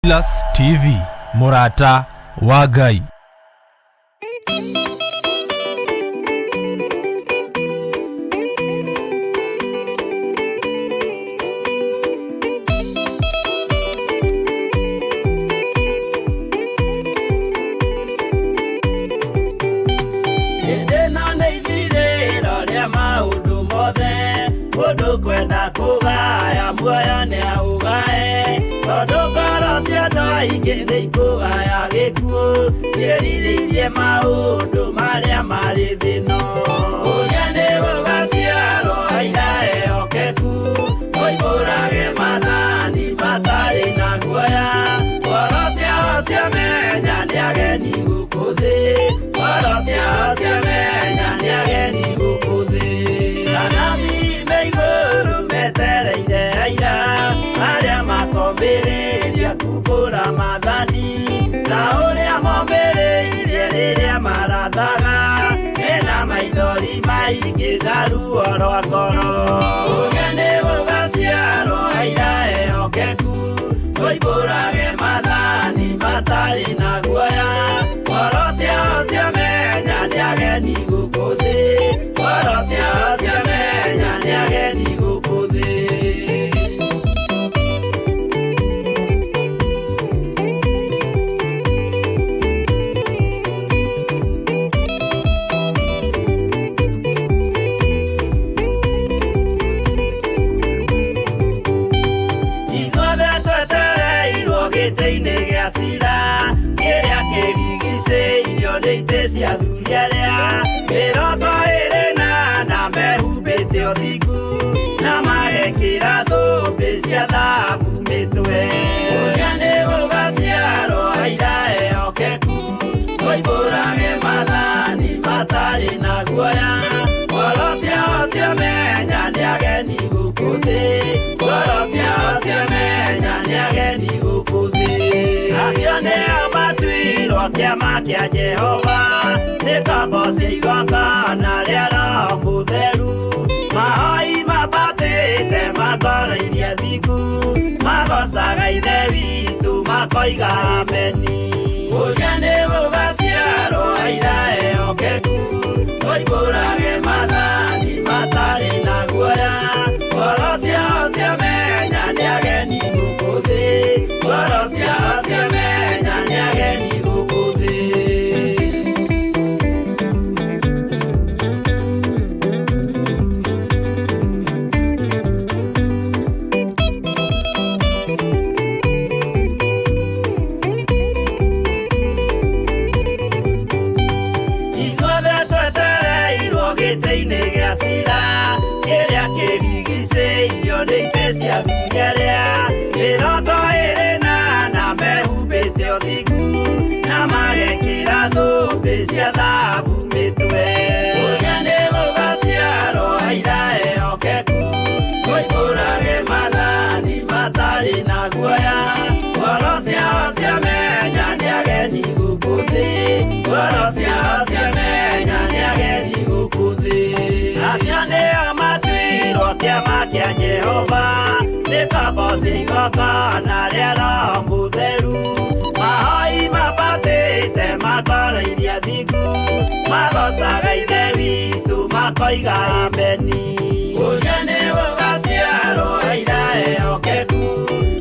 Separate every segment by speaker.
Speaker 1: Plus TV Murata wa Ngai.
Speaker 2: Kwenda kugaya muoyo ni augae tondu ngoro cia andu aingi ni ikugaya gikuo ciĩrirĩirie maundu maria mari thino uria ni gugaciarwo aira ehokeku moimbũrage mathani matari na guoya ngoro ciao ciamenya ni ageni gũkũ thĩ ngoro ciao ciamenya ni ageni gũkũ thĩ metereire aira aria makombĩrĩria kumbũra mathani na ũrĩa mombĩrĩirie rĩrĩa marathaga mena maithori maingĩ na ruo rwa ngoro ũrĩa nĩ gũgaciarwo aira ehokeku moimbũrage mathani matarĩ na guoya ngoro ciao ciamenya nĩ ageni gũkũ thĩ ngoro ciao ciamenya nĩ ageni gũkũ thĩ. Ithuothe twetereirwo gĩtĩ-inĩ gĩa cira kĩrĩa kĩrigicĩirio nĩ itĩ cia athuri arĩa mĩrongo ĩrĩ na mehumbĩte ũthingu na magekĩra thũmbĩ cia thahabu mĩtwe ũrĩa nĩ gũgaciarwo aira ehokeku moimbũrage mathani matarĩ na guoya ngoro ciao ciamenya nĩ ageni gũkũ thĩ ngoro ciao ciamenya nĩ ageni gũkũ thĩ acio nĩo matuirwo kĩama kĩa Jehova nĩ tombo cia igongona rĩa Roho Mũtheru mahoi mabatĩte makoro-irie thingu magocaga ithe witũ makoiga ameni ũrĩa nĩ gũgaciarwo aira ehokeku moimbũrage mathani matarĩ na guoya ngoro ciao ciamenya nĩ ageni gũkũ thĩ ngoro ciao ciamenya nĩ ageni gũkũ thĩ. Gĩtĩ-inĩ gĩa cira kĩrĩa kĩrigicĩirio nĩ itĩ cia athuri arĩa mĩrongo ĩrĩ na mehumbĩte ũthingu na magekĩra thũmbĩ cia thahabu mĩtwe ũrĩa nĩ gũgaciarwo aira ehokeku moimbũrage mathani matarĩ na guoya ngoro ciao ciamenya nĩ ageni gũkũ thĩ ngoro ciao ciamenya nĩ ageni gũkũ thĩ acio nĩo matuirwo kĩama kĩa Jehova nĩ tombo cia igongona rĩa Roho Mũtheru mahoi mabatĩte makoro-irie thingu magocaga ithe witũ makoiga ameni ũrĩa nĩ gũgaciarwo aira ehokeku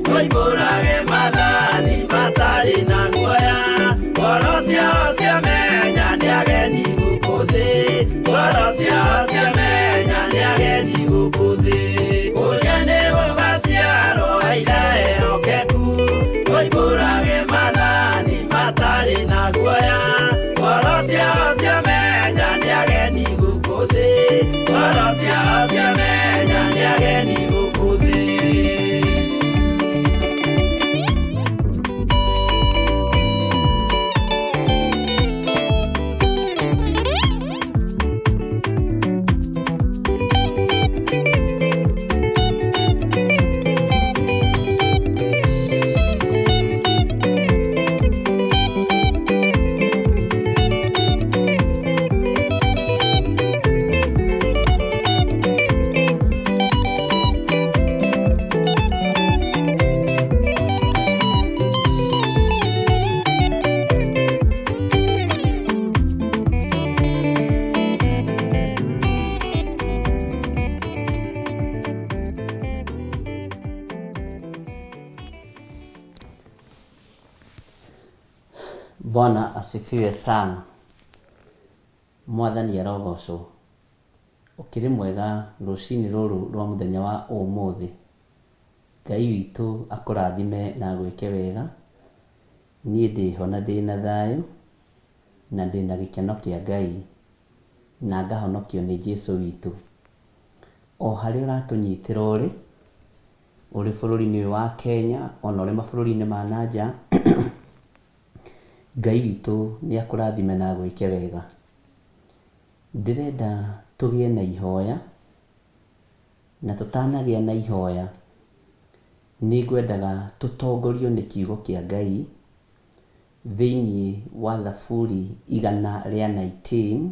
Speaker 2: moimbũrage mathani matarĩ na guoya ngoro ciao ciamenya nĩ ageni gũkũ thĩ ngoro ciao ciamenya nĩ ageni gũkũ thĩ ũrĩa nĩ gũgaciarwo aira ehokeku moimbũrage mathani matarĩ na guoya ngoro ciao ciamenya nĩ ageni gũkũ thĩ ngoro ciao ciamenya nĩ ageni gũkũ thĩ.
Speaker 3: Bwana asifiwe sana. Mwathani arogocwo. Ukiri mwega rucini ruru rwa muthenya wa umuthi. Ngai witu akurathime na gwike wega. Nie ndiho na ndina thayu na ndina gikeno kia Ngai na ngahonokio ni Jesu witu. O hari uratunyitira uri bururi-ini wa Kenya ona uri mabũrũri-inĩ ma nanja Ngai witu ni akurathime na gwike wega. Ndirenda tugie na ihoya na tutanagia na ihoya ni ngwendaga tutongorio ni kiugo kia Ngai thiini wa Thaburi 119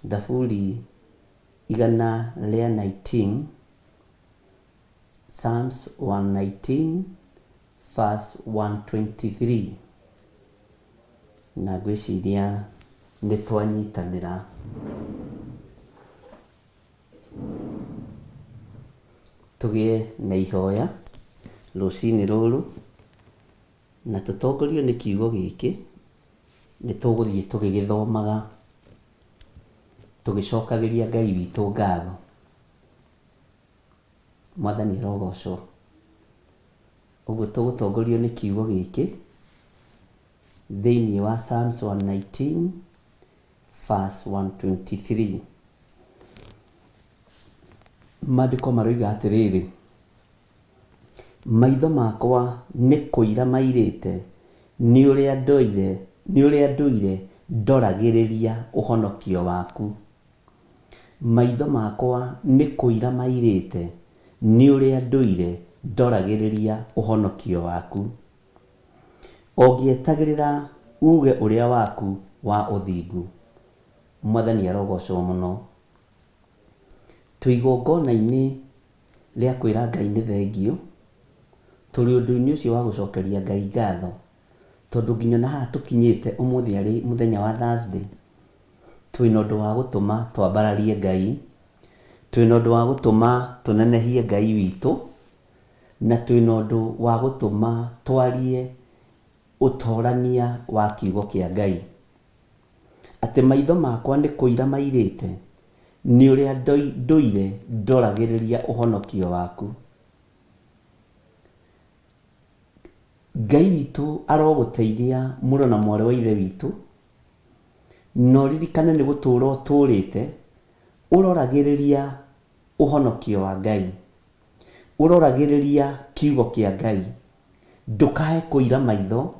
Speaker 3: Thaburi 119 Psalms 119 verse 123 na gwiciria ni twanyitanira tugie na ihoya rucini ruru na tutongorio ni kiugo giki ni tuguthie tugigithomaga tugicokagiria Ngai witu ngatho. Mwathani arogocwo. Uguo tugutongorio ni kiugo giki thiini wa Psalms 119 verse 123. Maandiko maroiga atiriri, maitho makwa ni kuira mairite ni uria nduire ndoragiriria uhonokio waku. Maitho makwa ni kuira mairite ni uria nduire ndoragiriria uhonokio waku. Ongietagirira uge uria waku wa uthingu. Mwathani arogocwo muno. Tuigongona-ini ria kwira Ngai ni thengio turi undu-ini ucio wa gucokeria Ngai ngatho tondu nginya na haha tukinyite umuthi ari muthenya wa Thursday twina undu wa gutuma twambararie Ngai, twina undu wa gutuma tunenehie Ngai witu na twina undu wa gutuma twarie utorania wa kiugo kia Ngai. Ati maitho makwa ni kuira mairite ni uria nduire ndoragiriria uhonokio waku. Ngai witu aroguteithia muro na mwari wa ithe witu no ririkane ni gutura uturite uroragiriria uhonokio wa Ngai, uroragiriria kiugo kia Ngai. Ndukae kuira maitho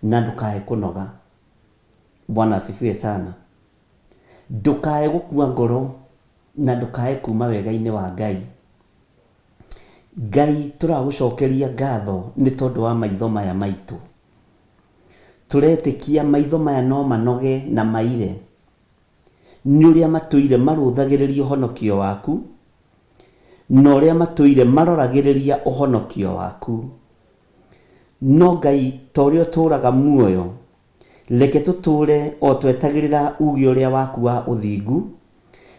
Speaker 3: na ndukae kunoga. Bwana asifiwe sana. Ndukae gukua ngoro na ndukae kuma wega-ini wa Ngai. Ngai turagucokeria ngatho ni tondu wa maitho maya maitu. Turetikia maitho maya no manoge na maire ni uria matuire maruthagiriria uhonokio waku no uria matuire maroragiriria uhonokio waku. No Ngai torio turaga muoyo leke tuture o twetagirira uge uria waku wa uthingu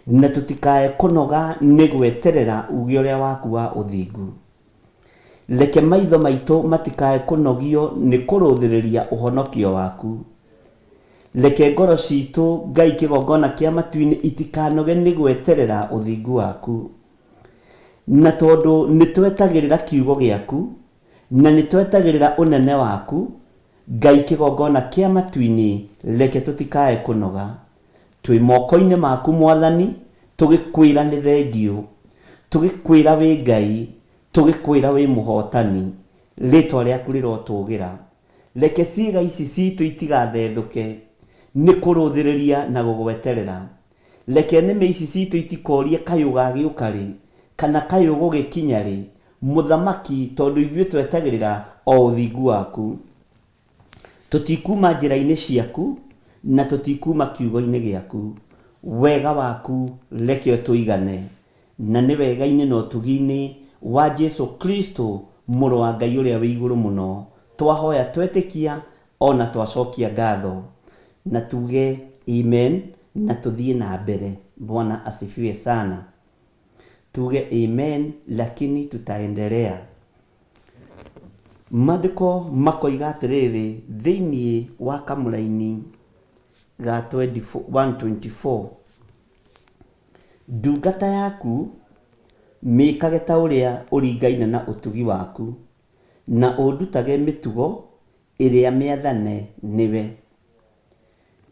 Speaker 3: na tutikae kunoga ni gweterera uge uria waku wa uthingu. Leke maitho maitu matikae kunogio ni kuruthiriria uhonokio waku. Leke ngoro citu Ngai kigongona kia matu-ini itikanoge ni gweterera uthingu waku. Na tondu ni twetagirira kiugo giaku na ni twetagirira unene waku, Ngai kigongona kia matu-ini leke tutikae kunoga. Twi moko-ini maku Mwathani, tugikwira ni thengio, tugikwira wi Ngai, tugikwira wi muhotani. Ritwa riaku rirotugira. Leke ciiga ici citu itigathethuke ni kuruthiriria na gugweterera. Leke nimi ici citu itikorie kayu gagiuka ri kana kayu gugikinya ri muthamaki, tondu ithuĩ twetagirira o uthingu waku. Tutikuma njira-ini ciaku na tutikuma kiugo-ini giaku. Wega waku leke tuigane na ni wega-ini na utugi-ini wa Jesu Kristo muru wa Ngai uria wi iguru muno. Twahoya twetikia ona twacokia ngatho na tuge amen na tuthie na mbere. Bwana asifiwe sana. Tuge amen lakini tutaendelea. Maandĩko makoiga atĩrĩrĩ thĩinĩ wa kamũra-inĩ ga 124 ndungata yaku mĩkage ta ũrĩa ũringaine na ũtugi waku na ũndutage mĩtugo ĩrĩa mĩathane nĩwe.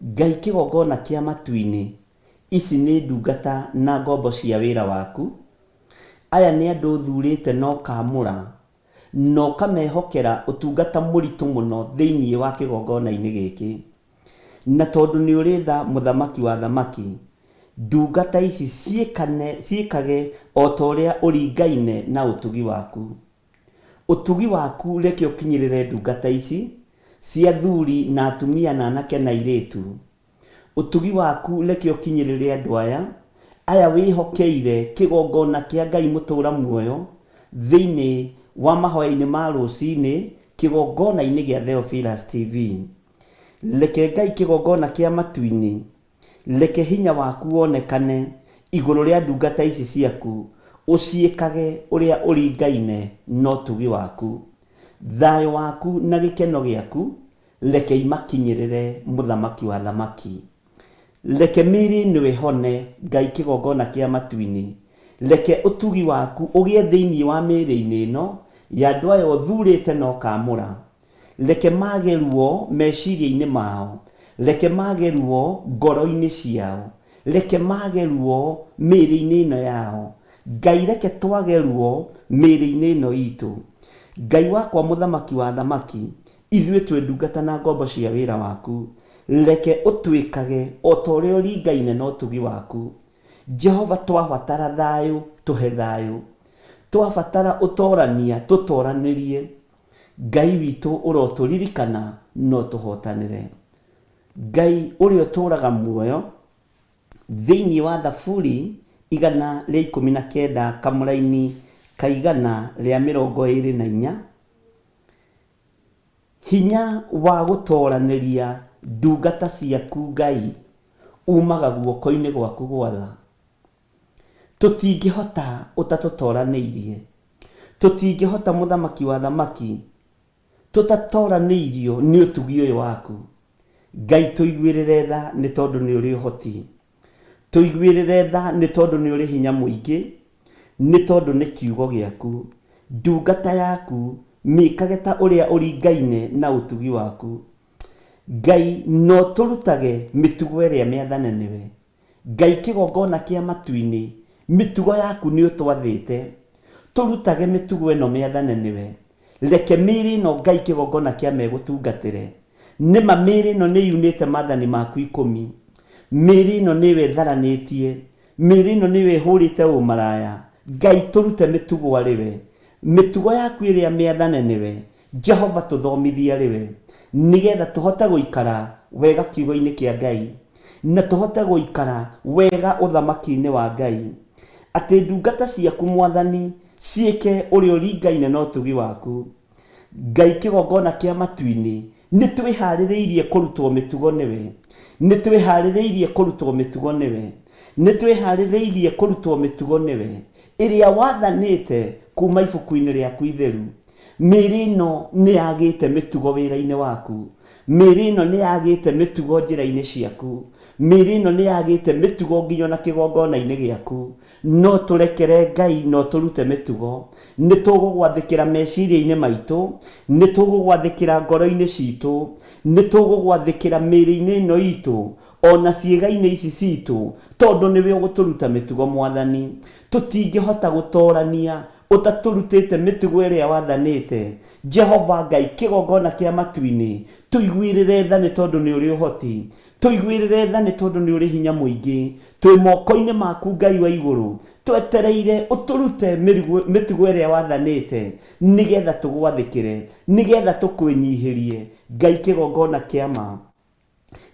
Speaker 3: Ngai kĩgongona kĩa matu-inĩ, ici nĩ ndungata na ngombo cia wĩra waku. Aya nĩ andũ thurĩte na ũkamũra na ũkamehokera ũtungata mũritũ mũno thĩinĩ wa kĩgongona-inĩ gĩkĩ. Na tondũ nĩ ũrĩ tha mũthamaki wa thamaki, ndungata ici ciĩkage o ta ũrĩa ũringaine na ũtugi waku. Ũtugi waku reke ũkinyĩrĩre ndungata ici cia athuri na atumia na anake na airĩtu. Ũtugi waku reke ũkinyĩrĩre andũ aya wĩhokeire kĩgongona kĩa Ngai mũtũra muoyo thĩinĩ wa mahoya-inĩ ma rũcinĩ kĩgongona-inĩ gĩa Theophilus TV. Reke Ngai kĩgongona kĩa matu-inĩ, reke hinya waku wonekane igũrũ rĩa ndungata ici ciaku, ũciĩkage ũrĩa ũringaine na ũtugi waku. Thayũ waku na gĩkeno gĩaku reke imakinyĩrĩre mũthamaki wa thamaki. Reke mĩĩrĩ ĩno ĩhone Ngai kĩgongona kĩa matu-inĩ. Reke ũtugi waku ũgĩe thĩinĩ wa mĩĩrĩ-inĩ ĩno ya andũ aya ũthurĩte na ũkamũra. Reke mage ruo meciria-inĩ mao, reke mage ruo ngoro-inĩ ciao, reke mage ruo mĩĩrĩ-inĩ ĩno yao. Ngai reke twage ruo mĩĩrĩ-inĩ ĩno itũ. Ngai wakwa mũthamaki wa thamaki, ithuĩ twĩ ndungata na ngombo cia wĩra waku, reke ũtwĩkage o ta ũrĩa ũringaine na ũtugi waku. Jehova, twabatara thayũ, tũhe thayũ. Twabatara ũtorania, tũtoranĩrie. Ngai witũ ũrotũririkana no tũhotanĩre. Ngai ũrĩa ũtũũraga muoyo thĩinĩ wa Thaburi 119 kamũra-inĩ ka 124, hinya wa gũtoranĩria ndungata ciaku Ngai umaga guoko-inĩ gwaku gwatha. Tũtingĩhota ũtatũtoranĩirie, tũtingĩhota mũthamaki wa thamaki tũtatoranĩirio nĩ ũtugi ũyũ waku. Ngai tũiguĩrĩre tha nĩ tondũ nĩ ũrĩ ũhoti, tũiguĩrĩre tha nĩ tondũ nĩ ũrĩ hinya mũingĩ, nĩ tondũ nĩ kiugo gĩaku. Ndungata yaku mĩkage ta ũrĩa ũringaine na ũtugi waku. Ngai no tũrutage mĩtugo ĩrĩa mĩathane nĩwe. Ngai kĩgongona kĩa matu-inĩ, mĩtugo yaku nĩ ũtwathĩte, tũrutage mĩtugo ĩno mĩathane nĩwe. Reke mĩĩrĩ ĩno Ngai kĩgongona kĩa megũtungatĩre. Nĩma mĩĩrĩ ĩno nĩ yunĩte maathani maku 10. Mĩĩrĩ ĩno nĩ wetharanĩtie, mĩĩrĩ ĩno nĩ wĩhũrĩte ũmaraya. Ngai tũrute mĩtugo arĩ we, mĩtugo yaku ĩrĩa mĩathane nĩwe. Jehova tũthomithie arĩ we, nĩgetha tũhote gũikara wega kiugo-inĩ kĩa Ngai, na tũhote gũikara wega ũthamaki-inĩ wa Ngai. Atĩ ndungata ciaku Mwathani ciĩke ũrĩa ũringaine na ũtugi waku. Ngai kĩgongona kĩa matu-inĩ, nĩ twĩharĩrĩirie kũrutwo mĩtugo nĩwe, nĩ twĩharĩrĩirie kũrutwo mĩtugo nĩwe, nĩ twĩharĩrĩirie kũrutwo mĩtugo nĩwe ĩrĩa wathanĩte kuma ibuku-inĩ rĩaku itheru. Mĩĩrĩ ĩno nĩ yagĩte mĩtugo wĩra-inĩ waku, mĩĩrĩ ĩno nĩ yagĩte mĩtugo njĩra-inĩ ciaku, mĩĩrĩ ĩno nĩ yagĩte mĩtugo nginya na kĩgongona-inĩ gĩaku. No tũrekere Ngai, no tũrute mĩtugo. Nĩ tũgũgwathĩkĩra meciria-inĩ maitũ, nĩ tũgũgwathĩkĩra ngoro-inĩ citũ, nĩ tũgũgwathĩkĩra mĩĩrĩ-inĩ ĩno itũ, ona ciĩga-inĩ ici citũ, tondũ nĩwe ũgũtũruta mĩtugo Mwathani. Tũtingĩhota gũtorania ũtatũrutĩte mĩtugo ĩrĩa wathanĩte. Jehova Ngai kĩgongona kĩa matu-inĩ, tũiguĩrĩre tha nĩ tondũ nĩ ũrĩ ũhoti, tũiguĩrĩre tha nĩ tondũ nĩ ũrĩ hinya mũingĩ. Twĩ moko-inĩ maku Ngai wa igũrũ, twetereire ũtũrute mĩtugo ĩrĩa wathanĩte, nĩgetha tũgwathĩkĩre, nĩgetha tũkwĩnyihĩrie. Ngai kĩgongona kĩa ma,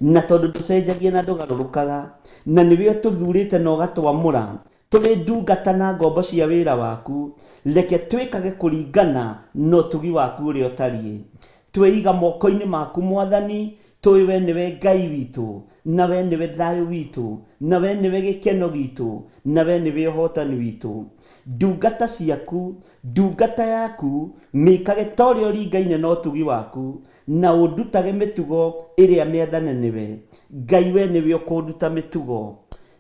Speaker 3: na tondũ tũcenjagia na ndũgarũrũkaga, na nĩwe ũtũthurĩte na ũgatwamũra tũrĩ ndungata na ngombo cia wĩra waku, reke twĩkage kũringana na ũtugi waku ũrĩa ũtariĩ. Twĩiga moko-inĩ maku Mwathani, tũĩ we nĩwe Ngai witũ, na we nĩwe thayũ witũ, na we nĩwe gĩkeno gitũ, na we nĩwe ũhotani witũ. Ndungata ciaku, ndungata yaku, mĩkage ta ũrĩa ũringaine na ũtugi waku, na ũndutage mĩtugo ĩrĩa mĩathane nĩwe. Ngai we nĩwe ũkũnduta mĩtugo.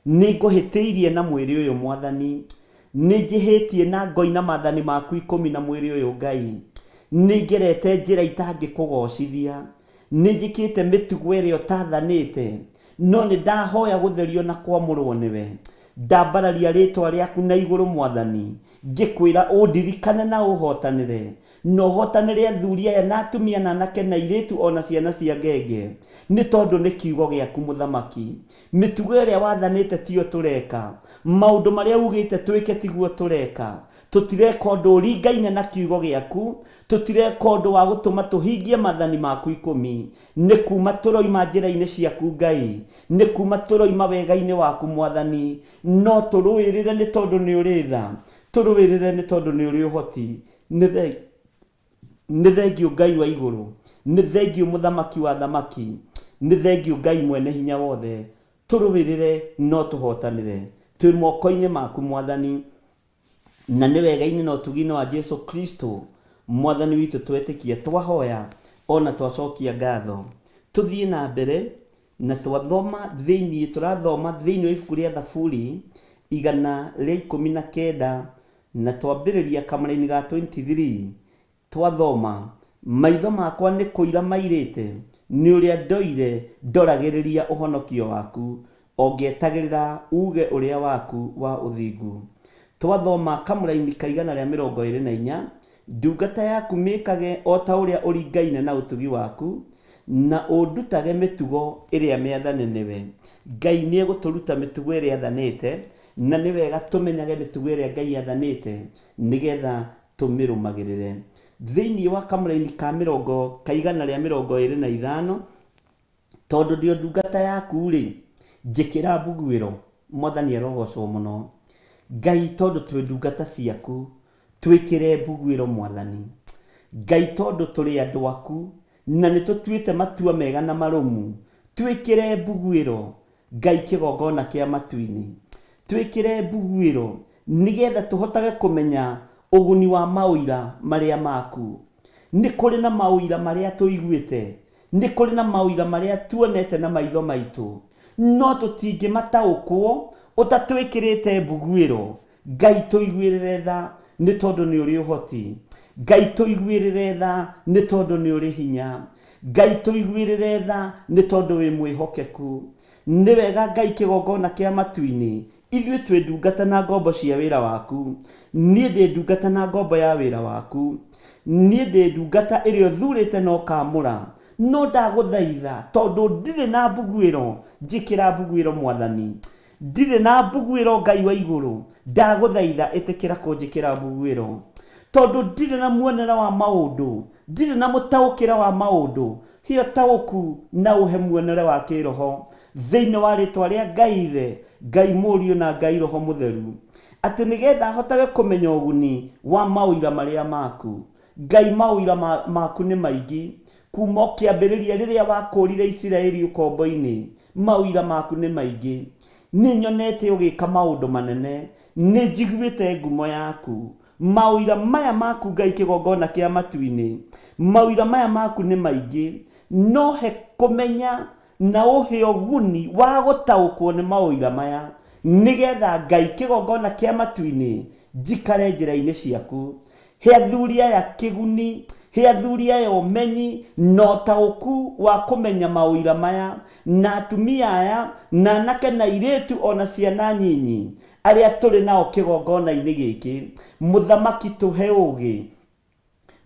Speaker 3: Nĩngũhĩtĩirie na mwĩrĩ ũyũ Mwathani, nĩnjĩhĩtie na ngoina maathani maku 10 na mwĩrĩ ũyũ Ngai. Nĩngerete njĩra itangĩkũgocithia, nĩnjĩkĩte mĩtugo ĩrĩa ũtathanĩte, no nĩndahoya gũtherio na kwamũrwo nĩwe. Ndambararia rĩtwa rĩaku na igũrũ Mwathani, ngĩkwĩra ũndirikane na ũhotanĩre, na ũhotanĩre athuri aya na atumia na anake na airĩtu ona ciana cia ngenge, nĩ tondũ nĩ kiugo gĩaku Mũthamaki. Mĩtugo ĩrĩa wathanĩte tiyo tũreka, maũndũ marĩa ugĩte twĩke tiguo tũreka. Tũtireka ũndũ ũringaine na kiugo gĩaku, tũtireka ũndũ wa gũtũma tũhingie maathani maku 10. Nĩ kuma tũroima njĩra-inĩ ciaku Ngai, nĩ kuma tũroima wega-inĩ waku Mwathani, no tũrũĩrĩre nĩ tondũ nĩ ũrĩ tha, tũrũĩrĩre nĩ tondũ nĩ ũrĩ ũhoti. Nĩ thengiũ Ngai wa igũrũ, nĩ thengiũ Mũthamaki wa thamaki, nĩ thengiũ Ngai mwene hinya wothe. Tũrũĩrĩre no tũhotanĩre, twĩ moko-inĩ maku Mwathani, na nĩ wega-inĩ na ũtugi-inĩ wa Jesu Kristo Mwathani witũ twetĩkia, twahoya ona twacokia ngatho. Tũthiĩ na mbere na tũrathoma thĩinĩ wa ibuku rĩa Thaburi 119 na twambĩrĩria kamũra-inĩ ga 23. Twathoma, maitho makwa nĩ kũira mairĩte, nĩ ũrĩa ndoire ndoragĩrĩria ũhonokio waku, ongĩetagĩrĩra uge ũrĩa waku wa ũthingu. Twathoma kamũra-inĩ ka 124, ndungata yaku mĩkage o ta ũrĩa ũringaine na ũtugi waku, na ũndutage mĩtugo ĩrĩa mĩathane nĩwe. Ngai nĩ egũtũruta mĩtugo ĩrĩa athanĩte, na nĩ wega tũmenyage mĩtugo ĩrĩa Ngai athanĩte nĩgetha tũmĩrũmagĩrĩre. Thĩinĩ wa kamũra-inĩ ka 125, tondũ ndio ndungata yaku-rĩ, njĩkĩra mbuguĩro. Mwathani arogocwo mũno. Ngai, tondũ twĩ ndungata ciaku, twĩkĩre mbuguĩro Mwathani. Ngai, tondũ tũrĩ andũ aku, na nĩ tũtuĩte matua mega na marũmu, twĩkĩre mbuguĩro. Ngai, kĩgongona kĩa matu-inĩ, twĩkĩre mbuguĩro nĩgetha tũhotage kũmenya ũguni wa maũira marĩa maku. Nĩ kũrĩ na maũira marĩa tũiguĩte, nĩ kũrĩ na maũira marĩa tuonete na maitho maitũ, no tũtingĩmataũkwo ũtatwĩkĩrĩte mbuguĩro. Ngai, tũiguĩrĩre tha nĩ tondũ nĩ ũrĩ ũhoti. Ngai, tũiguĩrĩre tha nĩ tondũ nĩ ũrĩ hinya. Ngai, tũiguĩrĩre tha nĩ tondũ wĩ mwĩhokeku. Nĩ wega Ngai, kĩgongona kĩa matu-inĩ, ithuĩ twĩ ndungata na ngombo cia wĩra waku. Niĩ ndĩ ndungata na ngombo ya wĩra waku, niĩ ndĩ ndungata ĩrĩa ũthurĩte na ũkamũra. No ndagũthaitha, tondũ ndirĩ na mbuguĩro, njĩkĩra mbuguĩro Mwathani. Ndirĩ na mbuguĩro Ngai wa igũrũ, ndagũthaitha ĩtĩkĩra kũnjĩkĩra mbuguĩro. Tondũ ndirĩ na muonera wa maũndũ, ndirĩ na mũtaũkĩra wa maũndũ, hiyo taũku na ũhe muonere wa kĩroho thĩinĩ wa rĩtwa rĩa Ngai Ithe, Ngai Mũriũ na Ngai Roho Mũtheru, atĩ nĩgetha hotage kũmenya ũguni wa maũira marĩa maku. Ngai, maũira maku nĩ maingĩ, kuma kĩambĩrĩria rĩrĩa wakũrire Isiraeli ũkombo-inĩ, maũira maku nĩ maingĩ. Nĩ nyonete ũgĩka maũndũ manene, nĩ njiguĩte ngumo yaku. Maũira maya maku Ngai, kĩgongona kĩa matu-inĩ, maũira maya maku nĩ maingĩ, no he kũmenya na ũhe ũguni wa gũtaũkwo nĩ maũira maya, nĩgetha Ngai, kĩgongona kĩa matu-inĩ, njikare njĩra-inĩ ciaku. He athuri aya kĩguni, he athuri aya ũmenyi na ũtaũku wa kũmenya maũira maya, na atumia aya na anake na airĩtu ona ciana nyinyi arĩa tũrĩ nao kĩgongona-inĩ gĩkĩ. Mũthamaki, tũhe ũũgĩ.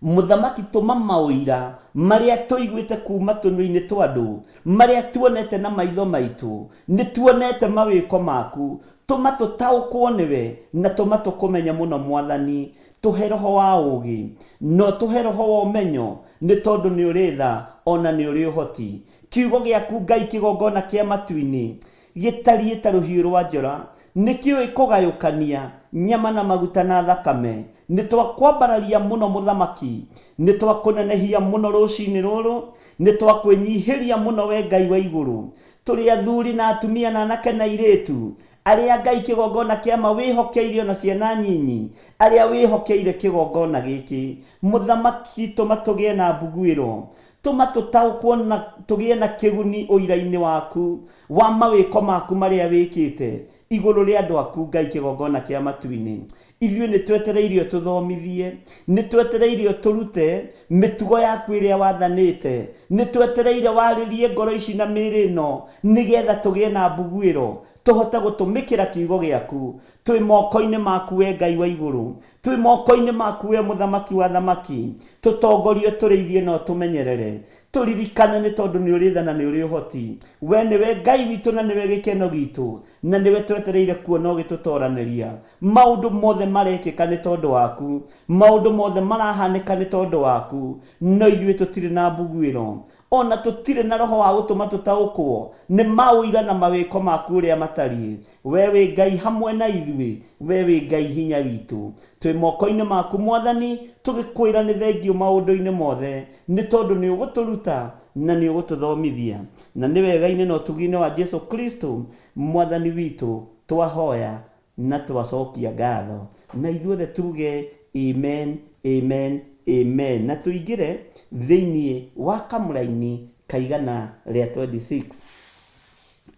Speaker 3: Mũthamaki, tũma maũira marĩa tũiguĩte kuma tũnua-inĩ twa andũ, marĩa tuonete na maitho maitũ, nĩ tuonete mawĩko maku, tũma tũtaũkwo nĩwe na tũma tũkũmenye mũno Mwathani. Tũhe roho wa ũũgĩ, no tũhe roho wa ũmenyo, nĩ tondũ nĩ ũrĩ tha ona nĩ ũrĩ ũhoti. Kiugo gĩaku Ngai, kĩgongona kĩa matu-inĩ, gĩtariĩ ta rũhiũ rwa njora, nikiwe kugayukania nyama na maguta na thakame nitwakwambararia muno muthamaki nitwakunenehia muno rucini ruru nitwakwenyihiria muno we Ngai wa iguru turi athuri na atumia na anake na iritu aria Ngai kigongona kia mawihokeirio na ciana nyinyi aria wihokeire kigongona giki muthamaki tumatugie na mbuguiro tumatutaukwo na tugie na kiguni uira-ini waku wa mawiko maku maria wikite iguru ria andu aku Ngai kigongona kia matu-ini ithuĩ nĩtwetereirio tuthomithie nĩtwetereirio turute mitugo yaku iria wathanĩte nĩtwetereire warĩrie ngoro ici na mĩĩrĩ ĩno nĩgetha tugie na mbuguĩro tuhote gutumikira kiugo giaku twi moko-ini maku we Ngai wa iguru twi moko-ini maku we muthamaki wa thamaki tutongorie tureithie no tumenyerere turirikane ni tondu ni urithana ni uri uhoti we niwe Ngai witu na niwe gikeno gitu na niwe twetereire kuona ugitutoraniria maundu mothe marekika ni tondu waku maundu mothe marahanika ni tondu waku no ithuĩ tutire na mbuguĩro ona tutire na roho wa gutuma tutaukwo ni mawira na mawiko maku uria matari we wi Ngai hamwe na ithuĩ we wi Ngai hinya witu twi moko-ini maku mwathani tugikwira ni thengio maundu-ini mothe ni tondu ni uguturuta na ni ugututhomithia na ni wega-ini no tugi-ini wa Jesu Kristo mwathani witu twahoya na twacokia ngatho na ithuothe tuge amen amen amen na tuingire thiini wa kamuraini kaigana ria 26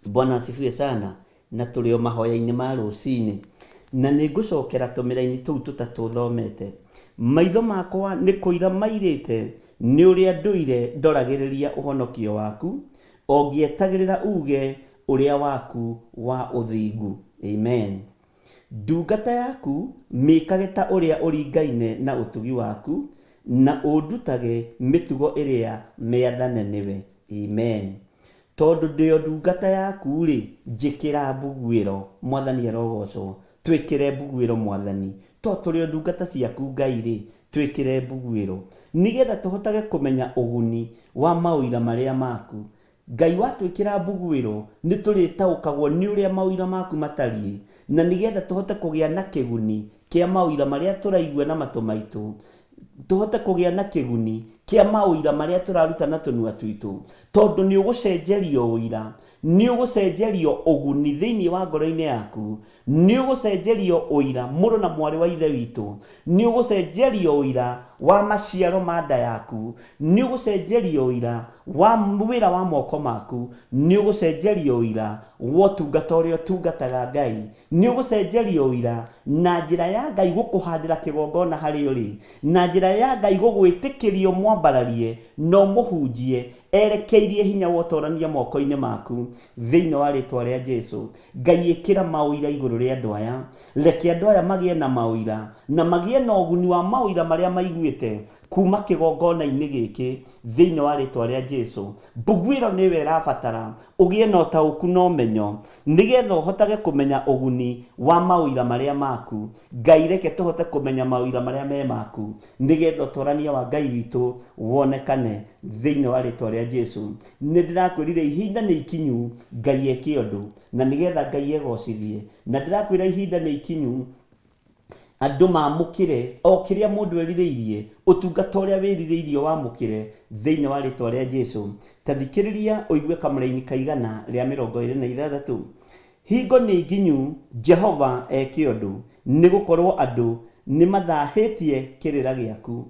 Speaker 3: Bwana asifiwe sana na tulio mahoya-ini ma rucini na nigucokera tumira-ini tuu tutatuthomete maitho makwa ni kuira mairite ni uria nduire ndoragiriria uhonokio waku ongietagirira uge uria waku wa uthingu amen ndungata yaku mikage ta uria uringaine na utugi waku na undutage mitugo iria meathane niwe amen tondu ndio ndungata yaku ri njikira mbuguĩro mwathani arogocwo twikire mbuguĩro mwathani to turi ndungata ciaku Ngai ri twikire mbuguĩro nigetha tuhotage kumenya uguni wa mawira maria maku Ngai watwikira mbuguĩro ni turitaukagwo ni uria mawira maku matari na nigetha tuhote kugia na kiguni kia mawira maria turaigua na matu maitu tuhote kugia na kiguni kia mawira maria turaruta na tunua twitu tondu ni ugucenjerio uira ni ugucenjerio uguni thiini wa ngoro-ini yaku ni ugucenjerio uira muru na mwari wa ithe witu ni ugucenjerio uira wa maciaro ma nda yaku ni ugucenjerio uira wa wira wa moko maku ni ugucenjerio uira wa tungata uria tungataga Ngai ni ugucenjerio uira na njira ya Ngai gukuhandira kigongona hari uri na njira ya Ngai gugwitikirio mwambararie no muhunjie erekeirie hinya wotorania moko-ini maku thiini wa ritwa ria Jesu Ngai ikira mawira iguru ria andu aya reke andu aya magie na mawira na magie na uguni wa mawira maria maiguite kuma kigongona-ini giki thiini wa ritwa ria Jesu mbuguĩro niwe irabatara ugie na utauku no menyo nigetha uhotage kumenya uguni wa mawira maria maku Ngai reke tuhote kumenya mawira maria me maku nigetha utorania wa Ngai witu wonekane thiini wa ritwa ria Jesu nindirakwirire ihinda ni ikinyu Ngai eke undu na nigetha Ngai egocithie na ndirakwira ihinda ni ikinyu andu mamukire o kiria mundu erirĩirie utungata uria wĩrirĩirie wamukire thiini wa ritwa ria Jesu tathikiriria uigue kamũra-ini kaigana ria 26 hingo ni nginyu Jehova eke undu ni gukorwo andu ni mathahitie kirira giaku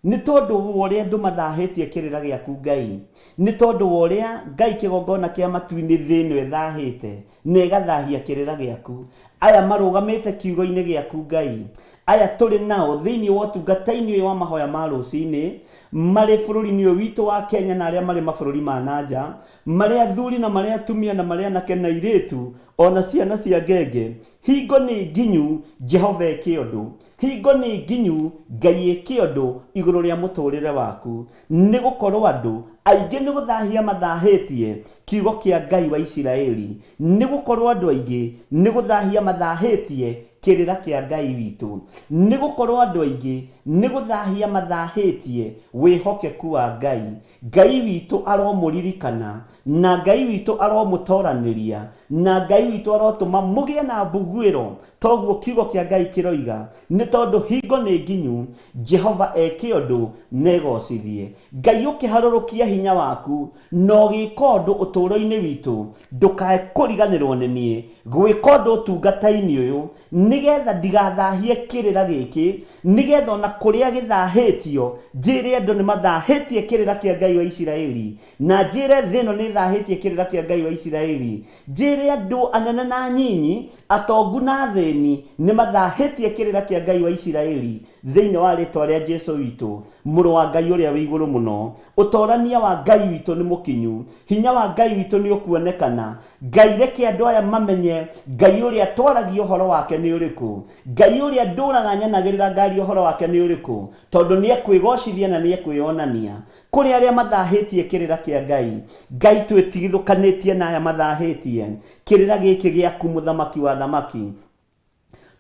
Speaker 3: ni tondu woria andu mathahitie kirira giaku Ngai ni tondu woria Ngai kigongona kia matu-ini thiini ethahite ni gathahia kirira giaku aya marugamite kiugo-ini giaku Ngai aya turi nao thiini wa tungata-ini wa mahoya ma rucini mari bururi-ini witu wa Kenya na aria mari mabururi ma nanja mari athuri na mari atumia na mari anake na iritu ona ciana cia ngenge hingo ni nginyu Jehova eke undu hingo ni nginyu Ngai eke undu iguru ria muturire waku ni gukorwo andu aingi ni guthahia mathahitie kiugo kia Ngai wa Isiraeli ni gukorwo andu aingi ni guthahia mathahitie kirira kia Ngai witu ni gukorwo andu aingi ni guthahia mathahitie wihokeku wa Ngai Ngai witu aromuririkana na Ngai witũ aromũtoraniria, na Ngai witũ arotũma mũgĩe na mbugwĩro. Toguo kiugo kĩa Ngai kĩroiga, nĩ tondũ hingo nĩ nginyu, Jehova eke ũndũ negocithie. Ngai ũkĩharũrũkia hinya waku na ũgĩka ũndũ ũtũũro-inĩ witũ, ndũkae kũriganĩrwo nĩ niĩ gwĩka ũndũ ũtungata-inĩ ũyũ, nĩgetha ndigathahie kĩrĩra gĩkĩ, nĩgetha ona kũrĩa gĩthahĩtio njĩre andũ nĩ mathahĩtie kĩrĩra kĩa Ngai wa Isiraeli, na njĩre thĩ ĩno nĩ thahĩtie kĩrĩra kĩa Ngai wa Isiraeli, njĩre andũ anene na nyinyi, atongu na thĩni nĩ mathahĩtie kĩrĩra kĩa Ngai wa Isiraeli thĩinĩ wa rĩtwa rĩa Jesũ witũ, mũrũ wa Ngai ũrĩa wĩ igũrũ mũno. Ũtorania wa Ngai witũ nĩ mũkinyu, hinya wa Ngai witũ nĩ ũkuonekana. Ngai reke andũ aya mamenye Ngai ũrĩa twaragia ũhoro wake nĩ ũrĩkũ, Ngai ũrĩa ndũraga nyanagĩrĩra ngaria ũhoro wake nĩ ũrĩkũ, tondũ nĩ ekwĩgocithia na nĩ ekwĩonania kũrĩ arĩa mathahĩtie kĩrĩra kĩa Ngai. Ngai twĩtigithũkanĩtie na aya mathahĩtie kĩrĩra gĩkĩ gĩaku, mũthamaki wa thamaki.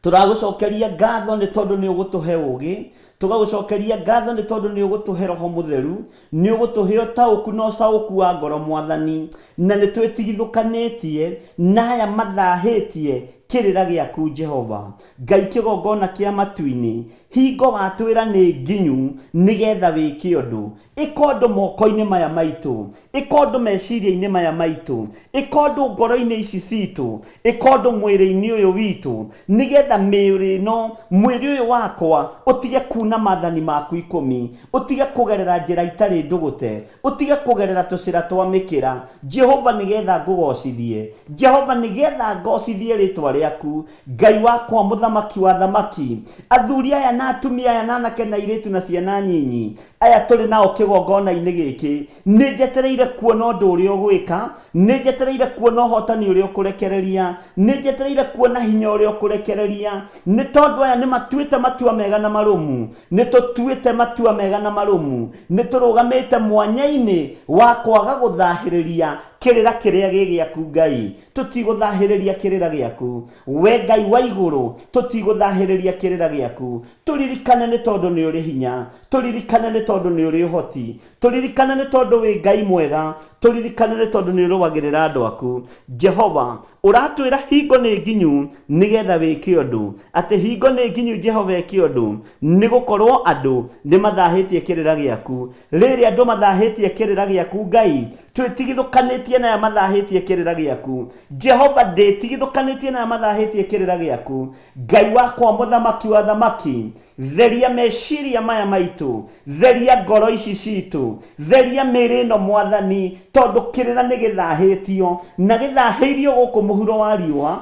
Speaker 3: Tũragũcokeria ngatho nĩ tondũ nĩ ũgũtũhe ũũgĩ, tũgagũcokeria ngatho nĩ tondũ nĩ ũgũtũhe Roho Mũtheru, nĩ ũgũtũhe ũtaũku na ũcaũku wa ngoro Mwathani, na nĩ twĩtigithũkanĩtie na aya mathahĩtie kĩrĩra gĩaku Jehova. Ngai kĩgongona kĩa matu-inĩ, hingo watwĩra nĩ nginyu, nĩgetha wĩke ũndũ. Ĩka ũndũ moko-inĩ maya maitũ, ĩka ũndũ meciria-inĩ maya maitũ, ĩka ũndũ ngoro-inĩ ici citũ, ĩka ũndũ mwĩrĩ-inĩ ũyũ witũ, nĩgetha mĩĩrĩ ĩno, mwĩrĩ ũyũ wakwa ũtige kuna maathani maku 10, ũtige kũgerera njĩra itarĩ ndũgũte, ũtige kũgerera tũcĩra twa mĩkĩra Jehova, nĩgetha ngũgocithie Jehova, nĩgetha ngocithie rĩtwa rĩaku. Ngai wakwa, mũthamaki wa thamaki, athuri aya na atumia aya na anake na airĩtu na ciana nyinyi aya tũrĩ nao kĩgongona-inĩ gĩkĩ, nĩ njetereire kuona ũndũ ũrĩa ũgwĩka, nĩ njetereire kuona ũhotani ũrĩa ũkũrekereria, nĩ njetereire kuona hinya ũrĩa ũkũrekereria, nĩ tondũ aya nĩ matuĩte matua mega na marũmu, nĩ tũtuĩte matua mega na marũmu, nĩ tũrũgamĩte mwanya-inĩ wa kwaga gũthahĩrĩria kĩrĩra kĩrĩa gĩ gĩaku Ngai. Tũtigũthahĩrĩria kĩrĩra gĩaku we Ngai wa igũrũ, tũtigũthahĩrĩria kĩrĩra gĩaku. Tũririkane nĩ tondũ nĩ ũrĩ hinya, tũririkane nĩ tondũ nĩ ũrĩ ũhoti, tũririkane nĩ tondũ wĩ Ngai mwega, tũririkane nĩ tondũ nĩ ũrũagĩrĩra andũ aku. Jehova, ũratwĩra hingo nĩ nginyu, nĩgetha wĩke ũndũ, atĩ hingo nĩ nginyu Jehova eke ũndũ, nĩ gũkorwo andũ nĩ mathahĩtie kĩrĩra gĩaku. Rĩrĩ andũ mathahĩtie kĩrĩra gĩaku Ngai, twĩtigithũkanĩtie na mathahĩtie kĩrĩra gĩaku Jehova, ndĩtigithũkanĩtie na mathahĩtie kĩrĩra gĩaku. Ngai wakwa, mũthamaki wa thamaki, theria meciria maya maitũ, theria ngoro ici citũ, theria mĩĩrĩ ĩno Mwathani, tondũ kĩrĩra nĩ gĩthahĩtio na gĩthahĩirio gũkũ mũhuro wa riũa.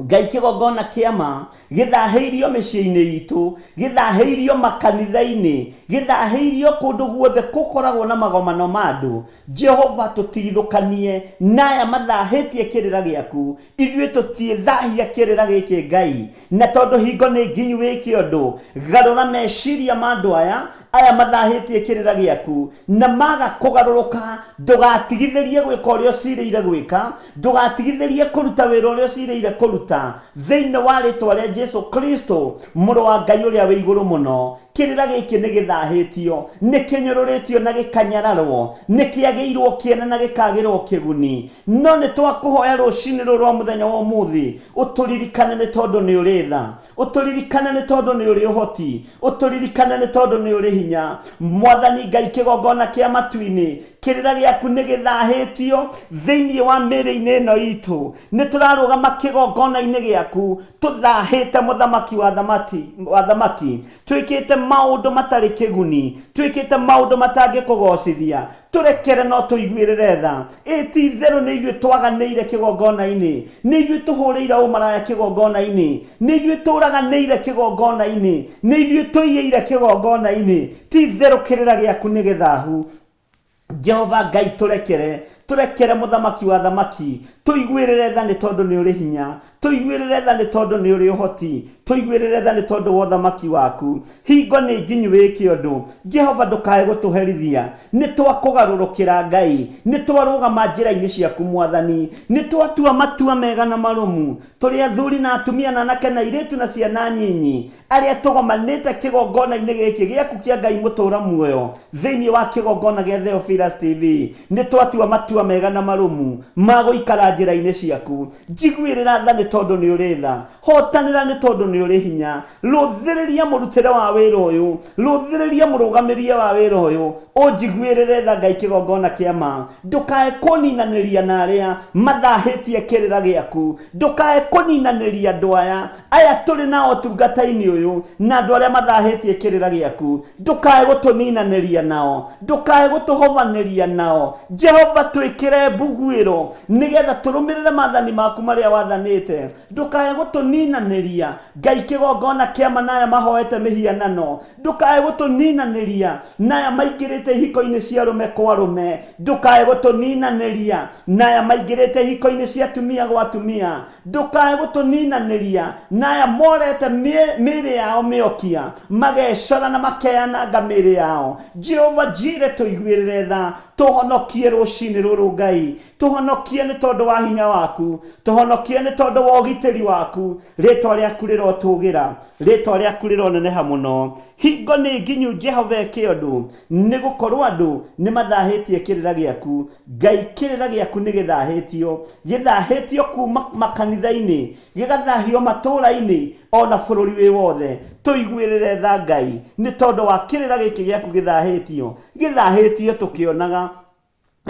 Speaker 3: Ngai kĩgongona kĩama gĩthahĩirio mĩciĩ-inĩ itũ, gĩthahĩirio makanitha-inĩ, gĩthahĩirio kũndũ guothe gũkoragwo na magomano ma andũ. Jehova, tũtigithũkanie na aya mathahĩtie kĩrĩra gĩaku, ithuĩ tũtiĩthahia kĩrĩra gĩkĩ Ngai, na tondũ hingo nĩ nginyu wĩke ũndũ, garũra meciria ma andũ aya mathahĩtie kĩrĩra gĩaku, na maga kũgarũrũka, ndũgatigithĩrie gwĩka ũrĩa ũcirĩire gwĩka, ndũgatigithĩrie kũruta wĩra ũrĩa ũcirĩire kũruta thĩinĩ wa rĩtwa rĩa Jesũ Kristo, mũrũ wa Ngai ũrĩa wĩ igũrũ mũno. Kĩrĩra gĩkĩ nĩ gĩthahĩtio, nĩ kĩnyũrũrĩtio na gĩkanyararwo, nĩ kĩagĩirwo kĩene na gĩkagĩrwo kĩguni, no nĩ twakũhoya rũcinĩ rũrũ rwa mũthenya wa ũmũthĩ, ũtũririkane nĩ tondũ nĩ ũrĩ tha, ũtũririkane nĩ tondũ nĩ ũrĩ ũhoti, ũtũririkane nĩ tondũ nĩ ũrĩ hinya. Mwathani Ngai kĩgongona kĩa matu-inĩ, kĩrĩra gĩaku nĩ gĩthahĩtio thĩinĩ wa mĩĩrĩ-inĩ ĩno itũ. Nĩ tũrarũgama kĩgongona-inĩ gĩaku tũthahĩte, mũthamaki wa thamaki, twĩkĩte maũndũ matarĩ kĩguni, twĩkĩte maũndũ matangĩkũgocithia. Tũrekere no tũiguĩrĩre tha. Ti itherũ nĩ ithuĩ twaganĩire kĩgongona-inĩ, nĩ ithuĩ tũhũrĩire ũmaraya kĩgongona-inĩ, nĩ ithuĩ tũraganĩire kĩgongona-inĩ, nĩ ithuĩ tũiyĩire kĩgongona-inĩ. Ti itherũ kĩrĩra gĩaku nĩ gĩthahu. Jehova Ngai, tũrekere mũthamaki wa thamaki, tũiguĩrĩre tha nĩ tondũ nĩ ũrĩ hinya, tũiguĩrĩre tha nĩ tondũ nĩ ũrĩ ũhoti, tũiguĩrĩre tha nĩ tondũ wa ũthamaki waku. Hingo nĩ nginyu wĩke ũndũ, Jehova, ndũkae gũtũherithia. Nĩ twakũgarũrũkĩra Ngai, nĩ twarũgama njĩra-inĩ ciaku Mwathani, nĩ twatua matua mega na marũmu, tũrĩ athuri na atumia na anake na airĩtu na ciana nyinyi arĩa tũgomanĩte kĩgongona-inĩ gĩkĩ gĩaku kĩa Ngai mũtũũra muoyo thĩinĩ wa kĩgongona gĩa Theophilus TV. Nĩ twatua matua matua mega na marumu maguikara njira-ini ciaku. Njiguirira tha ni tondu ni uri tha, hotanira ni tondu ni uri hinya. Ruthiriria murutire wa wira uyu, ruthiriria murugamirie wa wira uyu, unjiguirire tha Ngai kigongona kia ma. Ndukae kuninaniria na aria mathahitie kirira giaku, ndukae kuninaniria andu aya turi nao tungata-ini uyu na andu aria mathahitie kirira giaku. Ndukae gutuninaniria nao, ndukae gutuhovaniria nao. Jehova twikire mbuguiro nigetha turumirire mathani maku maria wathanite. Ndukae gutuninaniria Ngai kigongona kia manaya mahoete mihianano. Ndukae gutuninaniria naya maingirite hiko-ini cia rume kwa rume. Ndukae gutuninaniria naya maingirite hiko-ini cia tumia gwa tumia. Ndukae gutuninaniria naya morete miri yao miokia magecora na makeananga miri yao. Jehova njire tuiguirire tha, tuhonokie rucini ruru Ngai, tuhonokie ni tondu wa hinya waku, tuhonokie ni tondu wa ugitiri waku. Ritwa riaku rirotugira, ritwa riaku rironeneha muno. Hingo ni nginyu Jehova eke undu, ni gukorwo andu ni mathahitie kirira giaku. Ngai kirira giaku ni githahitio kuma makanitha-ini, gigathahio matura-ini ona bururi wi wothe. Tuiguirire tha Ngai ni tondu wa kirira giki giaku githahitio tukionaga,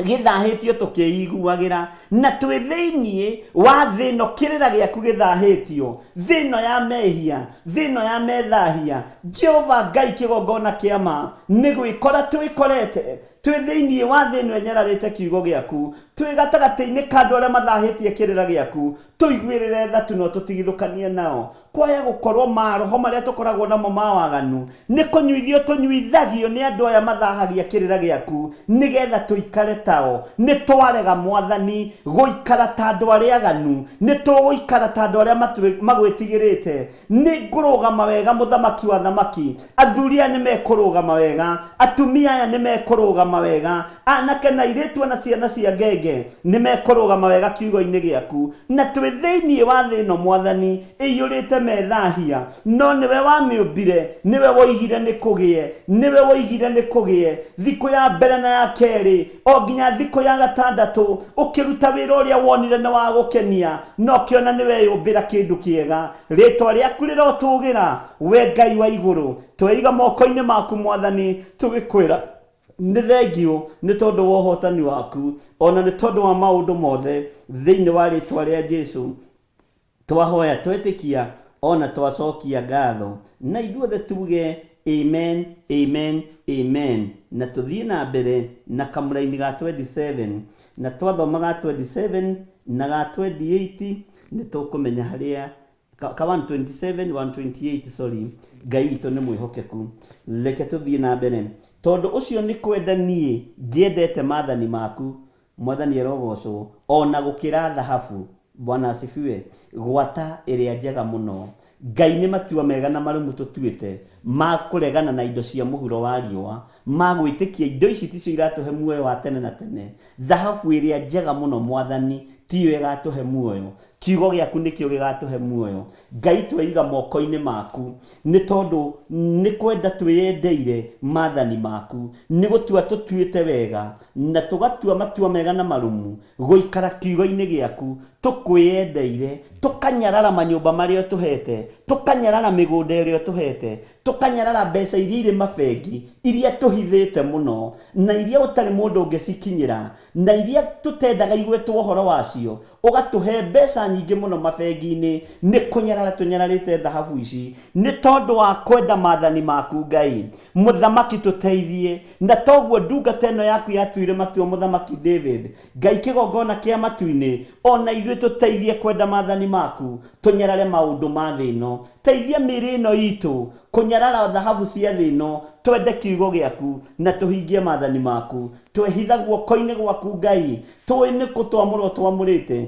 Speaker 3: githahitio tukiiguagira na twi thiini wa thino. Kirira giaku githahitio, thino ya mehia, thino ya methahia. Jehova Ngai kigongona kia ma ni gwikora twikorete twi thiini wa thino enyararite kiugo giaku, twi gatagati-ini ka andu aria mathahitie kirira giaku. Tuiguirire tha tuno tutigithukanie nao, kwaya gukorwo maroho maria tukoragwo namo mawaganu ni kunyuithio tunyuithagio ni andu aya mathahagia kirira giaku nigetha tuikare tao. Ni twarega Mwathani guikara ta andu aria aganu, ni tuguikara ta andu aria magwitigirite. Ni ngurugama wega muthamaki wa thamaki, athuri aya ni mekurugama wega, atumia aya ni mekurugama wega, anake na iritu na ciana cia ngenge ni mekurugama wega kiugo-ini giaku. Na twi thiini wa thino Mwathani iyurite methahia, no niwe wamiumbire, niwe woigire ni kugie, niwe woigire ni kugie. Thiku ya mbere na ya keri o nginya thiku ya gatandatu ukiruta wira uria wonire na wa gukenia, no kiona niwe yumbira kindu kiega. Ritwa riaku rirotugira, we Ngai wa iguru, tweiga moko-ini maku Mwathani, tugikwira ni thengio ni tondu wa uhotani waku, ona ni tondu wa maundu mothe thiini wa ritwa ria Jesu. Twahoya twetikia ona twacokia ngatho, na ithuothe tuge amen, amen, amen. Na tuthie na mbere na kamuraini ga 27, na twathoma ga 27 na ga 28 ni tukumenya haria ka 127 128 sorry. Ngai witũ nĩ mwĩhokeku. Reke tuthie na mbere tondu ucio ni kwenda nie ngiendete mathani maku. Mwathani erogocwo ona gukira thahabu. Bwana asifiwe. Gwata iria njega muno. Ngai ni matua mega na marumu tutuite ma kuregana na indo cia muhuro wa riua, ma gwitikia indo ici ticio iratuhe muoyo wa tene na tene. Thahabu iria njega muno Mwathani tiyo igatuhe muoyo, kiugo giaku nikio gigatuhe muoyo. Ngai tweiga moko-ini maku ni tondu ni kwenda twiyendeire mathani maku, ni gutua tutuite wega na tugatua matua mega na marumu guikara kiugo-ini giaku, tukwiyendeire, tukanyarara manyumba maria tuhete, tukanyarara migunda iria tuhete, tukanyarara mbeca iria iri mabengi iria tuhithite muno na iria utari mundu ungicikinyira na iria tutendaga igwetwo uhoro wacio, ugatuhe mbeca nyingi muno mabengi-ini. Ni kunyarara tunyararite thahabu ici ni tondu wa kwenda mathani maku Ngai. Muthamaki tuteithie, na toguo ndungata ino yaku yatuire matua Muthamaki David. Ngai kigongona kia matu-ini ona ithuĩ tuteithie kwenda mathani maku, tunyarare maundu ma thĩ ĩno. Teithia mĩĩrĩ ĩno itũ kunyarara thahabu cia thĩ ĩno, twende kiugo giaku na tuhingie mathani maku. Twehitha guoko-ini gwaku Ngai, tũĩ nĩ gũtwamũrwo twamũrĩte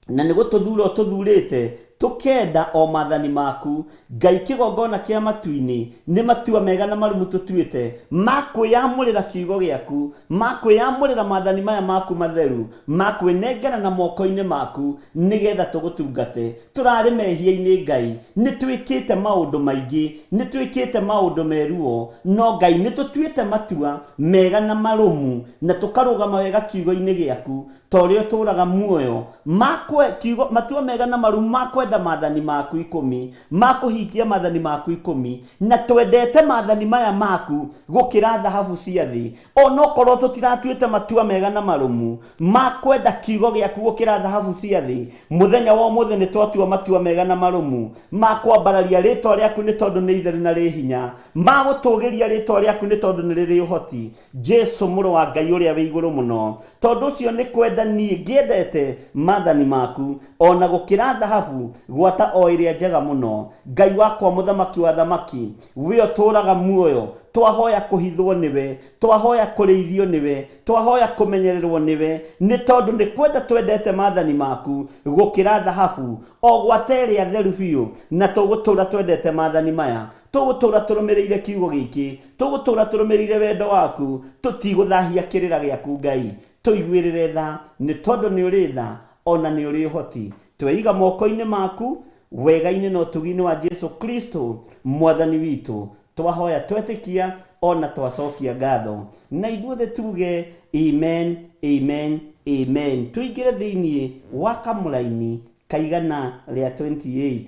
Speaker 3: na nĩ gũtũthura ũtũthurĩte, tukenda o mathani maku. Ngai kigongona kia matu-ini ni matua mega na marumu tutuite makwiyamurira kiugo giaku, makwiyamurira mathani maya maku matheru, makwinengera na moko-ini maku nigetha tugutungate. Turari mehia-ini Ngai, nitwikite maundu maingi, nitwikite maundu meruo, no Ngai nitutuite matua mega na marumu na tukarugama wega kiugo-ini giaku tore uturaga muoyo. Matua mega na marumu makwenda mathani maku 10, makuhikia mathani maku 10, na twendete mathani maya maku gukira thahabu cia thi. Onokorwo tutiratuite matua mega na marumu makwenda kiugo giaku gukira thahabu cia thi, muthenya wa muthe ni twatua matua mega na marumu makwambararia ritwa riaku ni tondu ni itheru na ri hinya, magutugiria ritwa riaku ni tondu ni riri uhoti. Jesu muru wa Ngai uria wi iguru muno, tondu ucio ni kwenda nie ngiendete mathani maku ona gukira thahabu gwata o iria njega muno. Ngai wakwa muthamaki wa thamaki, we uturaga muoyo, twahoya kuhithwo niwe, twahoya kureithio niwe, twahoya kumenyererwo niwe, ni tondu ni kwenda twendete mathani maku gukira thahabu o gwata iria theru biu, na tugutura twendete mathani maya, tugutura turumirire kiugo giki, tugutura turumirire wendo waku, tutiguthahia kirira giaku Ngai. Tuiguirire tha ni tondu ni uri tha ona ni uri uhoti. Tweiga moko-ini maku wega-ini na utugi-ini wa Jesu Kristo mwathani witu, twahoya twetikia ona twacokia ngatho, na ithuothe tuge amen, amen, amen. Tuingire thiini wa kamuraini kaigana ria 28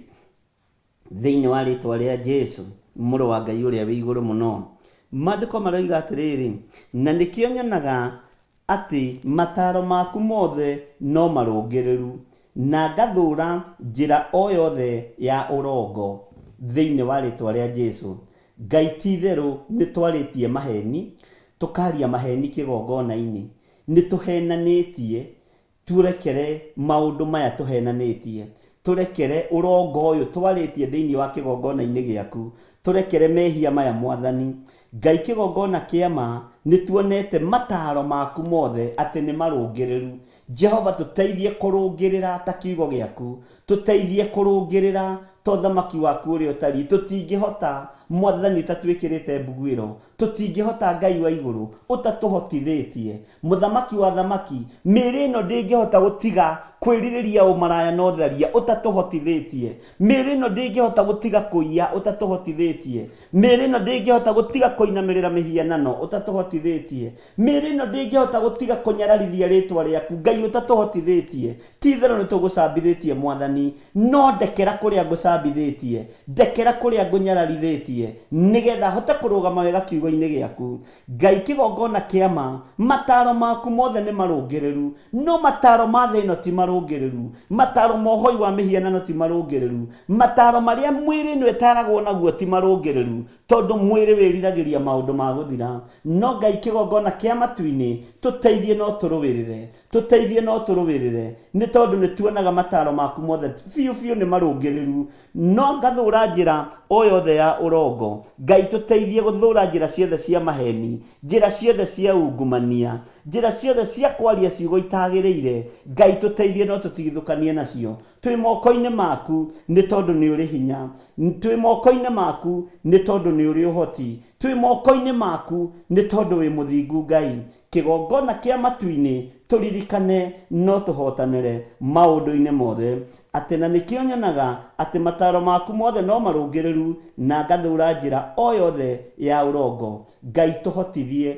Speaker 3: thiini wa ritwa ria Jesu muru wa Ngai uria wi iguru muno. Maandiko maroiga atiriri, na nikio nyonaga ati mataro maku mothe no marungireru, na ngathura njira o yothe ya urongo thiini wa ritwa ria Jesu. Ngai ti theru ni twaritie maheni, tukaria maheni kigongona-ini, ni tuhenanitie, turekere maundu maya tuhenanitie, turekere urongo uyu twaritie thiini wa kigongona-ini giaku, turekere mehia maya mwathani. Ngai kigongona kiama ni tuonete mataro maku mothe ati ni marungireru. Jehova tuteithie kurungirira ta kiugo giaku, tuteithie kurungirira to thamaki waku uria utari. Tutingihota mwathani utatwikirite mbugwiro, tutingihota Ngai wa iguru utatuhotithitie. Muthamaki wa thamaki, miri ino ndingihota gutiga kwiririria umaraya na utharia utatuhotithitie. Miri ino ndingihota gutiga kuiya utatuhotithitie. Miri ino ndingihota gutiga kuinamirira mihianano utatuhotithitie. Miri ino ndingihota gutiga kunyararithia ritwa riaku Ngai utatuhotithitie. Tithero ni tugucambithitie mwathani, no ndekera kuria ngucambithitie, ndekera kuria ngunyararithitie, nigetha hote kurugama wega kiugo-ini giaku. Ngai kigongona kiama, mataro maku mothe ni marungireru, no mataro ma thi ino ti marungireru, mataro mohoi wa mihianano ti marungireru, mataro maria mwiri ni wetaragwo naguo ti marungireru, tondu mwiri wiriragiria maundu ma guthira. No Ngai kigongona kia matu-ini, tuteithie no turuwirire, tuteithie no turuwirire, ni tondu ni tuonaga mataro maku mothe biu ni marungireru, no ngathura njira o yothe ya urongo. Ngai tuteithie guthura njira ciothe cia maheni, njira ciothe cia ungumania, njira ciothe cia kwaria ciugo itagiriire. Ngai tuteithie no tutigithukanie nacio. Twi moko-ini maku ni tondu ni uri hinya, twi moko-ini maku ni tondu ni uri uhoti, twi moko-ini maku ni tondu wi muthingu Ngai. Kigongona kia matu-ini turirikane no tuhotanire maundu-ini mothe, ati na nikio nyonaga ati mataro maku mothe no marungireru, na ngathura njira o yothe ya urongo. Ngai tuhotithie,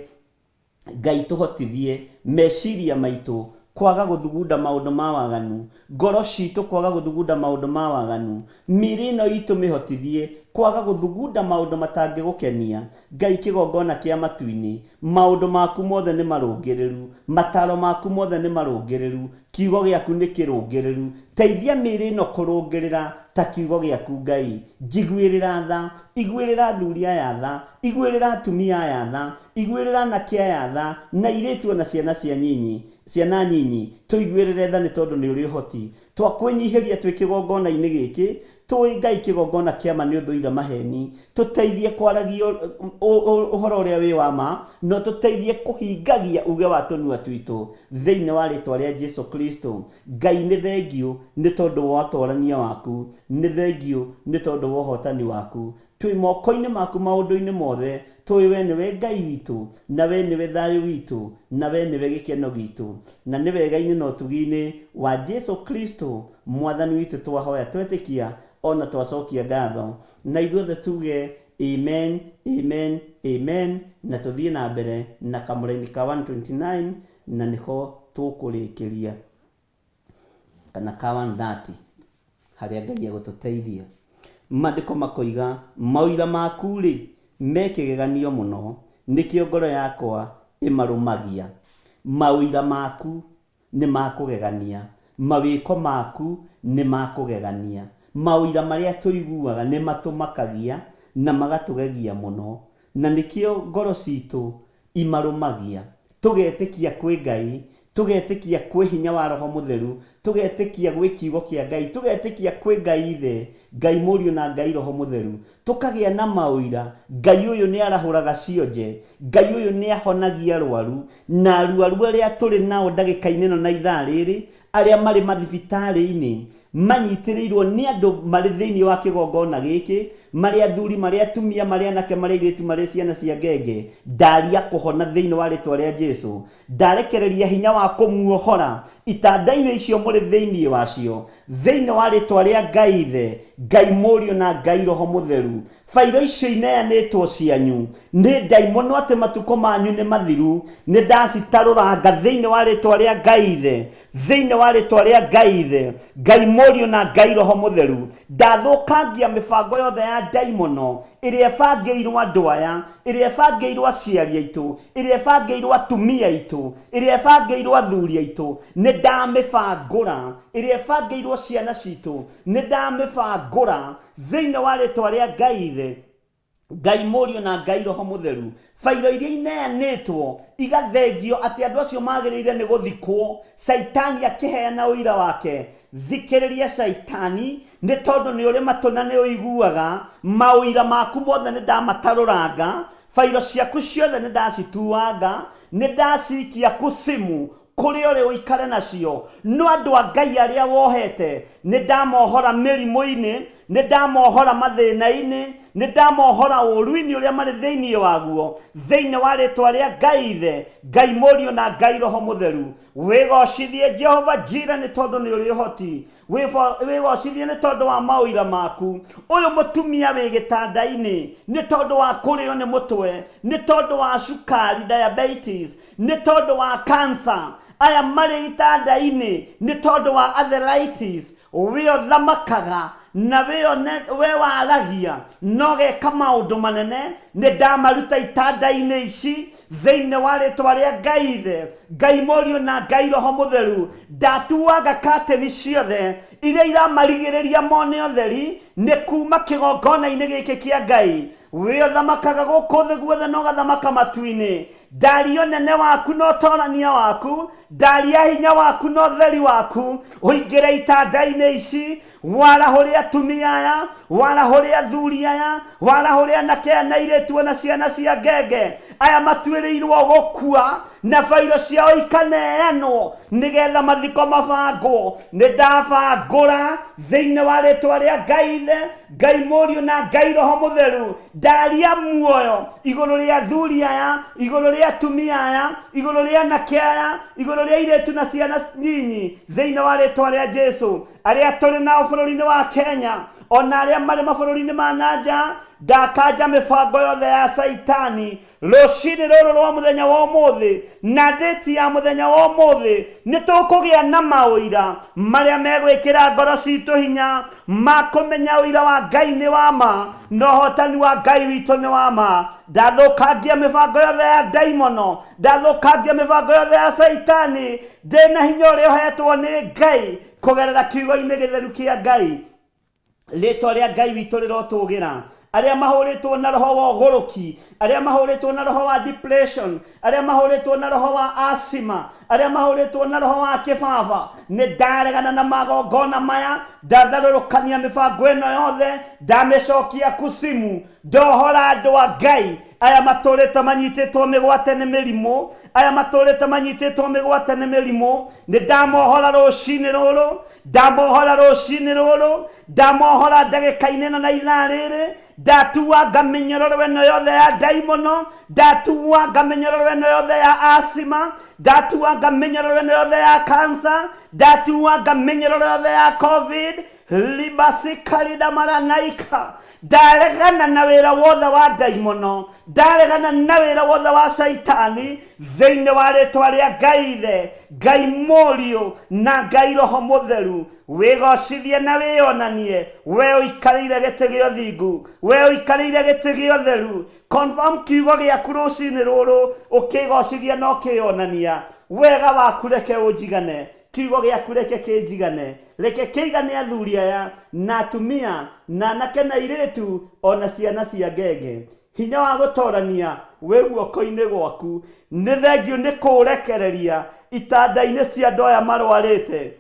Speaker 3: Ngai tuhotithie meciria maitu kwaga guthugunda maundu ma waganu, ngoro citu kwaga guthugunda maundu ma waganu, miri ino itu mihotithie kwaga guthugunda maundu matangigukenia. Ngai kigongona kia matu-ini, maundu maku mothe ni marungireru, mataro maku mothe ni marungireru, kiugo giaku ni kirungireru. Teithia miri ino kurungirira ta kiugo giaku Ngai. Njiguirira tha, iguirira athuri aya tha, iguirira atumia aya tha, iguirira anake aya tha, na iritu na ciana ciana nyinyi, tuiguirire tha ni tondu ni uri uhoti. Twakwinyihiria twi kigongona-ini giki, tũĩ Ngai kĩgongona kĩa ma nĩ ũthũire maheni, tũteithie kwaragia ũhoro ũrĩa wĩ wa ma, no tũteithie kũhingagia uge wa tũnua twitũ thĩinĩ wa rĩtwa rĩa Jesu Kristo. Ngai nĩ thengio nĩ tondũ wa ũtwarania waku, nĩ thengio nĩ tondũ wa ũhotani waku. Twĩ moko-inĩ maku maũndũ-inĩ mothe, tũĩ we nĩwe Ngai witũ, na we nĩwe thayũ witũ, na we nĩwe gĩkeno gitũ, na nĩ wega-inĩ na ũtugi-inĩ wa Jesu Kristo mwathani witũ twahoya twetĩkia ona twacokia ngatho, na ithuothe tuge amen, amen, amen, na tũthiĩ na mbere na kamũraini ka 129 na nĩho tũkũrĩkĩria kana ka 130 harĩa Ngai agũtũteithia. Maandĩko makoiga mawĩra maku rĩ mekĩgeganio mũno, nĩkĩo ngoro yakwa ĩmarũmagia. Mawĩra maku nĩ makũgegania, mawĩko maku nĩ makũgegania. Mawĩra marĩa tũiguaga nĩ matũmakagia na magatũgegia mũno, na nĩkĩo ngoro citũ imarũmagia. Tũgetĩkia kwĩ Ngai, tũgetĩkia kwĩ hinya wa Roho Mũtheru, tũgetĩkia gwĩ kiugo kĩa Ngai, tũgetĩkia kwĩ Ngai Ithe, Ngai Mũriũ na Ngai Roho Mũtheru, tũkagĩa na mawĩra. Ngai ũyũ nĩ arahũraga cionje, Ngai ũyũ nĩ ahonagia arwaru, na arwaru arĩa tũrĩ nao ndagĩka-inĩ ĩno na ithaa rĩrĩ, arĩa marĩ mathibitarĩ-inĩ manyitĩrĩirwo nĩ andũ marĩ thĩinĩ wa kĩgongona gĩkĩ, marĩ athuri, marĩ atumia, marĩ anake, marĩ airĩtu, marĩ ciana cia ngenge, ndaria kũhona thĩinĩ wa rĩtwa rĩa Jesu. Ndarekereria hinya wa kũmuohora itanda-inĩ icio mũrĩ thĩinĩ wacio, thĩinĩ wa rĩtwa rĩa Ngai Ithe, Ngai Mũriũ na Ngai Roho Mũtheru. Fairo icio ineanĩtwo cianyu nĩ ndaimono atĩ matukũ manyu nĩ mathiru, nĩ ndacitarũranga thĩinĩ wa rĩtwa rĩa Ngai Ithe, thĩinĩ wa rĩtwa rĩa Ngai Ithe, Ngai Mũriũ na Ngai Roho Mũtheru. Ndathũkangia mĩbango yothe ya ndaimono ĩrĩa ĩbangĩirwo andũ aya, ĩrĩa ĩbangĩirwo aciari aitũ, ĩrĩa ĩbangĩirwo atumia aitũ, ĩrĩa ĩbangĩirwo athuri aitũ, nĩ ndamĩbangũra. Ĩrĩa ĩbangĩirwo ciana citũ, nĩ ndamĩbangũra thĩinĩ wa rĩtwa rĩa Ngai Ithe, Ngai Mũriũ na Ngai Roho Mũtheru. Fairo iria ineanĩtwo igathengio atĩ andũ acio magĩrĩire nĩ gũthikwo, Saitani akĩheana ũira wake. Thikĩrĩria Saitani, nĩ tondũ nĩ ũrĩ matũ na nĩ ũiguaga. Mawĩra maku mothe nĩ ndamatarũranga, fairo ciaku ciothe nĩ ndacituanga, nĩ ndacikia kusimu kũrĩa ũrĩ ũikare nacio. No andũ a Ngai arĩa wohete nĩ ndamohora mĩrimũ-inĩ, nĩ ndamohora mathĩna-inĩ, nĩ ndamohora ũru-inĩ ũrĩa marĩ thĩinĩ waguo, thĩinĩ wa rĩtwa rĩa Ngai Ithe, Ngai Mũriũ na Ngai Roho Mũtheru. Wĩgocithie Jehova Jireh nĩ tondũ nĩ ũrĩ ũhoti, wĩgocithie nĩ tondũ wa mawĩra maku. Ũyũ mũtumia wĩ gĩtanda-inĩ nĩ tondũ wa kũrĩo nĩ mũtwe, nĩ tondũ wa cukari diabetes, nĩ tondũ wa cancer. Aya marĩ gĩtanda-inĩ nĩ tondũ wa arthritis. Wĩo thamakaga na we waragia no geka maũndũ manene, nĩ ndamaruta itanda-inĩ ici thĩinĩ wa rĩtwa rĩa Ngai Ithe, Ngai Mũriũ na Ngai Roho Mũtheru. Ndatuaga kateni ciothe iria iramarigĩrĩria mone ũtheri nĩ kuma kĩgongona-inĩ gĩkĩ kĩa Ngai. Wĩo thamakaga gũkũ thĩ guothe na ũgathamaka matu-inĩ. Ndaria ũnene waku na ũtorania waku, ndaria hinya waku na ũtheri waku, ũingĩre itanda-inĩ ici, warahũre atumia aya, warahũre athuri aya, warahũre anake aya na airĩtu na ciana cia ngenge. Aya matuĩrĩirwo gũkua na fairo ciao ikaneanwo nĩgetha mathiko mabangwo. Nĩ ndabangũra thĩinĩ wa rĩtwa rĩa Ngai Ithe, Ngai Mũriũ na Ngai Roho Mũtheru. Ndaria muoyo igũrũ rĩa athuri aya, igũrũ rĩa atumia aya, igũrũ rĩa anake aya, igũrũ rĩa airĩtu na ciana nyinyi, thĩinĩ wa rĩtwa rĩa Jesu. Arĩa tũrĩ nao bũrũri-inĩ wa Kenya, ona arĩa marĩ mabũrũri-inĩ ma nanja, ndakanja mĩbango yothe ya Saitani rũcinĩ rũrũ rwa mũthenya wa ũmũthĩ na ndĩti ya mũthenya wa ũmũthĩ. Nĩ tũkũgĩa na mawĩra marĩa megwĩkĩra ngoro citũ hinya ma kũmenya ũira wa Ngai nĩ wa ma na ũhotani wa Ngai witũ nĩ wa ma. Ndathũkangia mĩbango yothe ya ndaimono, ndathũkangia mĩbango yothe ya Saitani, ndĩna hinya ũrĩa ũhetwo nĩ Ngai kũgerera kiugo-inĩ gĩtheru kĩa Ngai. Rĩtwa rĩa Ngai witũ rĩrotũgĩra. Arĩa mahũrĩtwo na roho wa ũgũrũki, arĩa mahũrĩtwo na roho wa depression, arĩa mahũrĩtwo na roho wa asthma, aria mahuritwo na roho wa kibaba ni ndaregana na magongona maya ndatharurukania mibango ino yothe ndamicokia kusimu ndohora andu a Ngai aya maturite manyititwo migwate ni mirimu aya maturite manyititwo migwate ni mirimu ni ndamohora rucini ruru ndamohora rucini ruru ndamohora ndagika-ini na ithaa riri ndatua ngamenyororo ino yothe ya daimono ndatua ngamenyororo ino yothe ya asima ndatua ngamenyororo ino yothe ya cancer ndatua ngamenyororo yothe ya covid libasikarida maranaika ndaregana na wira wothe wa daimono ndaregana na wira wothe wa shaitani thiini wa ritwa ria Ngai Ithe Ngai Murio na Ngai Roho Mutheru wigocithie na wionanie we uikarire giti gia thingu we uikarire giti gia utheru confirm kiugo giaku rucini ruru ukigocithia no kionania wega waku reke unjigane kiugo giaku reke kinjigane reke kiigane athuri aya na atumia na anake na iritu ona ciana cia ngenge hinya wa gutorania we guoko-ini gwaku ni thengio ni kurekereria itanda-ini cia andu aya marwarite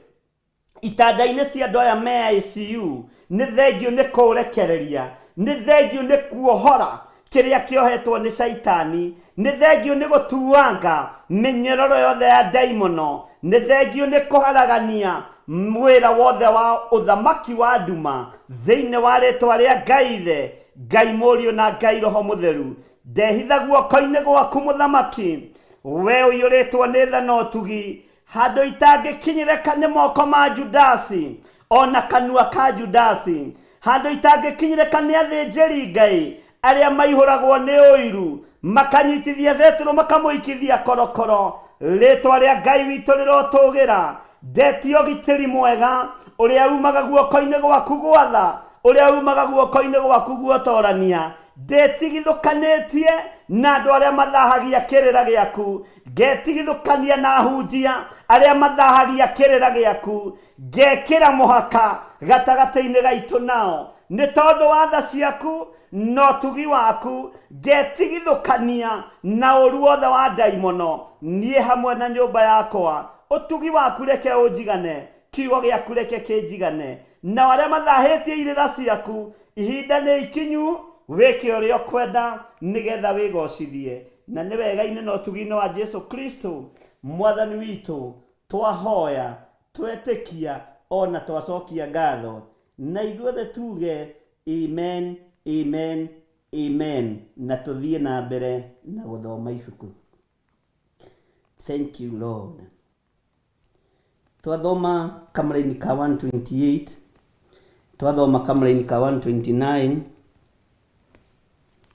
Speaker 3: itanda-ini cia andu aya me ICU ni thengio ni kurekereria ni thengio ni kuohora kiria kiohetwo ni shaitani ni thengio ni gutuanga minyororo yothe ya daimono ni thengio ni kuharagania mwira wothe wa uthamaki wa nduma thiini wa ritwa ria Ngai Ithe Ngai Murio na Ngai Roho Mutheru ndehitha guoko-ini gwaku muthamaki we uyuritwo ni tha no tugi handu itangikinyireka ni moko ma Judasi ona kanua ka Judasi handu itangikinyireka ni athinjiri Ngai aria maihuragwo ni uiru makanyitithia Petro makamuikithia korokoro ritwa ria Ngai witu rirotugira ndetio gitiri mwega uria umaga guoko-ini gwaku gwatha uria umaga guoko-ini gwaku guotorania ndetigithukanetie na andu aria mathahagia kirira giaku ngetigithukania na hunjia aria mathahagia kirira giaku ngekira muhaka gatagati-ini gaitu nao ni tondu wa tha ciaku no tugi waku ngetigithukania na uru wothe wa daimono nie hamwe na nyumba yakwa utugi waku reke unjigane kiugo giaku reke kinjigane na aria mathahitie irira ciaku ihinda ni ikinyu weke uria ukwenda nigetha wigocithie na ni wega-ini no tugi-ini wa Jesu Kristo mwathani witu twahoya twetikia ona twacokia ngatho na ithuothe tuge amen amen amen na tuthie na mbere na guthoma ibuku. Thank you Lord. Twathoma kamũra-inĩ ka 128 twathoma kamũra-inĩ ka 129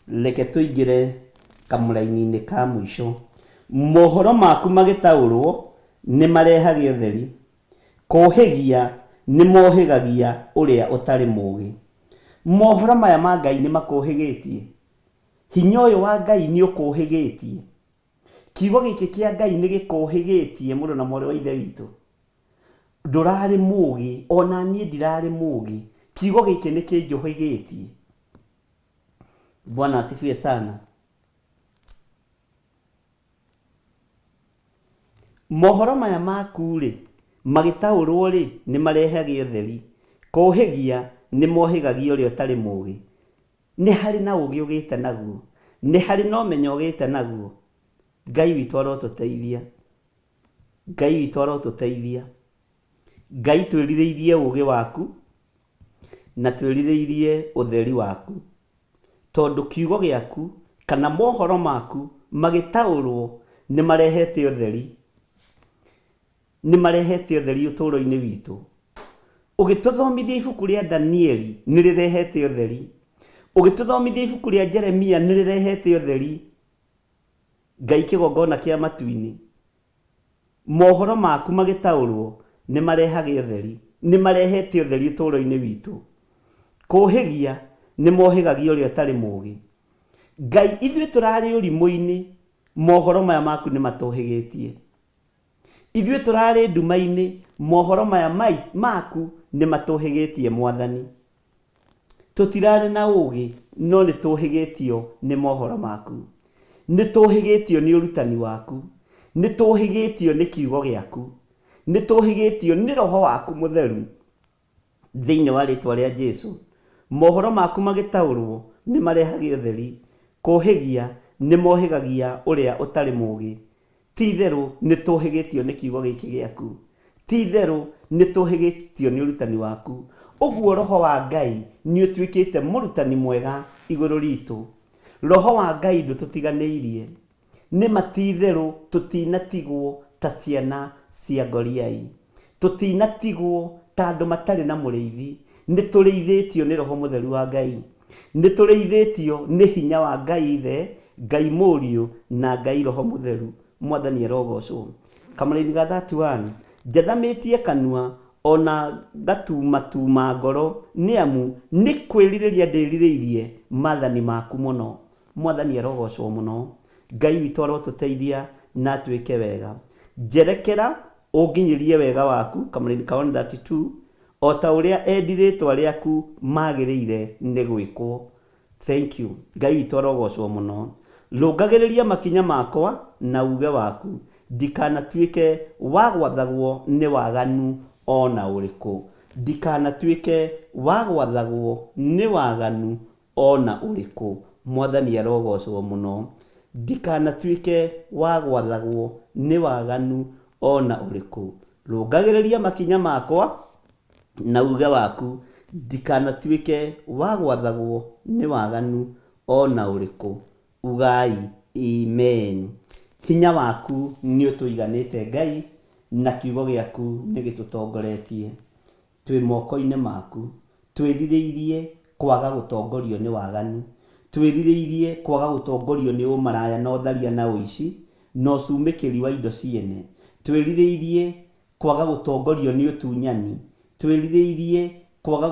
Speaker 3: reke tuingire kamũra-inĩ ka mũico mohoro maku magĩtaũrwo nĩ marehagia ũtheri kũhĩgia nĩ mohĩgagia ũrĩa ũtarĩ mũũgĩ. Mohoro maya ma Ngai nĩ makũhĩgĩtie hinya ũyũ wa Ngai nĩ ũkũhĩgĩtie kiugo gĩkĩ kĩa Ngai nĩ gĩkũhĩgĩtie mũndũ na mwarĩ wa ithe witũ ndũrarĩ mũũgĩ ona niĩ ndirarĩ mũũgĩ kiugo gĩkĩ nĩ kĩnjũhĩgĩtie. Bwana asifiwe sana. Mohoro maya maku rĩ magĩtaũrwo rĩ nĩ marehagia ũtheri kũhĩgia nĩ mohĩgagia ũrĩa ũtarĩ mũũgĩ. Nĩ harĩ na ũũgĩ ũgĩte naguo nĩ harĩ na ũmenyo ũgĩte naguo. Ngai witũ arotũteithia Ngai witũ arotũteithia. Ngai twĩrirĩirie ũũgĩ waku na twĩrirĩirie ũtheri waku tondu kiugo giaku kana mohoro maku magĩtaũrwo nĩ marehete ũtheri ũtũũro-inĩ witũ. Ũgĩtũthomithia ibuku rĩa Danieli nĩ rĩrehete ũtheri ũgĩtũthomithia ibuku rĩa Jeremia nĩ rĩrehete ũtheri. Ngai kĩgongona kĩa matu-inĩ mohoro maku magĩtaũrwo nĩ marehagia ũtheri nĩ marehete ũtheri ũtũũro-inĩ witũ. Kũhĩgia nĩ mohĩgagia ũrĩa ũtarĩ mũũgĩ. Ngai ithuĩ tũrarĩ ũrimũ-inĩ mohoro maya maku nĩ matũhĩgĩtie. Ithuĩ tũrarĩ nduma-inĩ mohoro maya maku nĩ matũhĩgĩtie Mwathani. Tũtirarĩ na ũũgĩ no nĩ tũhĩgĩtio nĩ mohoro maku nĩ tũhĩgĩtio nĩ ũrutani waku nĩtũhĩgĩtio nĩ kiugo gĩaku, nĩtũhĩgĩtio nĩ roho waku mũtheru thĩinĩ wa rĩtwa rĩa Jesu. Mohoro maku magĩtaũrwo nĩ marehagia ũtheri, kũhĩgia nĩ mohĩgagia ũrĩa ũtarĩ mũũgĩ. Ti-itherũ nĩtũhĩgĩtio nĩ kiugo gĩkĩ gĩaku, ti-itherũ nĩtũhĩgĩtio nĩ ũrutani waku. Ũguo roho wa Ngai nĩ ũtuĩkĩte mũrutani mwega igũrũ ritũ. Roho wa Ngai ndũtũtiganĩirie, nĩma ti-itherũ tũtinatigwo ta ciana cia ngoriai, tũtinatigwo ta andũ matarĩ na mũrĩithi. Nĩtũrĩithĩtio nĩ roho mũtheru wa Ngai, nĩtũrĩithĩtio nĩ hinya wa Ngai Ithe, Ngai Mũriũ na Ngai Roho Mũtheru. Mwathani arogocwo. Kamũra-inĩ ga 31, njathamĩtie kanua ona gatumatuma ngoro, nĩamu nĩ kwĩrirĩria ndĩrirĩirie maathani maku mũno. Mwathani arogocwo mũno. Ngai witũ arotũteithia na atuĩke wega. Njerekera ũnginyĩrie wega waku, kamũra-inĩ ka 132, o ta ũrĩa endi rĩtwa rĩaku magĩrĩire nĩ gwĩkwo. Thank you. Ngai witũ arogocwo mũno. Rũngagĩrĩria makinya makwa na uge waku, ndikanatuĩke wa gwathagwo nĩ waganu ona ũrĩkũ. Ndikanatuĩke wa gwathagwo nĩ waganu ona ũrĩkũ. Mwathani arogocwo mũno. Ndikanatuĩke wa gwathagwo nĩ waganu ona ũrĩkũ. Rũngagĩrĩria makinya makwa na uge waku, ndikanatuĩke wa gwathagwo nĩ waganu ona ũrĩkũ. Ugai. Amen. Hinya waku nĩ ũtũiganĩte Ngai, na kiugo gĩaku nĩ gĩtũtongoretie. Twĩ moko-inĩ maku, twĩrirĩirie kwaga gũtongorio nĩ waganu, twĩrirĩirie kwaga gũtongorio nĩ ũmaraya na ũtharia na ũici na ũcumĩkĩri wa indo ciene, twĩrirĩirie kwaga gũtongorio nĩ ũtunyani, twĩrirĩirie kwaga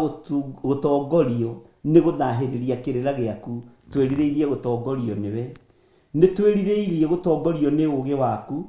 Speaker 3: gũtongorio nĩ gũthahĩrĩria kĩrĩra gĩaku, twĩrirĩirie gũtongorio nĩwe. Nĩtwĩrirĩirie gũtongorio nĩ ũũgĩ waku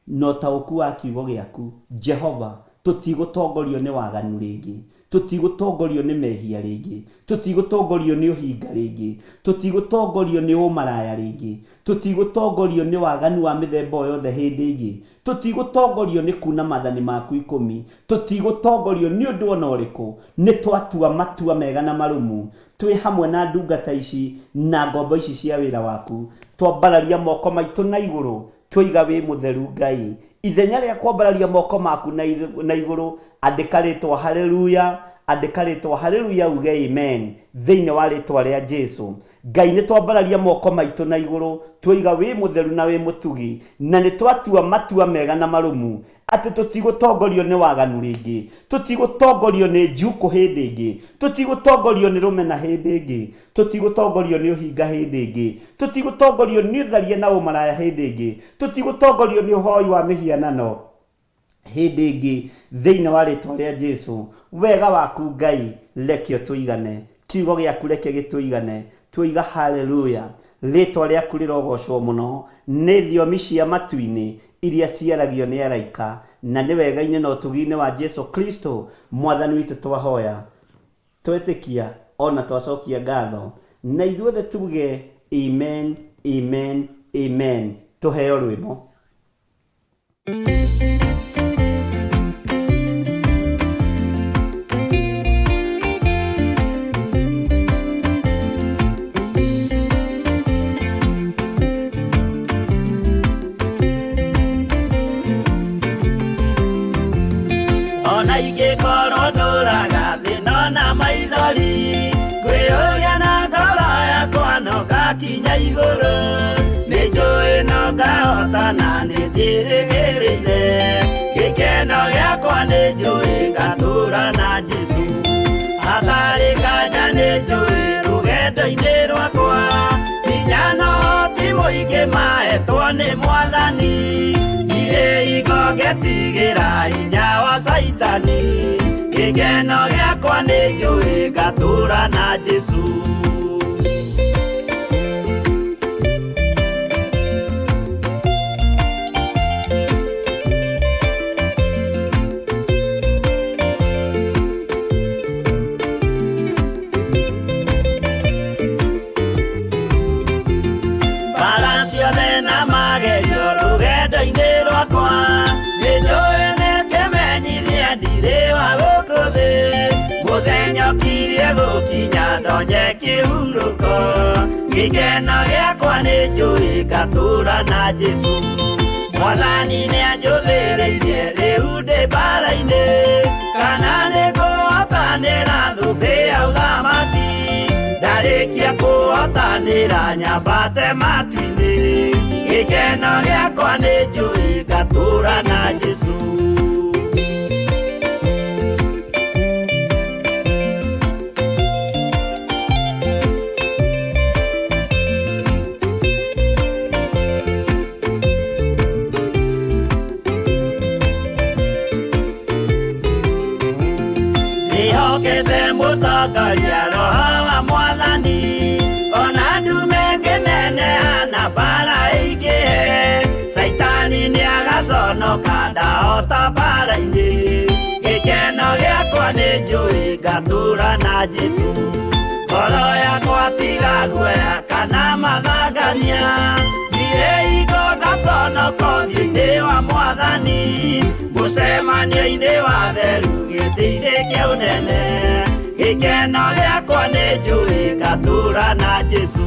Speaker 3: na ũtaũku wa kiugo gĩaku. Jehova, tũtigũtongorio nĩ waganu rĩngĩ, tũtigũtongorio nĩ mehia rĩngĩ, tũtigũtongorio nĩ ũhinga rĩngĩ, tũtigũtongorio nĩ ũmaraya rĩngĩ, tũtigũtongorio nĩ waganu wa mĩthemba o yothe hĩndĩ ĩngĩ, tũtigũtongorio nĩ kuna maathani maku 10, tũtigũtongorio nĩ ũndũ ona ũrĩkũ. Nĩtwatua matua mega na marũmu twĩ hamwe na ndungata ici na ngombo ici cia wĩra waku. Twambararia moko maitũ na igũrũ, twoiga wĩ mũtheru Ngai. Ithenya rĩa kwambararia moko maku na igũrũ, andĩka rĩtwa haleluya, andĩka rĩtwa haleluya, uge amen thĩinĩ wa rĩtwa rĩa Jesu. Ngai nĩtwambararia moko maitũ na igũrũ, twoiga wĩ mũtheru na wĩ mũtugi, na nĩtwatua matua mega na marũmu atĩ tũtigũtongorio nĩ waganu rĩngĩ, tũtigũtongorio nĩ njuku hĩndĩ ĩngĩ, tũtigũtongorio nĩ rũmena hĩndĩ ĩngĩ, tũtigũtongorio nĩ ũhinga hĩndĩ ĩngĩ, tũtigũtongorio nĩ ũtharia na ũmaraya hĩndĩ ĩngĩ, tũtigũtongorio nĩ ũhoi wa mĩhianano hĩndĩ ĩngĩ thĩinĩ wa rĩtwa rĩa Jesu. Wega waku Ngai reke ũtũigane, kiugo gĩaku reke gĩtũigane, twoiga haleluya. Rĩtwa rĩaku rĩrogocwo mũno nĩ thiomi cia matu-inĩ iria ciaragio nĩ araika, na nĩ wega-inĩ na ũtugi-inĩ wa Jesu Kristo mwathani witũ twahoya, twetĩkia ona twacokia ngatho, na ithuothe tuge amen, amen, amen. Tũheo rwĩmbo.
Speaker 2: Kinya igũrũ nĩnjũĩ no ngahotana, nĩnjĩrĩgĩrĩire gĩkeno gĩakwa, nĩnjũĩ ngatũũra na Jesu hatarĩ kanya, nĩnjũĩ rũgendo-inĩ rwakwa hinya na ũhoti mũingĩ mahetwo nĩ Mwathani, irĩ ingo ngetigĩra hinya wa Saitani, gĩkeno gĩakwa nĩnjũĩ ngatũũra na Jesu. Rũgendo-inĩ gũkinya ndonye kĩhurũko gĩkeno gĩakwa nĩ njũĩ ngatũũra na Jesũ Mwathani nĩanjũthĩrĩirie rĩu ndĩ mbara-inĩ kana nĩ ngũhotanĩra thũmbĩ ya ũthamaki ndarĩkia kũhotanĩra nyambate matu-inĩ gĩkeno gĩakwa nĩ njũĩ ngatũũra na Jesũ Nĩhokete mũtongoria Roho wa Mwathani ona ndume ngĩneneha na mbara ĩingĩhe Saitani nĩagaconoka ndahota mbara-inĩ gĩkeno gĩakwa nĩ njũĩ ngatũũra na Jesũ ngoro yakwa tiga guoya kana mathangania thire igo ngaconoka ũthiũ-inĩ wa Mwathani mũcemanio-inĩ wa theru gĩtĩ-inĩ kĩa ũnene gĩkeno gĩakwa nĩ njũĩ ngatũũra na Jesũ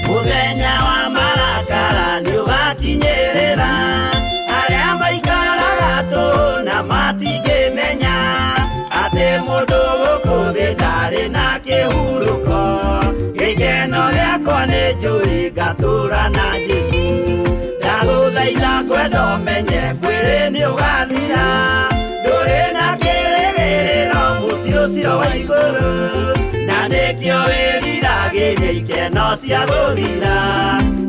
Speaker 2: mũthenya wa marakara nĩũgakinyĩrĩra arĩa maikaraga tũhũ na matingĩmenya atĩ mũndũ gũkũ thĩ ndarĩ na kĩhurũko gĩkeno gĩakwa nĩ njũĩ ngatũũra na Jesũ ndagũthaitha ngwenda ũmenye mwĩrĩ nĩũgathira ndũrĩ na kĩrĩgĩrĩro mũciĩ ũcio wa igũrũ na nĩkĩo wĩriragĩria ikeno cia gũthira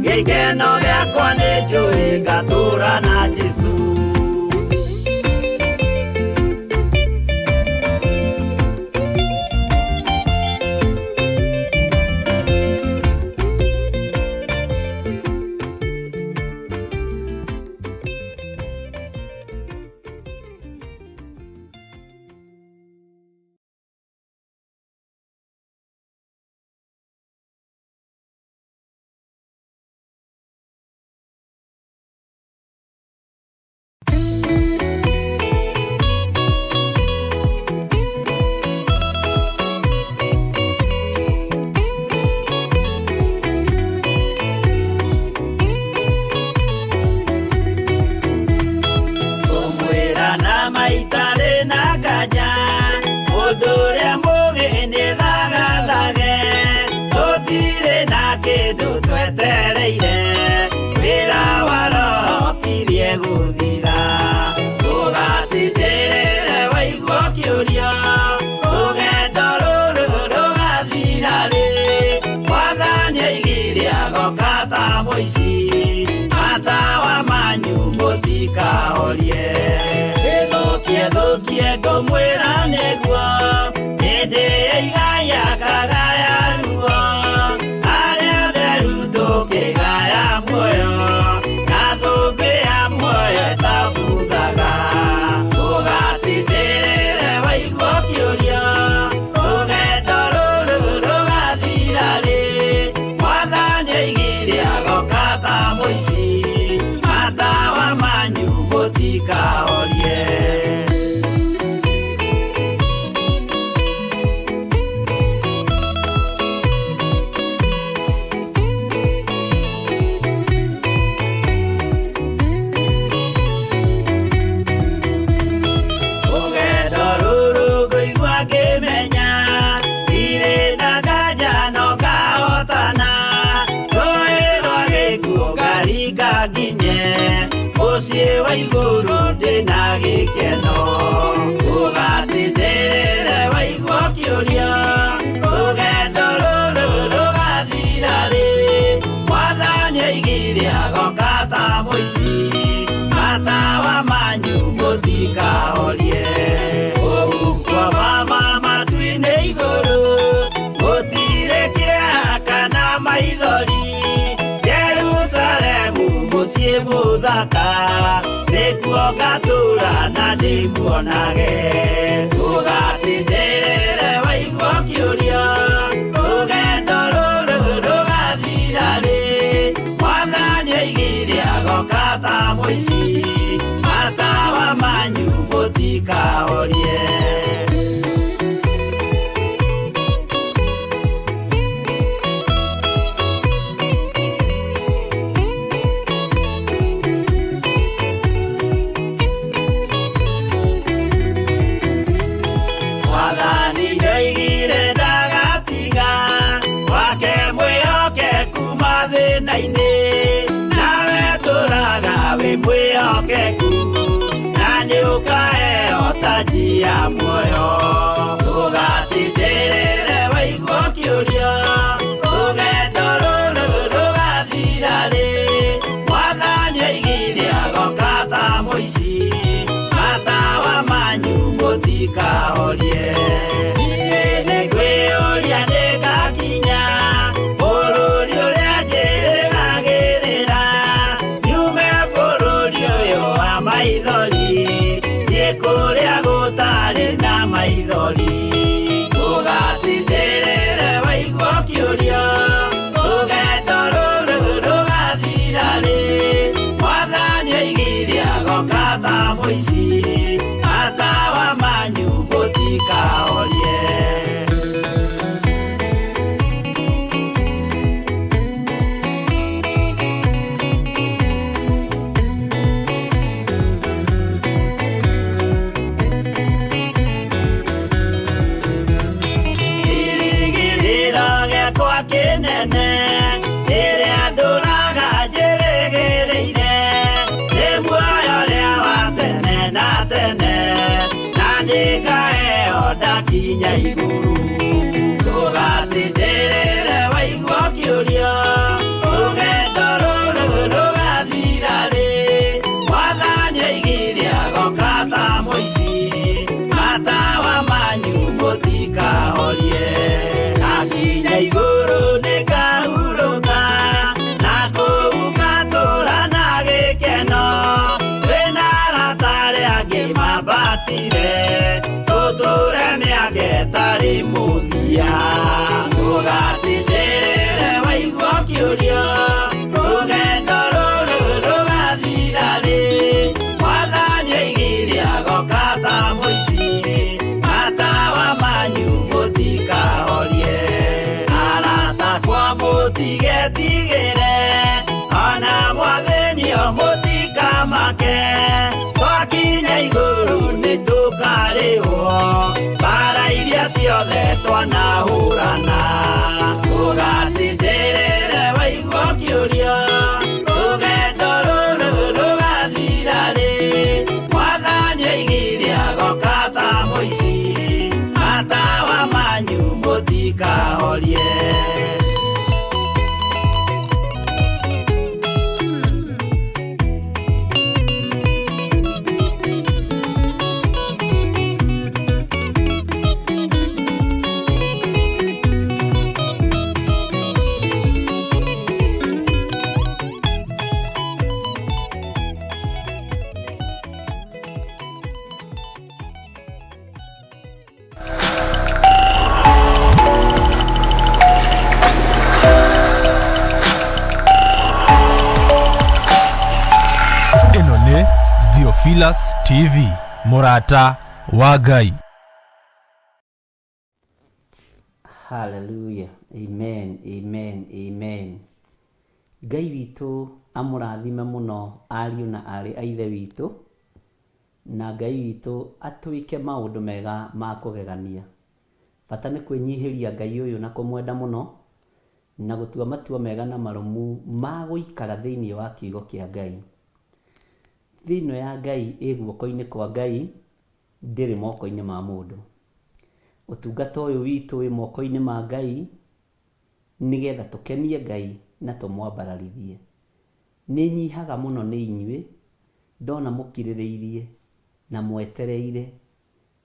Speaker 2: gĩkeno gĩakwa nĩ njũĩ ngatũũra na Jesũ ngũmwĩra nĩguo hĩndĩ ĩigaya kagaya ruo arĩa atheru tũkĩgaya muoyo na thũmbĩ ya muoyo ĩtabuthaga ũgatindĩrĩre waigua kĩũria rũgendo rũrũ rũgathira rĩ Mwathani oigire agoka ta mũici matawa manyu mũtikahorie wa igũrũ ndĩna gĩkeno ũgatindĩrĩre waigua kĩũria rũgendo rũrũ rũgathira rĩ Mwathani oigire agoka ta mũici matawa manyu mũtikahorie ũgukwo mama matu-inĩ igũrũ gũtirĩ kĩeha kana maithori Jerusalemu mũciĩ muthaka nĩkuo ngatũra na ndĩmuonage ũgatindĩrĩre waigua kĩũria rũgendo rũrũ rũgathira rĩ mwathani oigire agoka ta mũici matawa manyu mũtikahorie mwĩhokeku na nĩũkaheo taji ya muoyo ũgatindĩrĩre waigua kĩũria rũgendo rũrũ rũgathira rĩ mwathani oigire agoka ta mũici matawa manyu mũtikahorie niĩ nĩngwĩyũria nĩngakinya bũrũri ũrĩa njĩrĩgagĩrĩra maithori kũrĩa gũtarĩ na maithori ũgatindĩrĩre waigua kĩũria rũgendo rũrũ rũgathira rĩ mwathani oigire agoka ta mũici matawa manyu mũtikahorie kĩnene ĩrĩa ndũraga njĩrĩgĩrĩire nĩ muoyo ũrĩa wa tene na tene na nĩngaheo ndakinya igũrũ ũgatindĩrĩre waigua kĩũria rũgendo rũrũ rũgathira rĩ mwathani oigire agoka ta mũici matawa manyu mũtikahorie akinya igũrũ nĩngahurũka na kũu ngatũra na gĩkeno twĩna arata arĩa angĩ mambatire tũtũre mĩaka ĩtarĩ mũthia ũgatindĩrĩre waigua kĩũria rũgendo rũrũ rũgathira rĩ mwathani oigire agoka ta mũici matawa manyu mũtikahorie mũtigetigĩre ona mwathenio mũtikamake twakinya igũrũ nĩtũkarĩhwo mbara iria ciothe twanahũrana ũgatindĩrĩre waigua kĩũria rũgendo rũrũ rũgathira rĩ mwathani oigire agoka ta mũici matawa manyu mũtikahorie
Speaker 1: Theophilus TV Murata wa Ngai.
Speaker 3: Hallelujah. Amen. Amen. Amen. Ngai witũ amũrathime mũno ariũ na arĩ a ithe witũ na Ngai witũ atwĩke maũndũ mega ma kũgegania. Bata nĩ kwĩnyihĩria Ngai ũyũ na kũmwenda mũno na gũtua matua mega na marũmu ma gũikara thĩinĩ wa kiugo kĩa Ngai. Thĩinĩ ya Ngai ĩ guoko-inĩ kwa Ngai ndĩrĩ moko-inĩ ma mũndũ. Ũtungata ũyũ witũ wĩ moko-inĩ ma Ngai nĩgetha tũkenie Ngai na tũmwambararithie. Nĩnyihaga mũno nĩ inyuĩ ndona mũkirĩrĩirie na mwetereire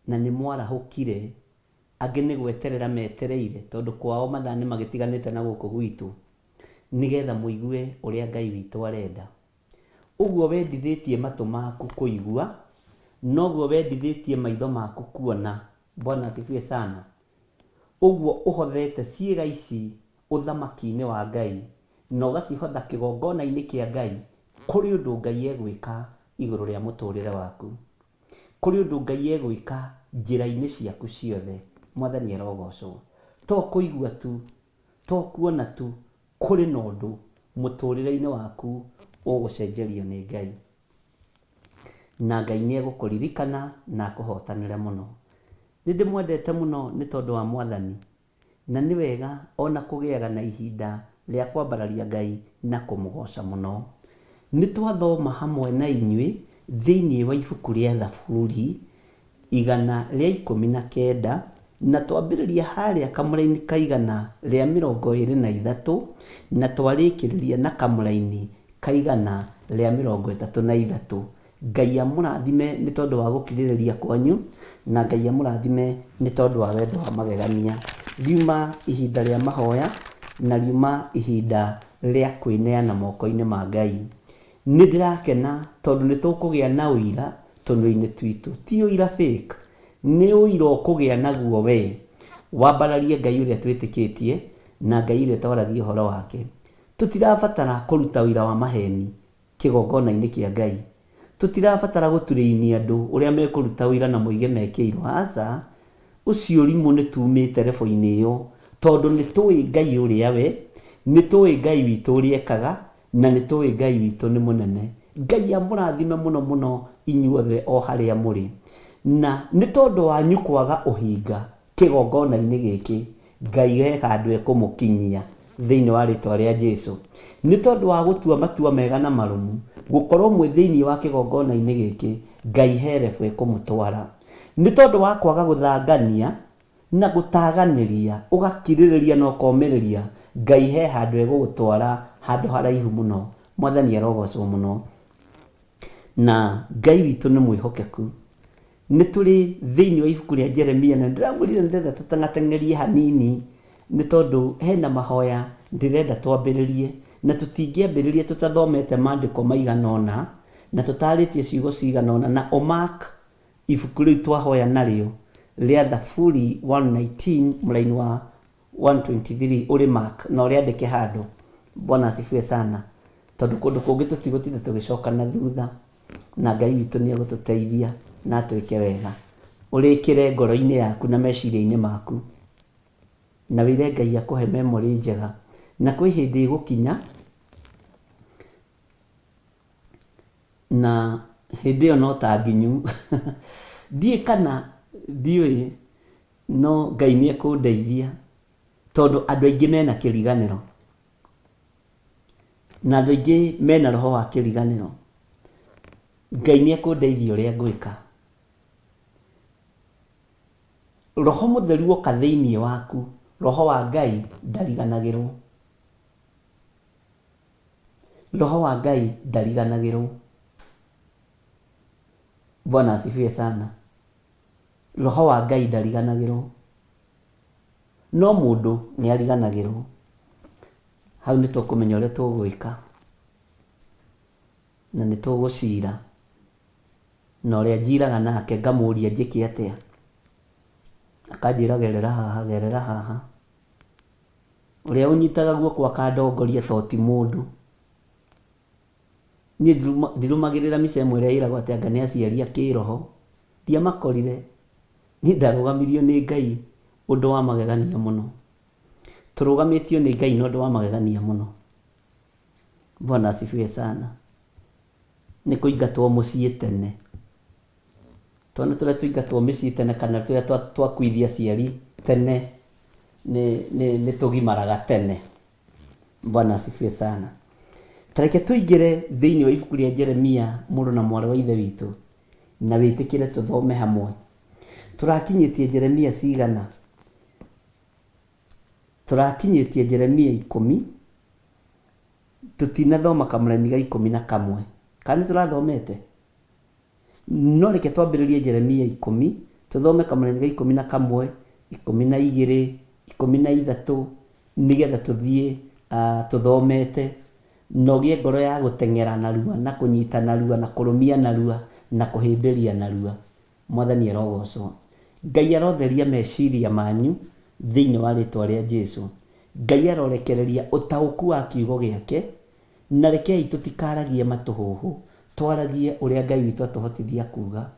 Speaker 3: na nĩ mwarahũkire, angĩ nĩ gweterera metereire tondũ kwao mathaa nĩ magĩtiganĩte na gũkũ gwitũ nĩgetha mũigue ũrĩa Ngai witũ arenda. Ũguo wendithĩtie matũ maku kũigua, noguo wendithĩtie maitho maku kuona. Bwana asifiwe sana. Ũguo ũhothete ciĩga ici ũthamaki-inĩ wa Ngai, na ũgacihotha kĩgongona-inĩ kĩa Ngai, kũrĩ ũndũ Ngai egwĩka igũrũ rĩa mũtũrĩre waku, kũrĩ ũndũ Ngai egwĩka njĩra-inĩ ciaku ciothe. Mwathani arogocwo. To kũigua tu, to kuona tu, kũrĩ na ũndũ mũtũrĩre-inĩ waku ũgũcenjerio nĩ Ngai, na Ngai nĩ egũkũririkana na akũhotanĩre mũno. Nĩ ndĩmwendete mũno nĩ tondũ wa Mwathani, na nĩ wega ona kũgĩaga na ihinda rĩa kwambararia Ngai na kũmũgoca mũno. Nĩ twathoma hamwe na inyuĩ thĩinĩ wa ibuku rĩa Thaburi 119 na twambĩrĩria harĩa kamũra-inĩ ka 123 na twarĩkĩrĩria na kamũra-inĩ ka 133. Ngai amũrathime nĩ tondũ wa gũkirĩrĩria kwanyu, na Ngai amũrathime nĩ tondũ wa wendo wa magegania. Riuma ihinda rĩa mahoya na riuma ihinda rĩa kwĩneana moko-inĩ ma Ngai. Nĩ ndĩrakena tondũ nĩ tũkũgĩa na ũira tũnua-inĩ twitũ, ti ũira fake, nĩ ũira ũkũgĩa naguo we wambararie Ngai ũrĩa twĩtĩkĩtie na Ngai ũrĩa twaragia ũhoro wake. Tũtirabatara kũruta ũira wa maheni kĩgongona-inĩ kĩa Ngai. Tũtirabatara gũturĩinia andũ ũrĩa mekũruta ũira na moige mekĩirwo. Aca, ũcio ũrimũ nĩ tumĩte rebo-inĩ ĩyo, tondũ nĩ tũĩ Ngai ũrĩa we, nĩ tũĩ Ngai witũ ũrĩa ekaga, na nĩ tũĩ Ngai witũ nĩ mũnene. Ngai amũrathime mũno mũno inyuothe o harĩa mũrĩ. Na nĩ tondũ wanyu kwaga ũhinga kĩgongona-inĩ gĩkĩ, Ngai he handũ ekũmũkinyia thĩinĩ wa rĩtwa rĩa Jesũ. Nĩ tondũ wa gũtua matua mega na marũmu, gũkorwo mwĩ thĩinĩ wa kĩgongona-inĩ gĩkĩ, Ngai he rebo ekũmũtwara. Nĩ tondũ wa kwaga gũthangania na gũtaganĩria, ũgakirĩrĩria na ũkomĩrĩria, Ngai he handũ egũgũtwara handũ haraihu mũno. Mwathani arogocwo mũno. Na Ngai witũ nĩ mwĩhokeku. Nĩ tũrĩ thĩinĩ wa ibuku rĩa Jeremia, na ndĩramwĩrire ndĩrenda tũtangateng'erie hanini nĩ tondũ hena mahoya ndĩrenda twambĩrĩrie, na tũtingĩambĩrĩria tũtathomete maandĩko maigana ũna na tũtarĩtie ciugo cigana ũna, na ũmark ibuku rĩu twahoya narĩo rĩa Thaburi 119 mũraini wa 123 ũrĩ mark na ũrĩandĩke handũ. Bwana asifiwe sana, tondũ kũndũ kũngĩ tũtigũtinda tũgĩcoka na thutha, na Ngai witũ nĩ egũtũteithia na atwĩke wega. Ũrĩkĩre ngoro-inĩ yaku na meciria-inĩ maku, na wĩre Ngai akũhe memory njega, na kwĩ hĩndĩ ĩgũkinya na hĩndĩ ĩyo no ta nginyu ndiĩ kana ndiũĩ, no Ngai nĩ ekũndeithia tondũ andũ aingĩ mena kĩriganĩro, na andũ aingĩ mena roho wa kĩriganĩro. Ngai nĩ ekũndeithia ũrĩa ngwĩka. Roho Mũtheru oka thĩinĩ waku, roho wa Ngai ndariganagĩrwo, roho wa Ngai ndariganagĩrwo. Bwana asifiwe sana. Roho wa Ngai ndariganagĩrwo, no mũndũ nĩ ariganagĩrwo. Hau nĩ tũkũmenya ũrĩa tũgwĩka na nĩ tũgũcira, na ũrĩa njiraga nake ngamũria njĩke atĩa, akanjĩra gerera haha, gerera haha. Ũrĩa ũnyitaga guoko akandongoria to ti mũndũ. Niĩ ndirumagĩrĩra mĩca ĩmwe ĩrĩa ĩragwo atĩ anga nĩ aciari a kĩroho, ndiamakorire. Niĩ ndarũgamirio nĩ Ngai ũndũ wa magegania mũno. Tũrũgamĩtio nĩ Ngai na ũndũ wa magegania mũno. Bwana asifiwe sana. Nĩ kũingatwo mũciĩ tene, twana tũrĩa tũingatwo mĩciĩ tene kana tũrĩa twakuithia aciari tene nĩ tũgimaraga tene. Bwana asifiwe sana. Tareke tũingĩre thĩinĩ wa ibuku rĩa Jeremia, mũrũ na mwarĩ wa ithe witũ, na wĩtĩkĩre tũthome hamwe. Tũrakinyĩtie Jeremia cigana? Tũrakinyĩtie Jeremia 10. Tũtinathoma kamũra-inĩ ga 11. Kana tũrathomete? No reke twambĩrĩrie Jeremia 10, tũthome kamũra-inĩ ga 11, 12, 13 nĩgetha tũthiĩ tũthomete nogie ngoro ya guteng'era narua na kunyita narua na kurumia narua na kuhimbiria narua. Mwathani arogocwo. Ngai arotheria meciria manyu thiini wa ritwa ria Jesu. Ngai arorekereria utauku wa kiugo giake, na rekei tutikaragie matuhuhu, twaragie uria Ngai witu atuhotithia kuga,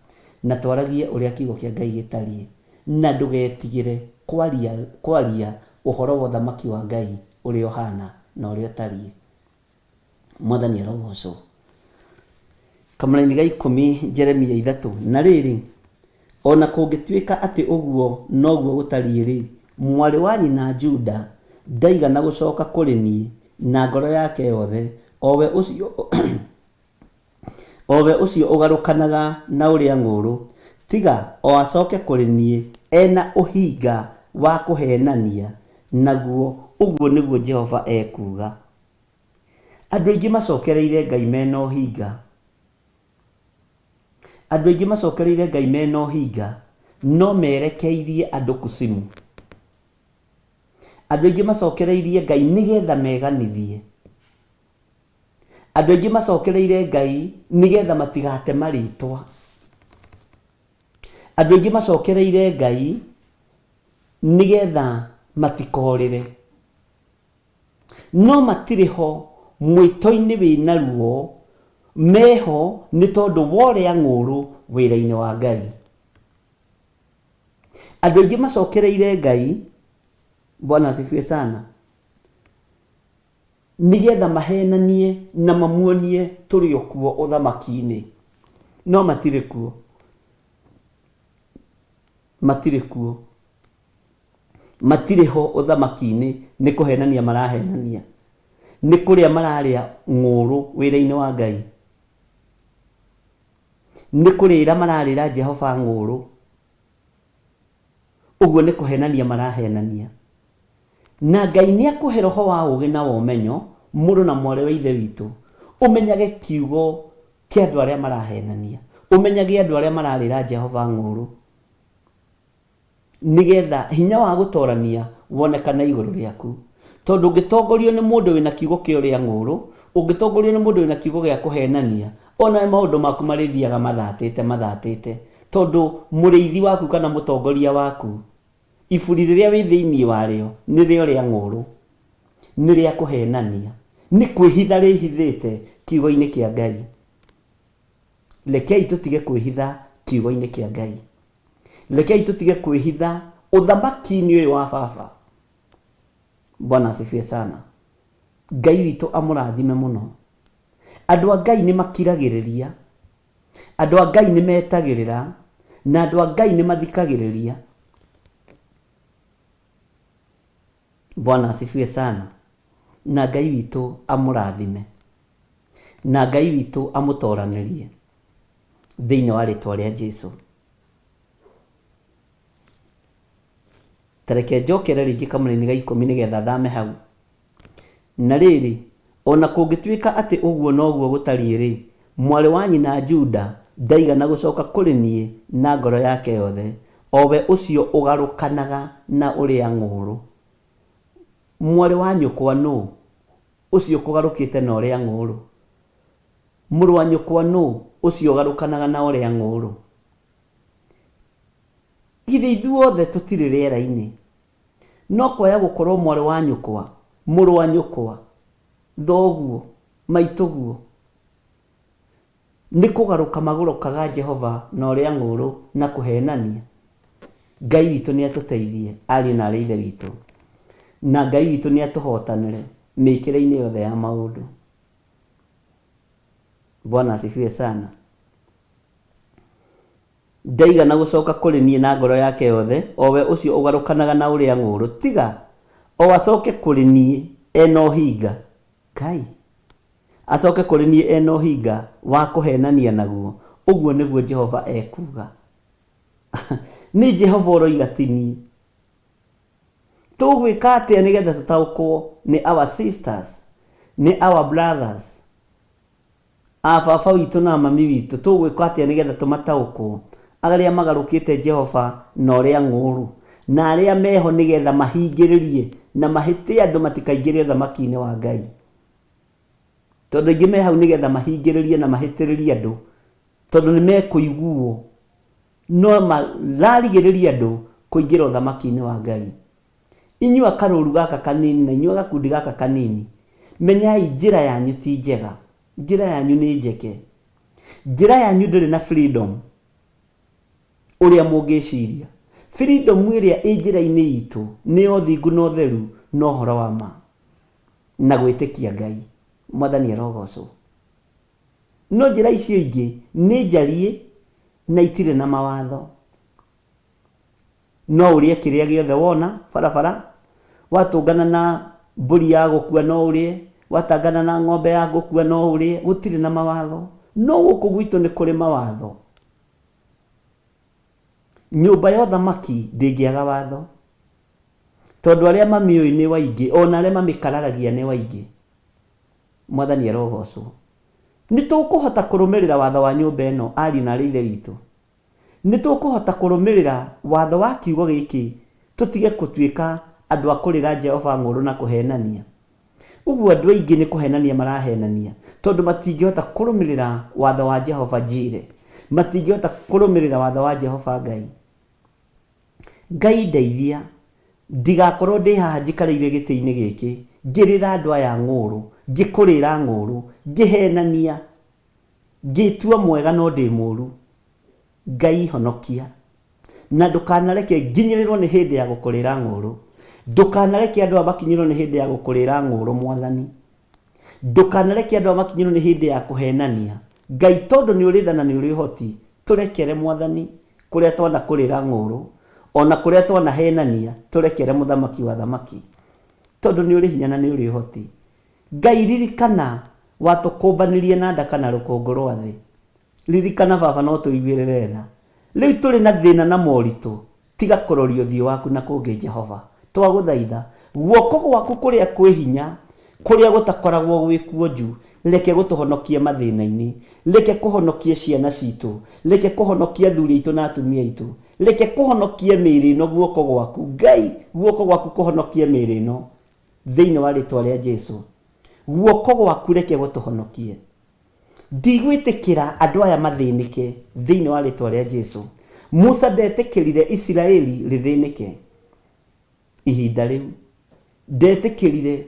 Speaker 3: na twaragie uria kiugo kia Ngai gitarie, na ndugetigire kwaria uhoro wa thamaki wa Ngai uria uhana na uria utarie. Mwathani arogocwo. Kamũra-inĩ ga 10 Jeremia 3. Na rĩrĩ, ona kũngĩtuĩka atĩ ũguo noguo gũtariĩ rĩ, mwarĩ wa nyina Juda ndaigana gũcoka kũrĩ niĩ na ngoro yake yothe, owe ũcio ũgarũkanaga na ũrĩa ng'ũrũ, tiga o acoke kũrĩ niĩ ena ũhinga wa kũhenania, naguo ũguo nĩguo Jehova ekuga. Andũ aingĩ macokereire Ngai mena ũhinga. Andũ aingĩ macokereire Ngai mena ũhinga, no merekeirie andũ kusimu. Andũ aingĩ macokereirie Ngai nigetha meganithie. Andũ aingĩ macokereire Ngai nigetha matigate marĩtwa. Andũ aingĩ macokereire Ngai nigetha matikorĩre. No matirĩ ho mwĩto-inĩ wĩna ruo, meho nĩ tondũ wa ũrĩa ng'ũrũ wĩra-inĩ wa Ngai. Andũ aingĩ macokereire Ngai, Bwana asifiwe sana, nigetha mahenanie na mamuonie tũrĩ o kuo ũthamaki-inĩ, no matirĩ kuo. Matirĩ kuo. Matirĩ ho ũthamaki-inĩ, nĩ kũhenania marahenania. Nĩ kũrĩa mararĩa ng'ũrũ wĩra-inĩ wa Ngai. Nĩ kũrĩra mararĩra Jehova ng'ũrũ. Ũguo nĩ kũhenania marahenania. Na Ngai nĩ akũhe roho wa ũũgĩ na ũmenyo, mũrũ na mwarĩ wa ithe witũ, ũmenyage kiugo kĩa andũ arĩa marahenania, ũmenyage andũ arĩa mararĩra Jehova ng'ũrũ, nigetha hinya wa gũtorania wonekana igũrũ rĩaku. Tondũ ũngĩtongorio nĩ mũndũ wĩna kiugo kĩa ũrĩa ng'ũrũ, ũngĩtongorio nĩ mũndũ wĩna kiugo gĩa kũhenania, ona maũndũ maku marĩthiaga mathatĩte. Tondũ mũrĩithi waku kana mũtongoria waku, iburi rĩrĩa wĩ thĩinĩ warĩo nĩ rĩo rĩa ng'ũrũ, nĩ rĩa kũhenania, nĩ kwĩhitha rĩhithĩte kiugo-inĩ kĩa Ngai. Rekei tũtige kwĩhitha kiugo-inĩ kĩa Ngai. Rekei tũtige kwĩhitha ũthamaki-inĩ ũyũ wa Baba. Bwana asifiwe sana. Ngai witũ amũrathime mũno. Andũ a Ngai nĩ makiragĩrĩria, andũ a Ngai nĩ metagĩrĩra, na andũ a Ngai nĩ mathikagĩrĩria. Bwana asifiwe sana. Na Ngai witũ amũrathime, na Ngai witũ amũtoranĩrie thĩinĩ wa rĩtwa rĩa Jesu. Tareke njokere rĩngĩ Kamũra-inĩ ga 10 nĩgetha thame hau. Na rĩrĩ, ona kũngĩtuĩka atĩ ũguo noguo gũtariĩ rĩ, mwarĩ wa nyina Juda ndaigana gũcoka kũrĩ niĩ na ngoro yake yothe, owe ũcio ũgarũkanaga na ũrĩa ng'ũrũ. Mwarĩ wa nyũkwa nũ ũcio kũgarũkĩte na ũrĩa ng'ũrũ? Mũrũ wa nyũkwa nũ ũcio ũgarũkanaga na ũrĩa ng'ũrũ? Githĩ ithuothe tũtirĩ rĩera-inĩ? No kwaya gũkorwo mwarĩ wa nyũkwa, mũrũ wa nyũkwa, thoguo, maitũguo, nĩ kũgarũka magũrũkaga Jehova na ũrĩa ng'ũrũ na kũhenania. Ngai witũ nĩ atũteithie, ariũ na aarĩ a ithe witũ, na Ngai witũ nĩ atũhotanĩre mĩkĩre-inĩ yothe ya maũndũ. Bwana asifiwe sana. Ndaigana gũcoka kũrĩ niĩ na ngoro yake yothe, owe ũcio ũgarũkanaga na ũrĩa ng'ũrũ, tiga o acoke kũrĩ niĩ ena ũhinga. Ngai acoke kũrĩ niĩ ena ũhinga wa kũhenania naguo. Ũguo nĩguo Jehova ekuga. Nĩ Jehova ũroiga ti niĩ. Tũgwĩka atĩa nĩgetha tũtaũkwo nĩ our sisters, nĩ our brothers, baba witũ na mami witũ? Tũgwĩka atĩa nĩgetha tũmataũkwo arĩa magarũkĩte Jehova na ũrĩa ng'ũrũ, na arĩa meho nĩgetha mahingĩrĩrie na mahĩtie andũ matikaingĩre ũthamaki-inĩ wa Ngai? tondu ingi me hau nigetha mahingiririe na mahitiririe andu tondu ni mekuiguo no mararigiriria andu kuingira uthamaki-ini wa Ngai. Inyua karuru gaka kanini na inyua gakundi gaka kanini, menyai njira yanyu ti njega, njira yanyu ni njeke, njira yanyu ndiri na freedom uria mungiciria. Freedom iria i njira-ini itu ni uthingu na utheru no horo wa ma na gwitikia Ngai. Mwathani arogocwo. No njira icio ingi ni njarie na itire na mawatho. No urie kiria giothe wona barabara, watungana na mburi ya gukua no urie, watangana na ng'ombe ya gukua no urie, gutire na mawatho. No guku gwitu ni kuri mawatho. Nyumba ya uthamaki ndingiaga watho, tondu aria mamioi ni waingi, ona aria mamikararagia ni waingi. Mwathani arogocwo. Ni tukuhota kurumirira watho wa nyumba ino ari na rithe witu. Ni tukuhota kurumirira watho wa kiugo giki tutige kutuika andu akurira Jehova nguru na kuhenania. Uguo andu aingi ni kuhenania marahenania tondu matingihota kurumirira watho wa Jehova Jire, matingihota kurumirira watho wa Jehova Ngai. Ngai ndeithia ndigakorwo ndi haha njikariire giti-ini giki ngirira andu aya nguru, ngikurira nguru, ngihenania, ngitua mwega no ndi muru. Ngai honokia na ndukanareke nginyirirwo ni hindi ya gukurira nguru, ndukanareke andu amakinyirwo ni hindi ya gukurira nguru. Mwathani, ndukanareke andu amakinyirwo ni hindi ya kuhenania. Ngai tondu ni uri tha na ni uri hoti, turekere Mwathani kuria twana kurira nguru, ona kuria twana henania turekere muthamaki wa thamaki tondu ni uri hinya na ni uri hoti. Ngai ririkana watukumbanirie na ndaka na rukungu rwa thi. Ririkana Baba no tuiguirire tha. Riu turi na thina na moritu, tiga kuroria uthio waku na kungi Jehova. Twaguthaitha guoko gwaku kuria kwi hinya, kuria gutakoragwo gwikuo nju, reke gutuhonokie mathina-ini, reke kuhonokie ciana citu, reke kuhonokie athuri itu na atumia itu, reke kuhonokie miri ino guoko gwaku. Ngai, guoko gwaku kuhonokie miri ino thiini wa ritwa ria Jesu. Guoko gwaku reke gutuhonokie. Ndigwitikira andu aya mathinike thiini wa ritwa ria Jesu. Musa ndetikirire Israeli rithinike ihinda riu, ndetikirire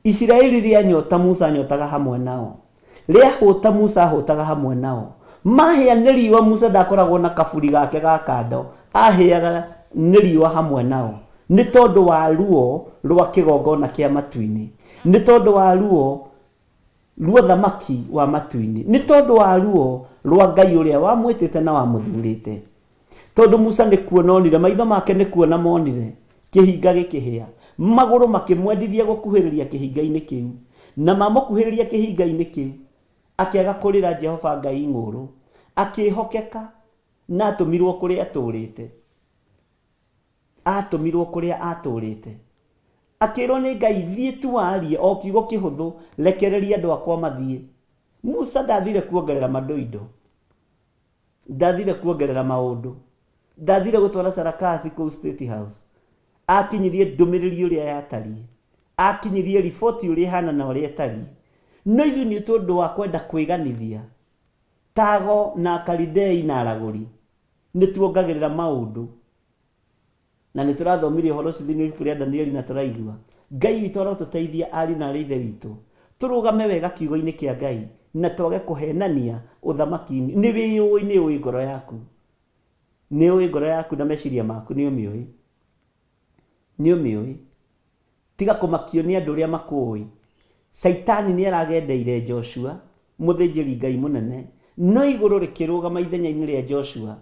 Speaker 3: Israeli ria nyota Musa nyotaga hamwe nao, ria huta Musa hutaga hamwe nao. Mahia ni riwa Musa ndakoragwo na kaburi gake ga kando, ahiaga ni riwa hamwe nao. Ni tondu wa ruo rwa kigongona kia matu-ini, ni tondu wa ruo rwa thamaki wa matu-ini, ni tondu wa ruo rwa Ngai uria wamwitite na wamuthurite. Tondu Musa ni kuona onire, maitho make ni kuona monire kihinga gikihia, maguru makimwendithia gukuhiriria kihinga-ini kiu, na mamukuhiriria kihinga-ini kiu akiaga kurira Jehova Ngai nguru, akihokeka na atumirwo kuria aturite, atumirwo kuria aturite. Akirwo ni Ngai thie tu arie o kiugo kihuthu, rekereria andu akwa mathie. Musa ndathire kuongerera mandoindo, ndathire kuongerera maundu, ndathire gutwara sarakasi ku State House, akinyirie ndumiriri uria yatarie, akinyirie riboti uria hana na uria tarie. No ithu ni tondu wa kwenda kwiganithia Tago na Kalidei na Araguri ni tuongagirira maundu, na ni turathomirie horo cithini kuria Danieli na turaigua. Ngai witu arotuteithia ari na rithe witu turugame wega kiugo-ini kia Ngai na twage kuhenania uthamaki-ini. Ni wiui, ni ui ngoro yaku, ni ui ngoro yaku na meciria maku, ni umiui, ni umiui. Tiga kumakio ni andu ria makui. Saitani ni aragendeire Joshua muthinjiri Ngai munene, no iguru rikirugama ithenya-ini ria Joshua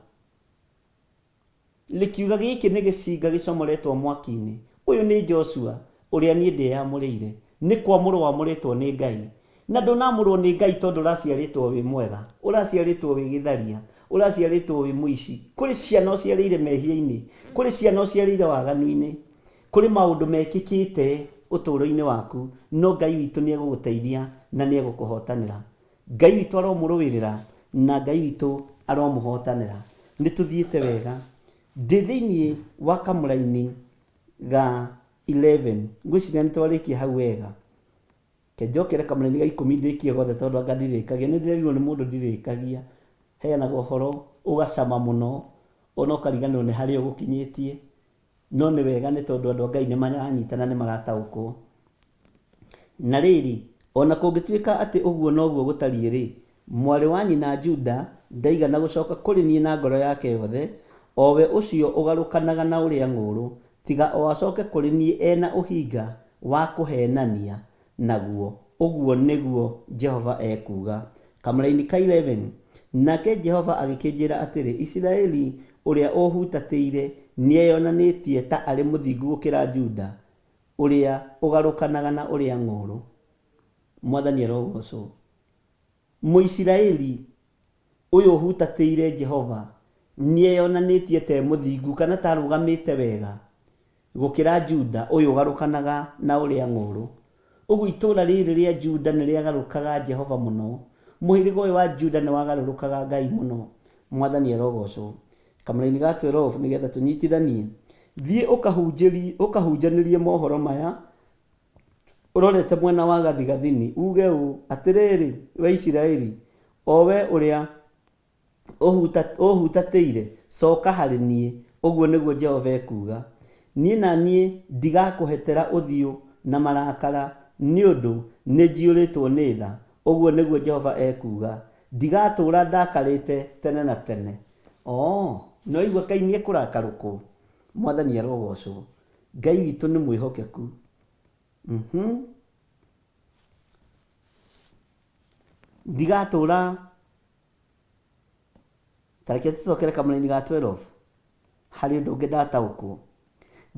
Speaker 3: likiuga giki ni gicinga gicomoretwo mwaki-ini. Uyu ni Joshua uria nie ndiyamurire, ni kwamurwo wamuritwo ni Ngai, na ndunamurwo ni Ngai tondu uraciaritwo wi mwega, uraciaritwo wi githaria, uraciaritwo wi muici. Kuri ciana uciarire mehia-ini, kuri ciana uciarire waganu-ini, kuri maundu mekikite uturo-ini waku, no Ngai witu ni eguguteithia na ni egukuhotanira. Ngai witu aromuruwirira na Ngai witu aromuhotanira. Ni tuthiite wega ndi thiini wa kamuraini ga 11 ngwiciria ni twarikia hau wega Kenjokere kamũraini ga 10 ndĩkie gothe tondũ anga ndirĩkagia. Nĩ ndĩrerirwo nĩ mũndũ ndirĩkagia. Heanaga ũhoro ũgacama mũno, ona ũkariganĩrwo nĩ harĩa ũgũkinyĩtie, no nĩ wega nĩ tondũ andũ a Ngai nĩ maranyitana, nĩ marataũkwo. Na rĩrĩ, ona kũngĩtuĩka atĩ ũguo noguo gũtariĩ rĩ, mwarĩ wa nyina Juda ndaigana gũcoka kũrĩ niĩ na ngoro yake yothe, o we ũcio ũgarũkanaga na ũrĩa ng'ũrũ, tiga o acoke kũrĩ niĩ ena ũhinga wa kũhenania naguo. Ũguo nĩguo Jehova ekuga. Kamũraini ka 11, nake Jehova agĩkĩnjĩra atĩrĩ, Isiraeli ũrĩa ũhutatĩire nĩeyonanĩtie ta arĩ mũthingu gũkĩra Juda ũrĩa ũgarũkanaga na ũrĩa ng'ũrũ. Mwathani arogocwo. Mũisiraeli ũyũ ũhutatĩire Jehova nĩeyonanĩtie ta mũthingu kana ta arũgamĩte wega gũkĩra Juda ũyũ ũgarũkanaga na ũrĩa ng'ũrũ. Ũguo itũũra rĩrĩ rĩa Juda nĩ rĩagarũkaga Jehova mũno. Mũhĩrĩga ũyũ wa Juda nĩ wagarũrũkaga Ngai mũno. Mwathani arogocwo. Kamũraini ga 12 nĩgetha tũnyitithanie. Thiĩ ũkahunjanĩrie mohoro maya ũrorete mwena wa gathigathini, uge ũũ atĩrĩrĩ, we Isiraeli, o we ũrĩa ũhutatĩire, coka harĩ niĩ. Ũguo nĩguo Jehova ekuga. Niĩ na niĩ ndigakũhetera ũthiũ na marakara, nĩ ũndũ nĩ njiyũrĩtwo nĩ tha. Ũguo nĩguo Jehova ekuga. Ndigatũũra ndakarĩte tene na tene. No igua Ngai nĩ ekũrakarũkwo. Mwathani arogocwo. Ngai witũ nĩ mwĩhokeku. Ndigatũũra, tareke tũcokere kamũraini ga 12 harĩ ũndũ ũngĩ ndataũkwo.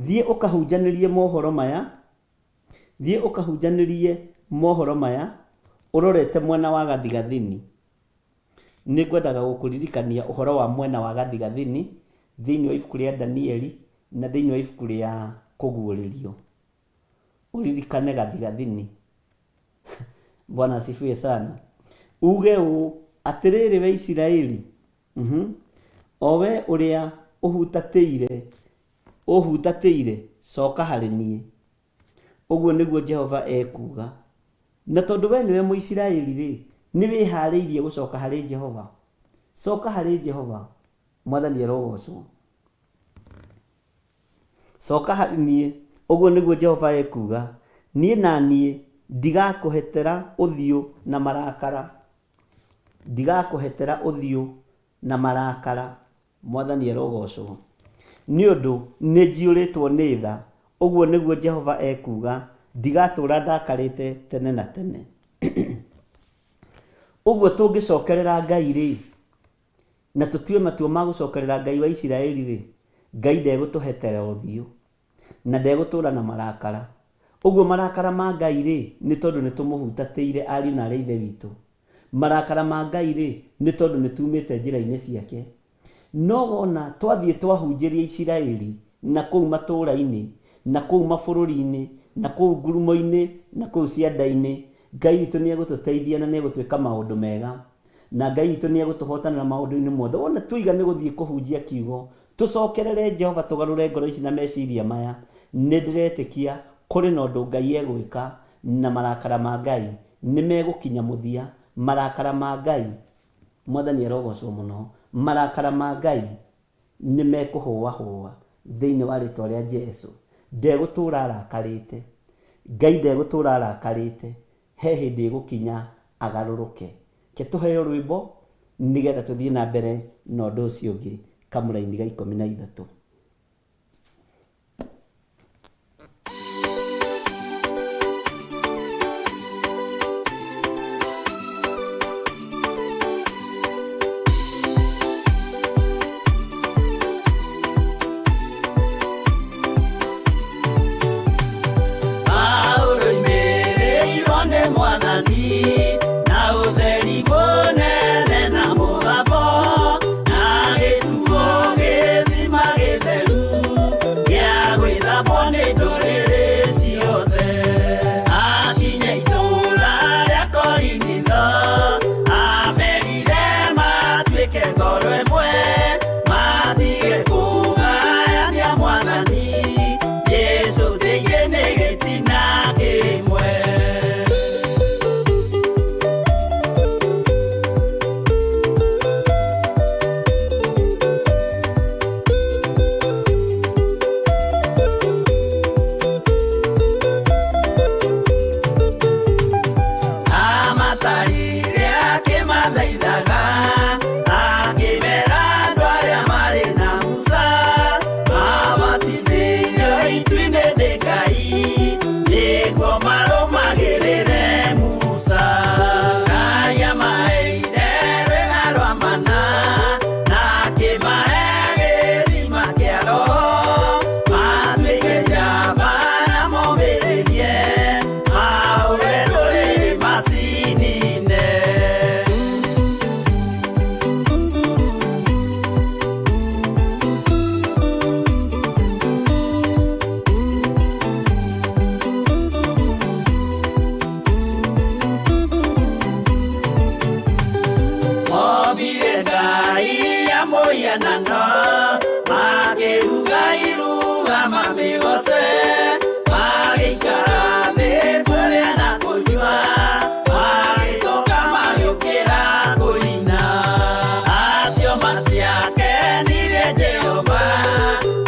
Speaker 3: Thiĩ ũkahunjanĩrie mohoro maya ũrorete mwena wa gathigathini. Nĩ ngwendaga gũkũririkania ũhoro wa mwena wa gathigathini thĩinĩ wa ibuku rĩa Danieli na thĩinĩ wa ibuku rĩa kũguũrĩrio. Ũririkane gathigathini. Bwana asifiwe sana. Uge ũũ atĩrĩrĩ, we Isiraeli, o we ũrĩa ũhutatĩire, coka harĩ niĩ. Ũguo nĩguo Jehova ekuga. Na tondũ we nĩwe Mũisiraeli rĩ, nĩ wĩharĩirie gũcoka harĩ Jehova. Coka harĩ Jehova. Mwathani arogocwo. Coka harĩ niĩ. Ũguo nĩguo Jehova ekuga. Niĩ na niĩ ndigakũhetera ũthiũ na marakara. Ndigakũhetera ũthiũ na marakara. Mwathani arogocwo. Nĩ ũndũ nĩ njiyũrĩtwo nĩ tha. Ũguo nĩguo Jehova ekuga. Ndigatũũra ndakarĩte tene na tene. Ũguo tũngĩcokerera Ngai rĩ, na tũtue matua ma gũcokerera Ngai wa Isiraeli rĩ, Ngai ndegũtũhetera ũthiũ na ndegũtũũra na marakara. Ũguo marakara ma Ngai rĩ, nĩ tondũ nĩ tũmũhutatĩire ariũ na arĩ ithe witũ. Marakara ma Ngai rĩ, nĩ tondũ nĩ tumĩte njĩra-inĩ ciake. No wona twathiĩ twahunjĩria Isiraeli na kũu matũũra-inĩ, na kũu mabũrũri-inĩ, na kũu ngurumo-inĩ, na kũu cianda-inĩ, Ngai witũ nĩ egũtũteithia na nĩ egũtwĩka maũndũ mega. Na Ngai witũ nĩ egũtũhotanĩra maũndũ-inĩ mothe. Wona tuiga nĩ gũthiĩ kũhunjia kiugo, tũcokerere Jehova, tũgarũre ngoro ici na meciria maya, nĩ ndĩretĩkia kũrĩ na ũndũ Ngai egwĩka, na marakara ma Ngai nĩ megũkinya mũthia. Marakara ma Ngai, Mwathani arogocwo mũno, marakara ma Ngai nĩ mekũhũahũa thĩinĩ wa rĩtwa rĩa Jesũ. Ndegũtũũra arakarĩte. Ngai ndegũtũũra arakarĩte. He hĩndĩ ĩgũkinya agarũrũke. Ke tũheo rwĩmbo nĩgetha tũthiĩ na mbere na ũndũ ũcio ũngĩ. Kamũraini ga 13.
Speaker 2: Na ũtheri mũnene na mũgambo, na gĩkuũ gĩthima mathaithaga akĩmera andũ arĩa marĩ na Musa mabatithĩrio itu-inĩ nĩ Ngai nĩguo marũmagĩrĩre Musa. Ngai amaheire rwĩga rwa mana na akĩmahe gĩthima kĩa Roho matuĩke njamba na momĩrĩrie maũre rũrĩrĩ macini-inĩ. Mombire Ngai amũhianano makĩruga iruga mamĩgoce magĩikara thĩ kũrĩa na kũnyua magĩcoka magĩũkĩra kũina. Acio matiakenirie Jehova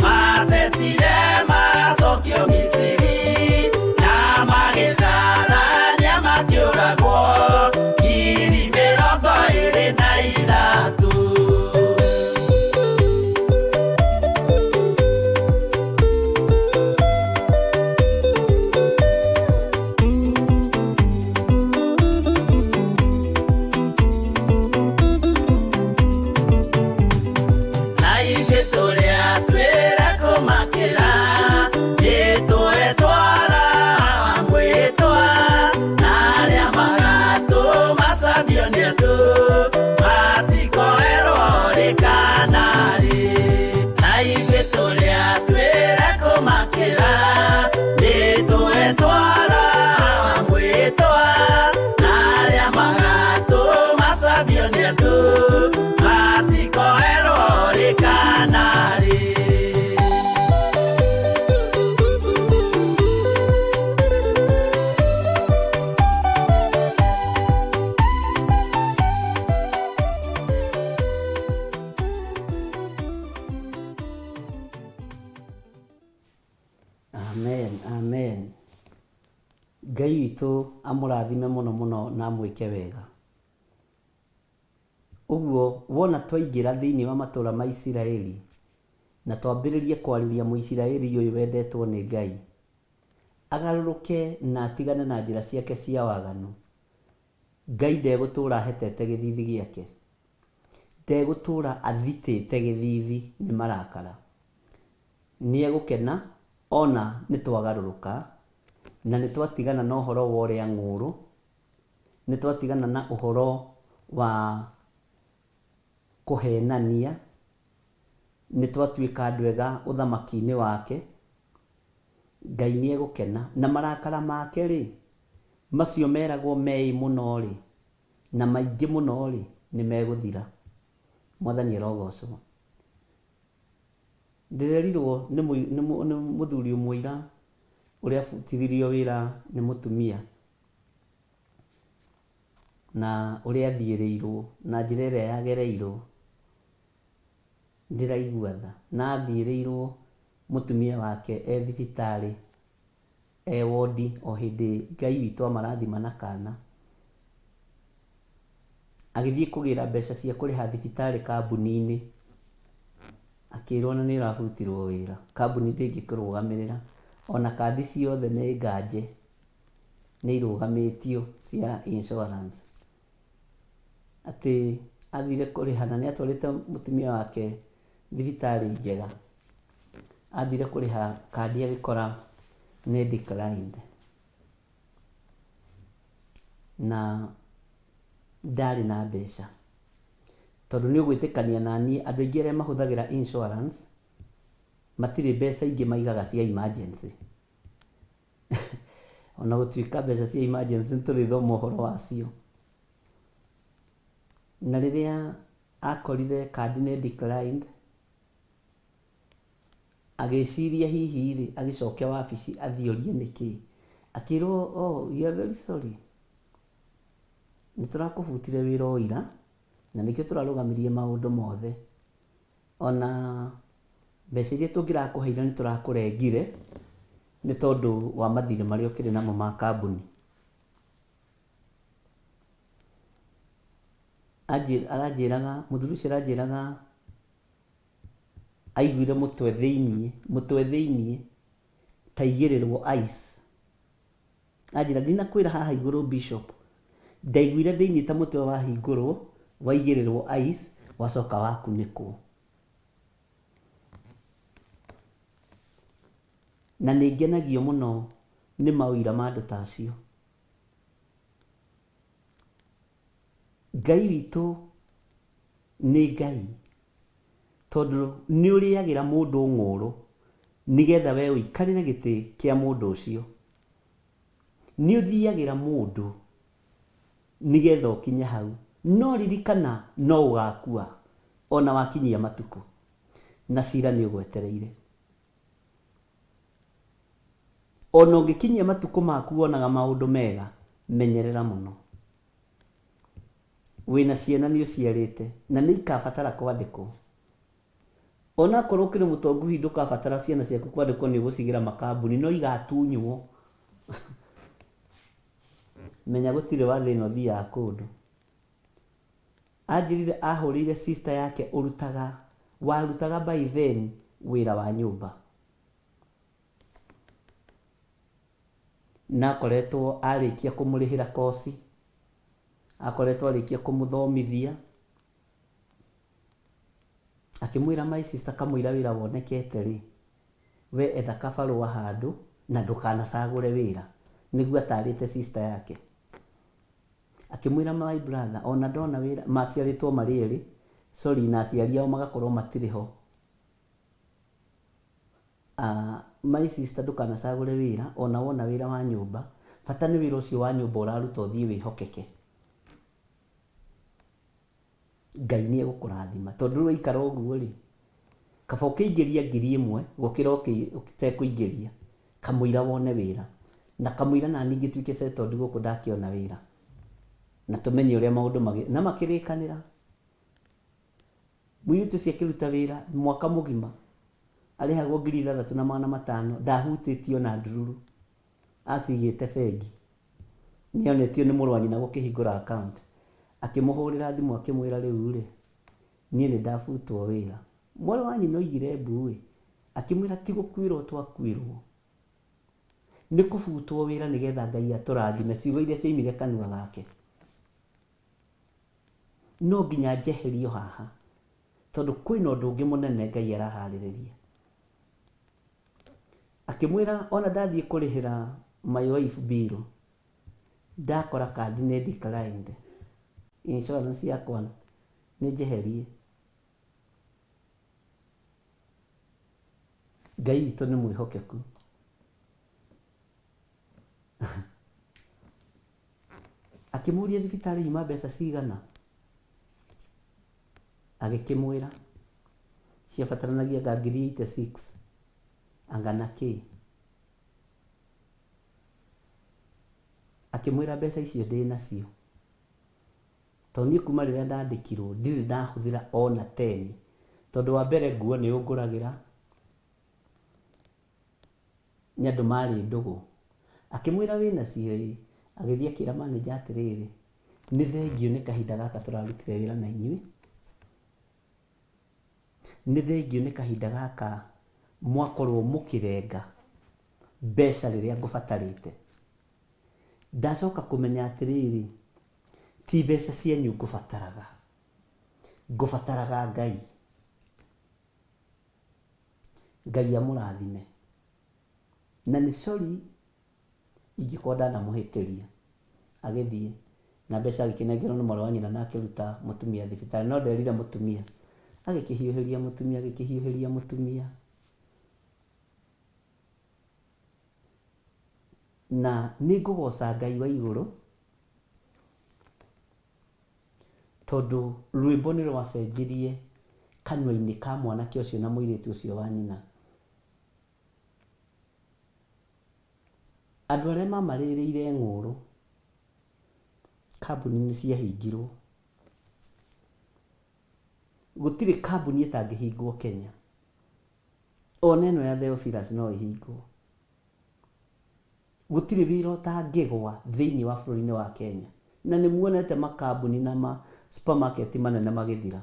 Speaker 2: matetire magacokio Misiri na magĩtharania makĩũragwo ngiri 23. Na ithuĩ tũrĩa twĩra kũmakĩra nĩtwetwara mwĩtwa na arĩa magatũmacambio nĩ andũ matikoerwo rĩkanarĩ. Na ithuĩ tũrĩa twĩra kũmakĩra nĩtwetwara mwĩtwa na arĩa magatũmacambio nĩ andũ matikoerwo rĩkanarĩ.
Speaker 3: Amen, amen. Ngai witũ amũrathime mũno mũno na amwĩke wega. Ũguo wona twaingĩra thĩinĩ wa matũũra ma Isiraeli na twambĩrĩrie kwarĩria Mũisiraeli ũyũ wendetwo nĩ Ngai agarũrũke na atigane na njĩra ciake cia waganu, Ngai ndegũtũũra ahetete gĩthithi gĩake, ndegũtũũra athitĩte gĩthithi nĩ marakara. Nĩegũkena ona nĩtwagarũrũka na nĩtwatigana na ũhoro wa ũrĩa ng'ũrũ, nĩtwatigana na ũhoro wa kũhenania, nĩtwatuĩka andũ ega ũthamaki-inĩ wake. Ngai nĩegũkena na marakara make rĩ, macio meragwo mei mũno rĩ na maingĩ mũno rĩ nĩmegũthira. Mwathani arogocwo. Ndĩrerirwo nĩ mũthuri ũmwe ira ũrĩa abutithirio wĩra nĩ mũtumia na ũrĩa athiĩrĩirwo na njĩra ĩrĩa yagereirwo. Ndĩraigua tha na athiĩrĩirwo mũtumia wake e thibitarĩ e wodi o hĩndĩ Ngai witũ amarathima na kana, agĩthiĩ kũgĩra mbeca cia kũrĩha thibitarĩ kambuni-inĩ, akĩrwo na nĩũrabutirwo wĩra, kambuni ndĩngĩkũrũgamĩrĩra, ona kandi ciothe nĩ nganje nĩirũgamĩtio cia insurance. Atĩ athire kũrĩha na nĩatwarĩte mũtumia wake thibitarĩ njega, athire kũrĩha kandi agĩkora nĩ declined na ndarĩ na mbeca. Tondũ nĩũgwĩtĩkania naniĩ andũ aingĩ arĩa mahũthagĩra insurance matirĩ mbeca ingĩ maigaga cia emergency. Ona gũtuĩka mbeca cia emergency nĩtũrĩthoma ũhoro wacio. Na rĩrĩa akorire kandi nĩ declined, agĩciria hihi rĩ agĩcokia wabici athiũrie nĩkĩ, akĩrwo oh you are very sorry, nĩtũrakũbutire wĩra o ira na nĩkĩo tũrarũgamirie maũndũ mothe, ona mbeca iria tũngĩrakũheire nĩtũrakũrengire nĩ tondũ wa mathirĩ marĩa ũkĩrĩ namo ma kambuni. aranjĩraga mũthuri ũcio aranjĩraga aiguire mũtwe thĩiniĩ ta igĩrĩrwo ice. Anjĩra ndinakwĩra haha igũrũ Bishop, ndaiguire thĩiniĩ ta mũtwe wahingũrwo waigĩrĩrwo ice wacoka wakunĩkwo. Na nĩ ngenagio mũno nĩ mawĩra ma andũ ta acio. Ngai witũ nĩ Ngai, tondũ nĩ ũrĩagĩra mũndũ ng'ũrũ nĩgetha we ũikarĩre gĩtĩ kĩa mũndũ ũcio. Nĩ ũthiagĩra mũndũ nĩgetha ũkinye hau, no ririkana no ũgakua ona wakinyia matukũ na cira nĩ ũgwetereire. Ona ũngĩkinyia matukũ maku wonaga maũndũ mega, menyerera mũno. Wĩna ciana nĩ ũciarĩte na nĩ ikabatara kwandĩkwo. Ona korwo ũkĩrĩ mũtongu ndũkabatara ciana ciaku kwandĩkwo nĩ ũgũcigĩra makambuni, no igatunywo. Menya gũtirĩ wa thĩna ũthiaga kũndũ. Anjĩrire ahũrĩire sister yake warutaga by then wĩra wa nyũmba. Na akoretwo arĩkia kũmũrĩhĩra kosi, akoretwo arĩkia kũmũthomithia, akĩmwĩra my sister kamũira wĩra wonekete rĩ, we etha kabarũa handũ na ndũkanacagũre wĩra, nĩguo atarĩte sister yake. Akĩmwĩra my brother, ona ndona wĩra maciarĩtwo marĩ erĩ, sorry, na aciari ao magakorwo matirĩ ho. My sister ndũkanacagũre wĩra, ona wona wĩra wa nyũmba, bata nĩ wĩra ũcio wa nyũmba ũraruta ũthiĩ wĩhokeke. Ngai nĩ egũkũrathima, tondũ rĩu waikara ũguo rĩ, kaba ũkĩingĩria 1,000 gũkĩra ũtekũingĩria, kamũira wone wĩra. Na kamũira nani ngĩtuĩke settled gũkũ ndakĩona wĩra, na tũmenye ũrĩa maũndũ na makĩrĩkanĩra. Mũirĩtu ũcio akĩruta wĩra mwaka mũgima, arĩhagwo 6,500, ndahutĩtio na ndururu, acigĩte bengi. Nĩonetio nĩ mũrũ wa nyina gũkĩhingũra account. Akĩmũhũrĩra thimũ akĩmwĩra rĩu rĩ, niĩ nĩ ndabutwo wĩra. Mwarĩ wa nyina oigire mbu, akĩmwĩra ti gũkuĩrwo twakuĩrwo, nĩ kũbutwo wĩra nĩgetha Ngai atũrathime. Ciugo iria cioimire kanua gake. No nginya njeherio haha, tondũ kwĩna ũndũ ũngĩ mũnene Ngai araharĩrĩria. Akĩmwĩra ona ndathiĩ kũrĩhĩra my wife bill, ndakora kandi nĩ declined, insurance yakwa nĩ njeherie. Ngai witũ nĩ mwĩhokeku. Akĩmũria thibitarĩ ima mbeca cigana, agĩkĩmwĩra ciabataranagia ga 86, angana kĩ. Akĩmwĩra mbeca icio ndĩ nacio, tondũ niĩ kuma rĩrĩa ndandĩkirwo ndirĩ ndahũthĩra ona 10, tondũ wa mbere nguo nĩ ũngũragĩra, nĩ andũ marĩ ndũgũ. Akĩmwĩra wĩna cio, agĩthiĩ akĩra manager atĩrĩrĩ, nĩ thengio nĩ kahinda gaka tũrarutire wĩra na inyuĩ, nĩ thengio nĩ kahinda gaka mwakorwo mũkĩrenga mbeca rĩrĩa ngũbatarĩte. Ndacoka kũmenya atĩrĩrĩ, ti mbeca cianyu ngũbataraga, ngũbataraga Ngai. Ngai amũrathime. Na nĩ sorry ingĩkorwo ndanamũhĩtĩria. Agĩthiĩ na mbeca agĩkĩnengerwo nĩ mwarĩ wa nyina na akĩruta mũtumia thibitarĩ, no nderire mũtumia, agĩkĩhiũhĩria mũtumia, agĩkĩhiũhĩria mũtumia. Na nĩ ngũgoca Ngai wa igũrũ, tondũ rwĩmbo nĩ rwacenjirie kanua-inĩ ka mwanake ũcio na mũirĩtu ũcio wa nyina. Andũ arĩa mamarĩrĩire ng'ũrũ, kambuni nĩ ciahingirwo. Gũtirĩ kambuni ĩtangĩhingwo Kenya, ona ĩno ya Theophilus no ĩhingwo. Gũtirĩ wĩra ũtangĩgwa thĩinĩ wa bũrũri-inĩ wa Kenya, na nĩ muonete makambuni na supermarket manene magithira.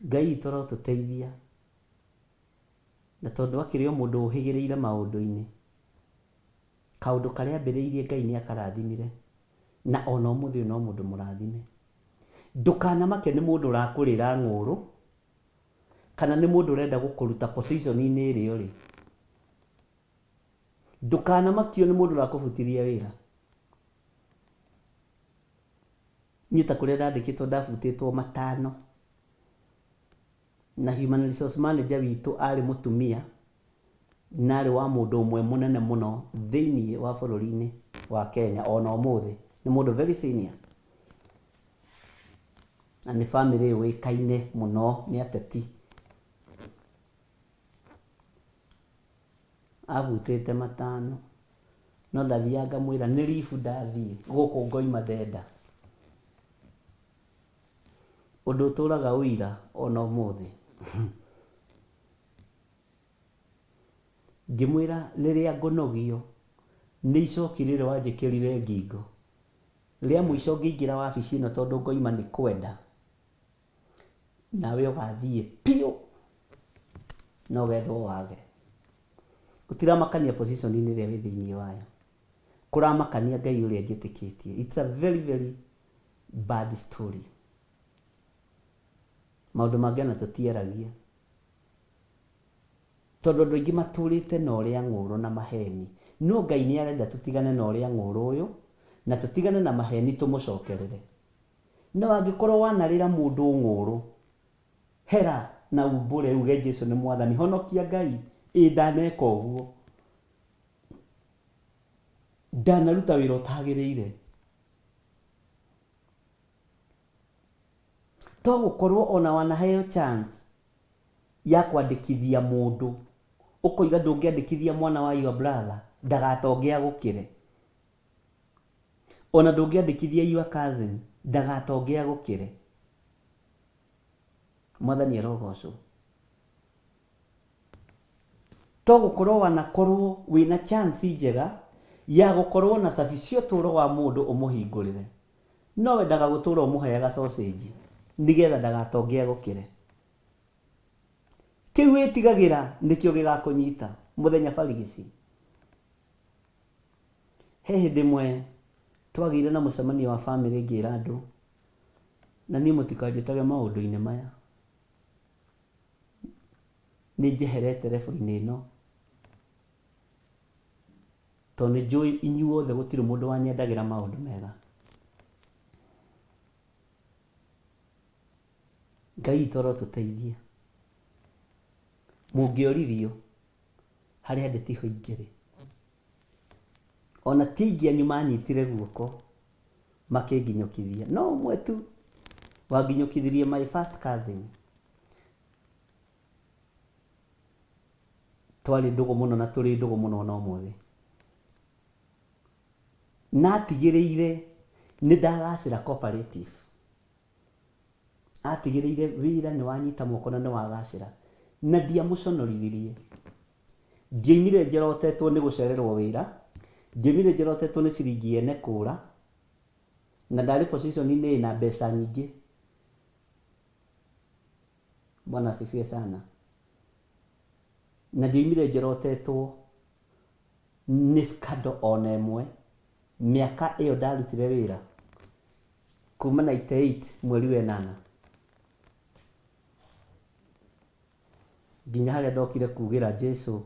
Speaker 3: Ngai toro tuteithia na tondu akiri o mundu uhigireire maundu-ini kaundu karia ambiriirie Ngai ni akarathimire na ona umuthi no mundu murathime. Ndukanamake ni mundu urakurira ng'uru kana ni mundu urenda gukuruta position-ini irio ri. Ndukanamakio ni mundu urakubutithia wira. Nyita kuria ndandikitwo ndabutitwo matano na human resource manager witu ari mutumia na ari wa mundu umwe munene muno thiini wa bururi-ini wa Kenya ona umuthi ni mundu very senior na ni family wikaine muno ni ateti. Abutite matano no ndathianga mwira ni rifu ndathie guku ngoima ndenda undu turaga uira ona umuthi. Ngimwira riria ngunogio ni icokirire wanjikirire ngingo ria mwico ngingira wabici ino tondu ngoima ni kwenda nawe ugathie pio no wetho wage. Gutiramakania position-ini ria wi thiini wayo, kuramakania Ngai uria njitikitie. It's a very very bad story. Maundu mangi ona tutieragia tondu andu aingi maturite na uria ng'uru na maheni. No Ngai ni arenda tutigane na uria ng'uru uyu na tutigane na maheni tumucokerere. No angikorwo wanarira mundu ng'uru hera na umbure uge Jesu ni mwathani honokia Ngai ndaneka uguo ndanaruta wira utagiriire. To gukorwo ona wanaheo chance ya kwandikithia mundu ukoiga ndungiandikithia mwana wa your brother ndagatonge agukire, ona ndungiandikithia your cousin ndagatonge agukire. Mwathani arogocwo. To gukorwo wanakorwo wina chance njega ya gukorwo na saficio turo wa mundu umuhingurire no wendaga gutura umuheaga sausage nigetha ndagatonge agukire. Kiu witigagira nikio gigakunyita muthenya barigici. He hindi mwe twagire na mucemanio wa family ngira andu na ni mutikanjitage maundu-ini maya ni njeherete rebu-ini ino tondu njui inyuothe gutiri mundu wanyendagira maundu mega. Ngai toro tuteithie. Mungioririo haria nditiho ingiri ona tingi anyu manyitire guoko makinginyukithia no mwe tu wanginyukithirie my first cousin twari ndugu muno na turi ndugu muno no muthi natigiriire ni ndagacira cooperative atigiriire wira ni wanyita moko na ni wagacira na ndia muconorithirie. Ndiaimire njerotetwo ni gucererwo wira, ndiaimire njerotetwo ni ciringi ene kura na ndari position-ini na mbeca nyingi. Bwana asifiwe sana. Na ndiaimire njerotetwo ni skado ona imwe miaka iyo ndarutire wira kuma 98 mweri wa 8 nginya haria ndokire kugira Jesu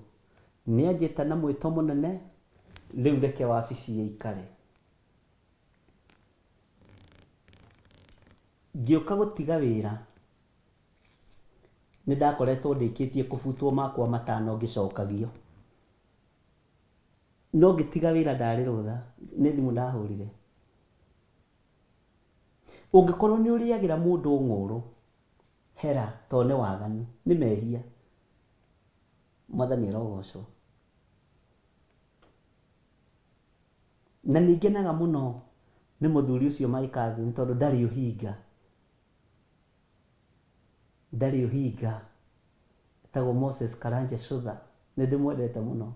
Speaker 3: ni anjita na mwito munene riu reke wabici ikare. Ngiuka gutiga wira ni ndakoretwo ndikitie kubutwo makwa matano ngicokagio no ngitiga wira ndari rutha ni thimu ndahurire. Ungikorwo ni uriagira mundu ng'uru hera to ni waganu ni mehia. Mwathani arogocwo. Na ningenaga muno ni muthuri ucio my cousin tondu ndari uhinga tagwo Moses Karanja Shutha ni ndimwendete muno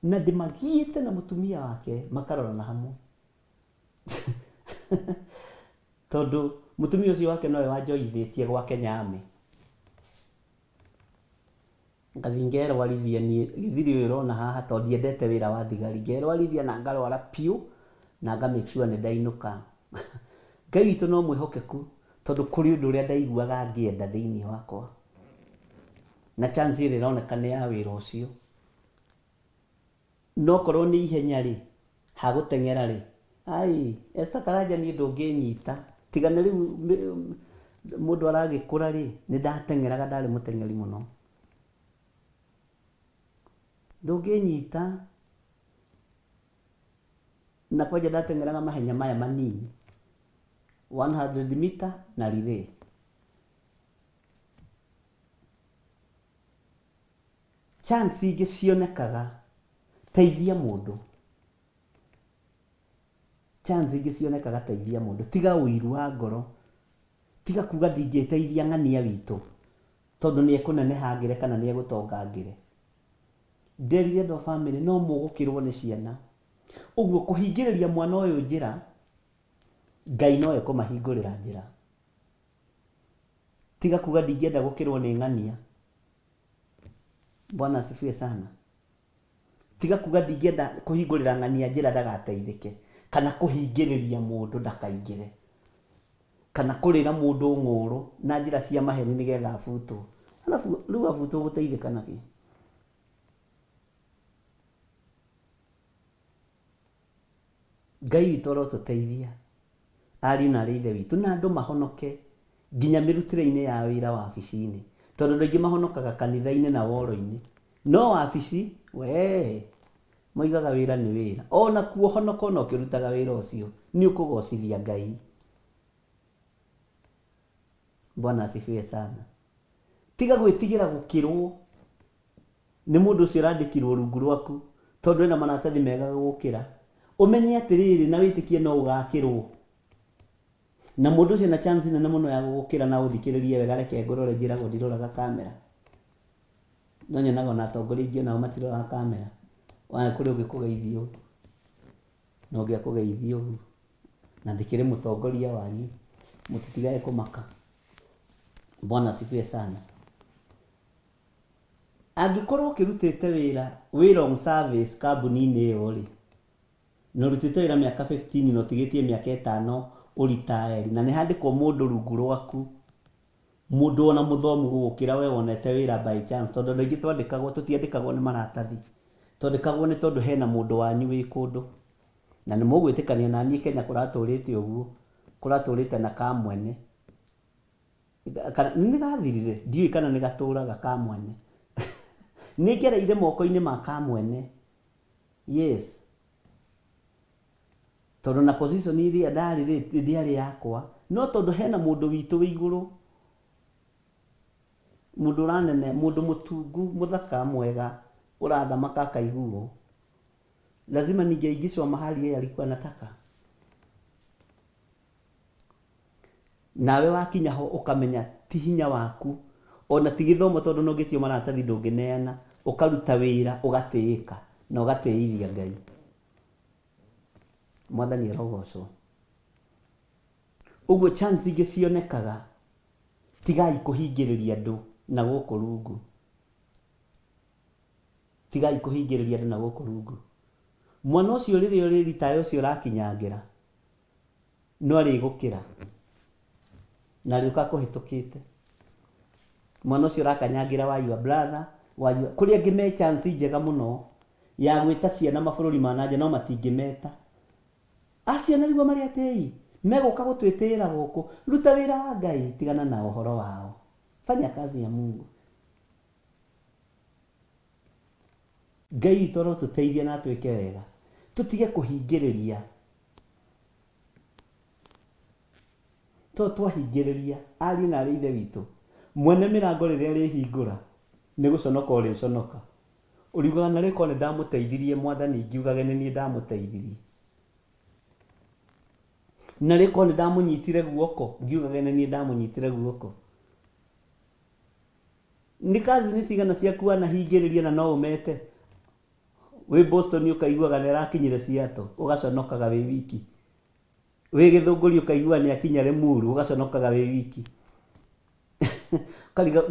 Speaker 3: na ndĩmagiĩte na mũtumia wake makarorana hamwe tondũ mũtumia ũcio wake nowe wanjoithĩtie gwake Nyame. Ngathi ngerwarithia niĩ gĩthiri ũyũ ũrona haha tondũ ndiendete wĩra wa thigari, ngerwarithia na ngarwara piũ na nga make sure nĩ ndainũka. Ngai witũ no mwĩhokeku tondũ kũrĩ ũndũ ũrĩa ndaiguaga ngĩenda thĩinĩ wakwa, na chance ĩrĩa ĩroneka nĩ ya wĩra ũcio. No korwo nĩ ihenya rĩ, ha gũteng'era rĩ, ai Esther Karanja niĩ ndũngĩnyita, tiga nĩ rĩu mũndũ aragĩkũra rĩ, nĩ ndateng'eraga, ndarĩ mũteng'eri mũno. Ndũngĩnyita na kwanja ndateng'eraga mahenya maya manini 100 mita na relay. Chance ingĩ cionekaga, teithia mũndũ. Chance ingĩ cionekaga, teithia mũndũ. Tiga ũiru wa ngoro, tiga kuga ndingĩteithia ng'ania witũ tondũ nĩ ekũnenehangĩre kana nĩ egũtongangĩre. Nderire andũ a family no mũgũkĩrwo nĩ ciana, ũguo kũhingĩrĩria mwana ũyũ njĩra, Ngai no ekũmahingũrĩra njĩra. Tiga kuga ndingĩenda gũkĩrwo nĩ ng'ania. Bwana asifiwe sana. Tiga kuga ndingĩenda kũhingũrĩra ng'ania njĩra ndagateithĩke, kana kũhingĩrĩria mũndũ ndakaingĩre, kana kũrĩra mũndũ ng'ũrũ na njĩra cia maheni nĩgetha abutwo. Alafu rĩu abutwo gũteithĩka nakĩ? Ngai witũ arotũteithia, ariũ na arĩ ithe witũ, na andũ mahonoke nginya mĩrutĩre-inĩ ya wĩra wabici-inĩ, tondũ andũ aingĩ mahonokaga kanitha-inĩ na woro-inĩ, no wabici we moigaga wĩra nĩ wĩra. Ona kuo honoka ona ũkĩrutaga wĩra ũcio nĩ ũkũgocithia Ngai. Bwana asifiwe sana. Tiga gwĩtigĩra gũkĩrwo nĩ mũndũ ũcio ũrandĩkirwo rungu rwaku tondũ ena maratathi mega gũkĩra. Ũmenye atĩrĩrĩ na wĩtĩkie no ũgakĩrwo, na mũndũ ũcio na chance nene mũno ya gũgũkĩra na ũthikĩrĩrie wega. Reke ngũrore, njĩragwo ndiroraga kamera, no nyonaga ona atongoria aingĩ nao matiroraga kamera. Kũrĩ ũngĩkũgeithio na ũngĩ akũgeithio na ndĩkĩrĩ mũtongoria wanyu, mũtitigage kũmaka. Bwana asifiwe sana. Angĩkorwo ũkĩrutĩte wĩra on service kambuni-inĩ ĩyo rĩ, na ũrutĩte wĩra mĩaka 15 na ũtigĩtie mĩaka 5 ũritaeri, na nĩ handĩkwo mũndũ rungu rwaku, mũndũ ona mũthomu gũgũkĩra we wonete wĩra by chance, tondũ andũ aingĩ twandĩkagwo, tũtiandĩkagwo nĩ maratathi, twandĩkagwo nĩ tondũ hena mũndũ wanyu wĩ kũndũ, na nĩ mũgwĩtĩkania na niĩ Kenya kũratũrĩte ũguo, kũratũrĩte na kamwene. Nĩ gathirire, ndiũĩ kana nĩ gatũraga kamwene. Nĩ ngereire moko-inĩ ma kamwene, yes, tondũ na position iria ndarĩ ndiarĩ yakwa, no tondũ hena mũndũ witũ wĩ igũrũ, mũndũ ranene, mũndũ mũtungu, mũthaka, mwega, ũrathamaka akaiguo, lazima ningeingishwa mahali yeye alikuwa anataka. Nawe wakinya ho ũkamenya ti hinya waku, ona ti gĩthomo, tondũ no gĩtio maratathi ndũngĩneana, ũkaruta wĩra, ũgatĩĩka na ũgatĩithia Ngai. Mwathani arogocwo. Ũguo chance ingĩ cionekaga, tigai kũhingĩrĩria andũ na gũkũ rungu, tigai kũhingĩrĩria andũ na gũkũ rungu. Mwana ũcio rĩrĩa ũrĩ retire ũcio ũrakinyangĩra no arĩgũkĩra na rĩũka kũhĩtũkĩte. Mwana ũcio ũrakanyangĩra wa your brother, kũrĩa angĩ me chance njega mũno ya gwĩta ciana mabũrũri ma nanja no matingĩmeta. Acio nĩguo marĩ atei megũka gũtwĩtĩĩra gũkũ. Ruta wĩra wa Ngai, tigana na ũhoro wao, fanya kazi ya Mungu. Ngai witũ arotũteithia na twĩke wega, tũtige kũhingĩrĩria. Twahingĩrĩria, ariũ na arĩ ithe witũ, mwene mĩrango rĩrĩa rĩhingũra nĩ gũconoka ũrĩconoka. Ũriugaga na rĩko nĩ ndamũteithirie Mwathani, ngiugage nĩ niĩ ndamũteithirie. Na rĩko nĩ ndamũnyitire guoko, ngiugage nĩ niĩ ndamũnyitire guoko. Nĩ kazi nĩ cigana ciaku wanahingĩrĩria na no ũmete. wĩ Boston ũkaiguaga nĩ arakinyire Seattle ũgaconokaga wĩ wiki, wĩ Gĩthũngũri ũkaigua nĩ akinya Limuru ũgaconokaga wĩ wiki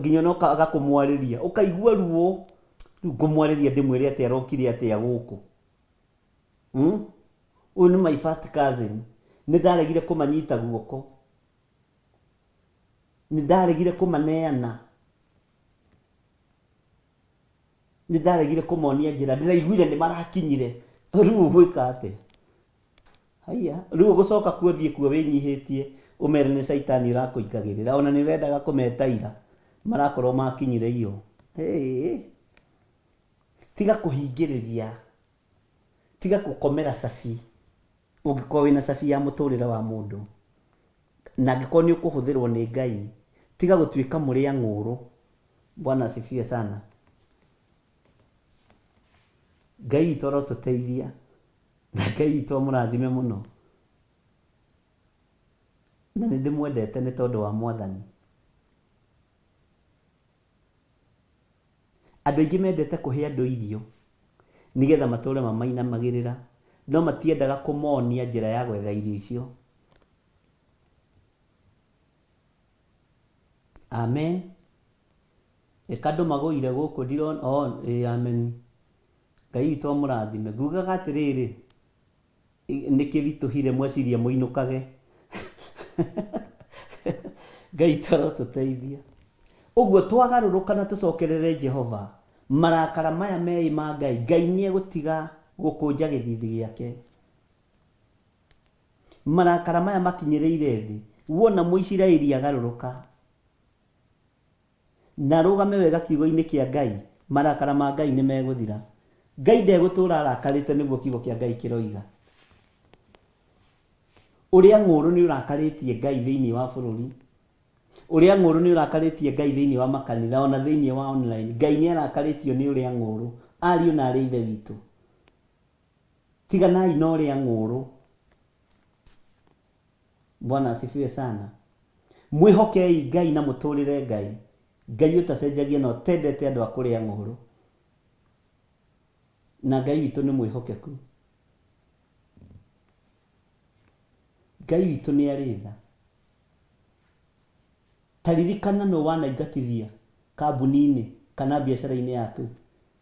Speaker 3: nginya no agakũmwarĩria ũkaigua ruo, rĩu ngũmwarĩria ndĩmwĩre atĩ arokire atĩa gũkũ. Ũyũ nĩ my first cousin, nĩ ndaregire kũmanyita guoko, nĩ ndaregire kũmaneana, nĩ ndaregire kũmonia njĩra, ndĩraiguire nĩ marakinyire, rĩu ũgwĩka atĩa? Haiya, rĩu ũgũcoka kuo thiĩ kuo wĩnyihĩtie ũmere nĩ caitani ũrakũingagĩrĩra, ona nĩ ũrendaga kũmetaira marakorwo makinyire iyo. Tiga kũhingĩrĩria, tiga gũkomera cabi ũngĩkorwo wĩna cabi ya mũtũrĩre wa mũndũ, na angĩkorwo nĩ ũkũhũthĩrwo nĩ Ngai, tiga gũtuĩka mũrĩa ng'ũrũ. Bwana asifiwe sana. Ngai witũ arotũteithia na Ngai witũ amũrathime mũno, na nĩ ndĩmwendete nĩ tondũ wa Mwathani. Andũ aingĩ mendete kũhe andũ irio nĩgetha matũre mamainamagĩrĩra, no matiendaga kũmonia njĩra ya gwetha irio icio. Amen. Andũ magũire gũkũ ndirona, amen. Ngai witũ amũrathime. Ngugaga atĩrĩrĩ, nĩ kĩritũhire mweciria mũinũkage. Ngai witũ arotũteithia. Ũguo twagarũrũka na tũcokerere Jehova, marakara maya merĩ ma Ngai, Ngai nĩ egũtiga gũkũnja gĩthithi gĩake. Marakara maya makinyĩrĩire thĩ, wona Mũisiraeli agarũrũka na rũgame wega kiugo-inĩ kĩa Ngai, marakara ma Ngai nĩ megũthira. Ngai ndegũtũra arakarĩte, nĩguo kiugo kĩa Ngai kĩroiga. Ũrĩa ng'ũrũ nĩ ũrakarĩtie Ngai thĩinĩ wa bũrũri, ũrĩa ng'ũrũ nĩ ũrakarĩtie Ngai thĩinĩ wa makanitha, ona thĩinĩ wa online. Ngai nĩ arakarĩtio nĩ ũrĩa ng'ũrũ. Ariũ na arĩ ithe witũ, tiganai na ũrĩa ng'ũrũ. Bwana asifiwe sana. Mwĩhokei Ngai na mũtũrĩre Ngai. Ngai ũtacenjagia na ũtendete andũ a kũrĩa ng'ũrũ, na Ngai witũ nĩ mwĩhokeku. Ngai witũ nĩ arĩ tha. Taririkana no wanaingatithia kambuni-inĩ kana biacara-inĩ yaku,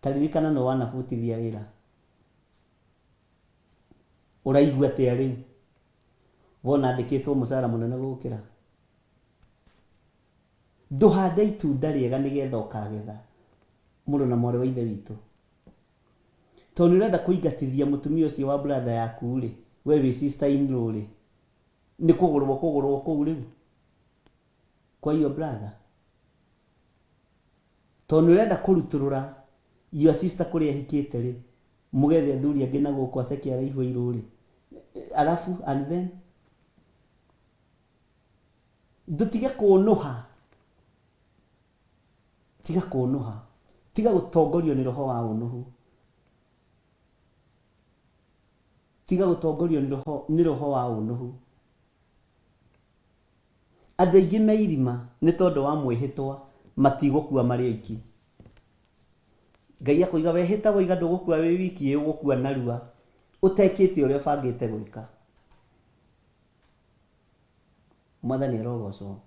Speaker 3: taririkana no wanabutithia wĩra. Ũraigua atĩa rĩu wona andĩkĩtwo mũcara mũnene gũkĩra? Ndũhande itunda rĩega nĩgetha ũkagetha, mũrũ na mwarĩ wa ithe witũ. Tondũ nĩ ũrenda kũingatithia mũtumia ũcio wa brother yaku rĩ, we wĩ sister in law rĩ, nĩ kũgũrwo kũu rĩu kwa your brother. Tondũ nĩ ũrenda kũrutũrũra your sister kũrĩa hikĩte rĩ, mũgethe athuri angĩ na gũkũ aceke araihwo irũ rĩ, alafu and then ndũtige kũnũha, tiga kũnũha, tiga gũtongorio nĩ roho wa ũnũhu, tiga gũtongorio nĩ roho wa ũnũhu. Andũ aingĩ me irima nĩ tondũ wa mwĩhĩtwa, matigũkua marĩ oiki. Ngai akũiga wehĩta woiga ndũgũkua wĩ wiki, ũgũkua narua ũtekĩte ũrĩa ũbangĩte gwĩka. Mwathani arogocwo.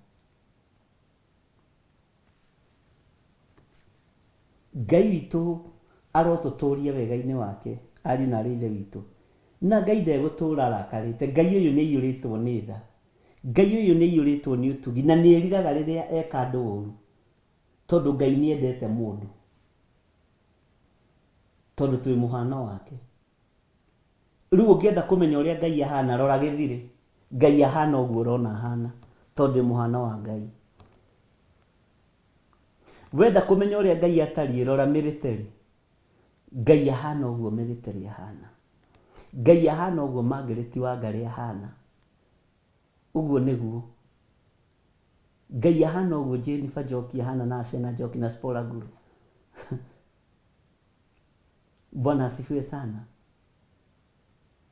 Speaker 3: Ngai witũ arotũtũria wega-inĩ wake, ariũ na arĩ ithe witũ, na Ngai ndegũtũra arakarĩte. Ngai ũyũ nĩ aiyũrĩtwo nĩ tha, Ngai ũyũ nĩ aiyũrĩtwo nĩ ũtugi, na nĩ eriraga rĩrĩa eka andũ ũru, tondũ Ngai nĩ endete mũndũ, tondũ twĩ mũhano wake. Rĩu ũngĩenda kũmenya ũrĩa Ngai ahana, rora gĩthirĩ. Ngai ahana ũguo ũrona ahana, tondũ mũhano wa Ngai. Wenda kũmenya ũrĩa Ngai atariĩ, rora military. Ngai ahana ũguo military ahana. Ngai ahana ũguo Margaret Wangari ahana. Ũguo nĩguo. Ngai ahana ũguo Jennifer Njoki ahana, na Ashena Njoki na Spora Guru. Bwana asifiwe sana.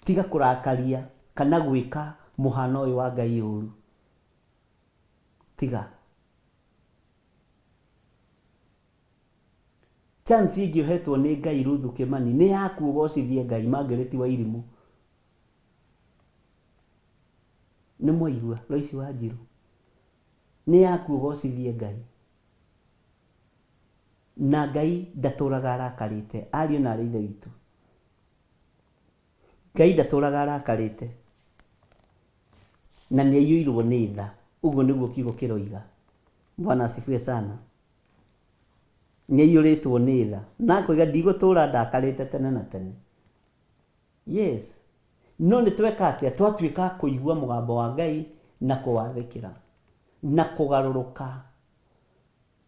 Speaker 3: Tiga kũrakaria kana gwĩka mũhano ũyũ wa Ngai ũru. Tiga chance ingĩhetwo nĩ Ngai Ruth Kimani nĩ yaku ũgocithie Ngai Margaret Wairimu. Nĩ mwaigua Lois Wanjiru, nĩ yaku ũgocithie Ngai, na Ngai ndatũraga arakarĩte. Ariũ na arĩ ithe witũ, Ngai ndatũraga arakarĩte na nĩ aiyũirwo nĩ tha. Ũguo nĩguo kiugo kĩroiga. Bwana asifiwe sana. Nĩ aiyũrĩtwo nĩ tha na akoiga ndigũtũra ndakarĩte tene na tene. Yes, no nĩ tweka atĩa? Twatuĩka kũigua mũgambo wa Ngai na kũwathĩkĩra na kũgarũrũka,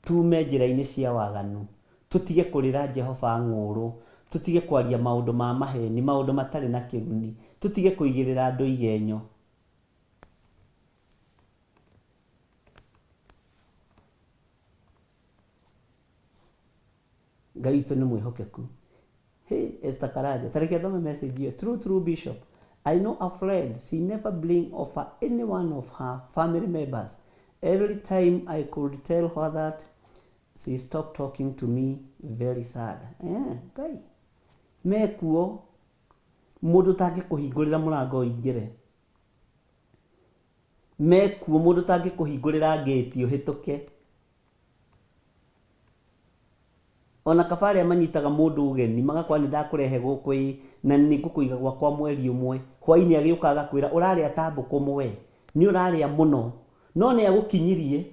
Speaker 3: tume njĩra-inĩ cia waganu, tũtige kũrĩra Jehova ng'ũrũ, tũtige kwaria maũndũ ma maheni, maũndũ matarĩ na kĩguni, tũtige kũigĩrĩra andũ igenyo. Ngai witũ nĩ mwĩhokeku. Hey, Esther Karaja, tareke thome message here. True Bishop, I know a friend, she never blink over any one of her family members. Every time I could tell her that, she stopped talking to me. Very sad. Ngai mekuo mũndũ tangĩkũhingũrĩra mũrango ũingĩre, mekuo mũndũ tangĩkũhingũrĩra ngĩti ũhĩtũke. Ona kabarĩa manyitaga mũndũ ũgeni magakwa nĩ ndakũrehe gũkũ na nĩ ngũkũiga gwakwa mweri ũmwe, hwainĩ agĩũka agakwĩra ũrarĩa ta thũkũma we, nĩ ũrarĩa mũno, no nĩ agũkinyirie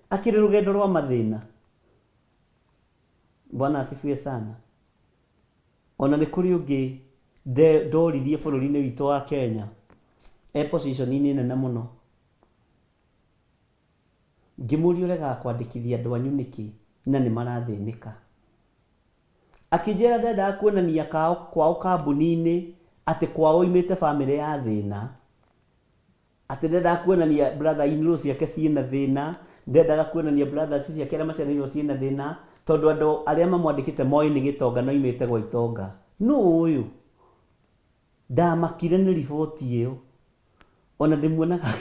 Speaker 3: akĩrĩ rũgendo rwa mathĩna. Bwana asifiwe sana. Ona nĩ kũrĩ ũngĩ ndoririe bũrũri-inĩ witũ wa Kenya position-inĩ nene mũno, ngĩmũria ũregaga kwandĩkithia andũ anyu nĩkĩ na nĩ marathĩnĩka. Akĩnjĩra ndendaga kuonania kwao kambuni-inĩ atĩ kwao imĩte bamĩrĩ ya thĩna, atĩ ndendaga kuonania brother in-law ciake ciĩna thĩna, ndendaga kuonania brothers ciake arĩa maciarĩirwo ciĩna thĩna, tondũ andũ arĩa mamwandĩkĩte moĩ nĩ gĩtonga no imĩte gwa itonga. Nũ ũyũ? Ndamakire nĩ riboti ĩyo, ona ndĩmuonaga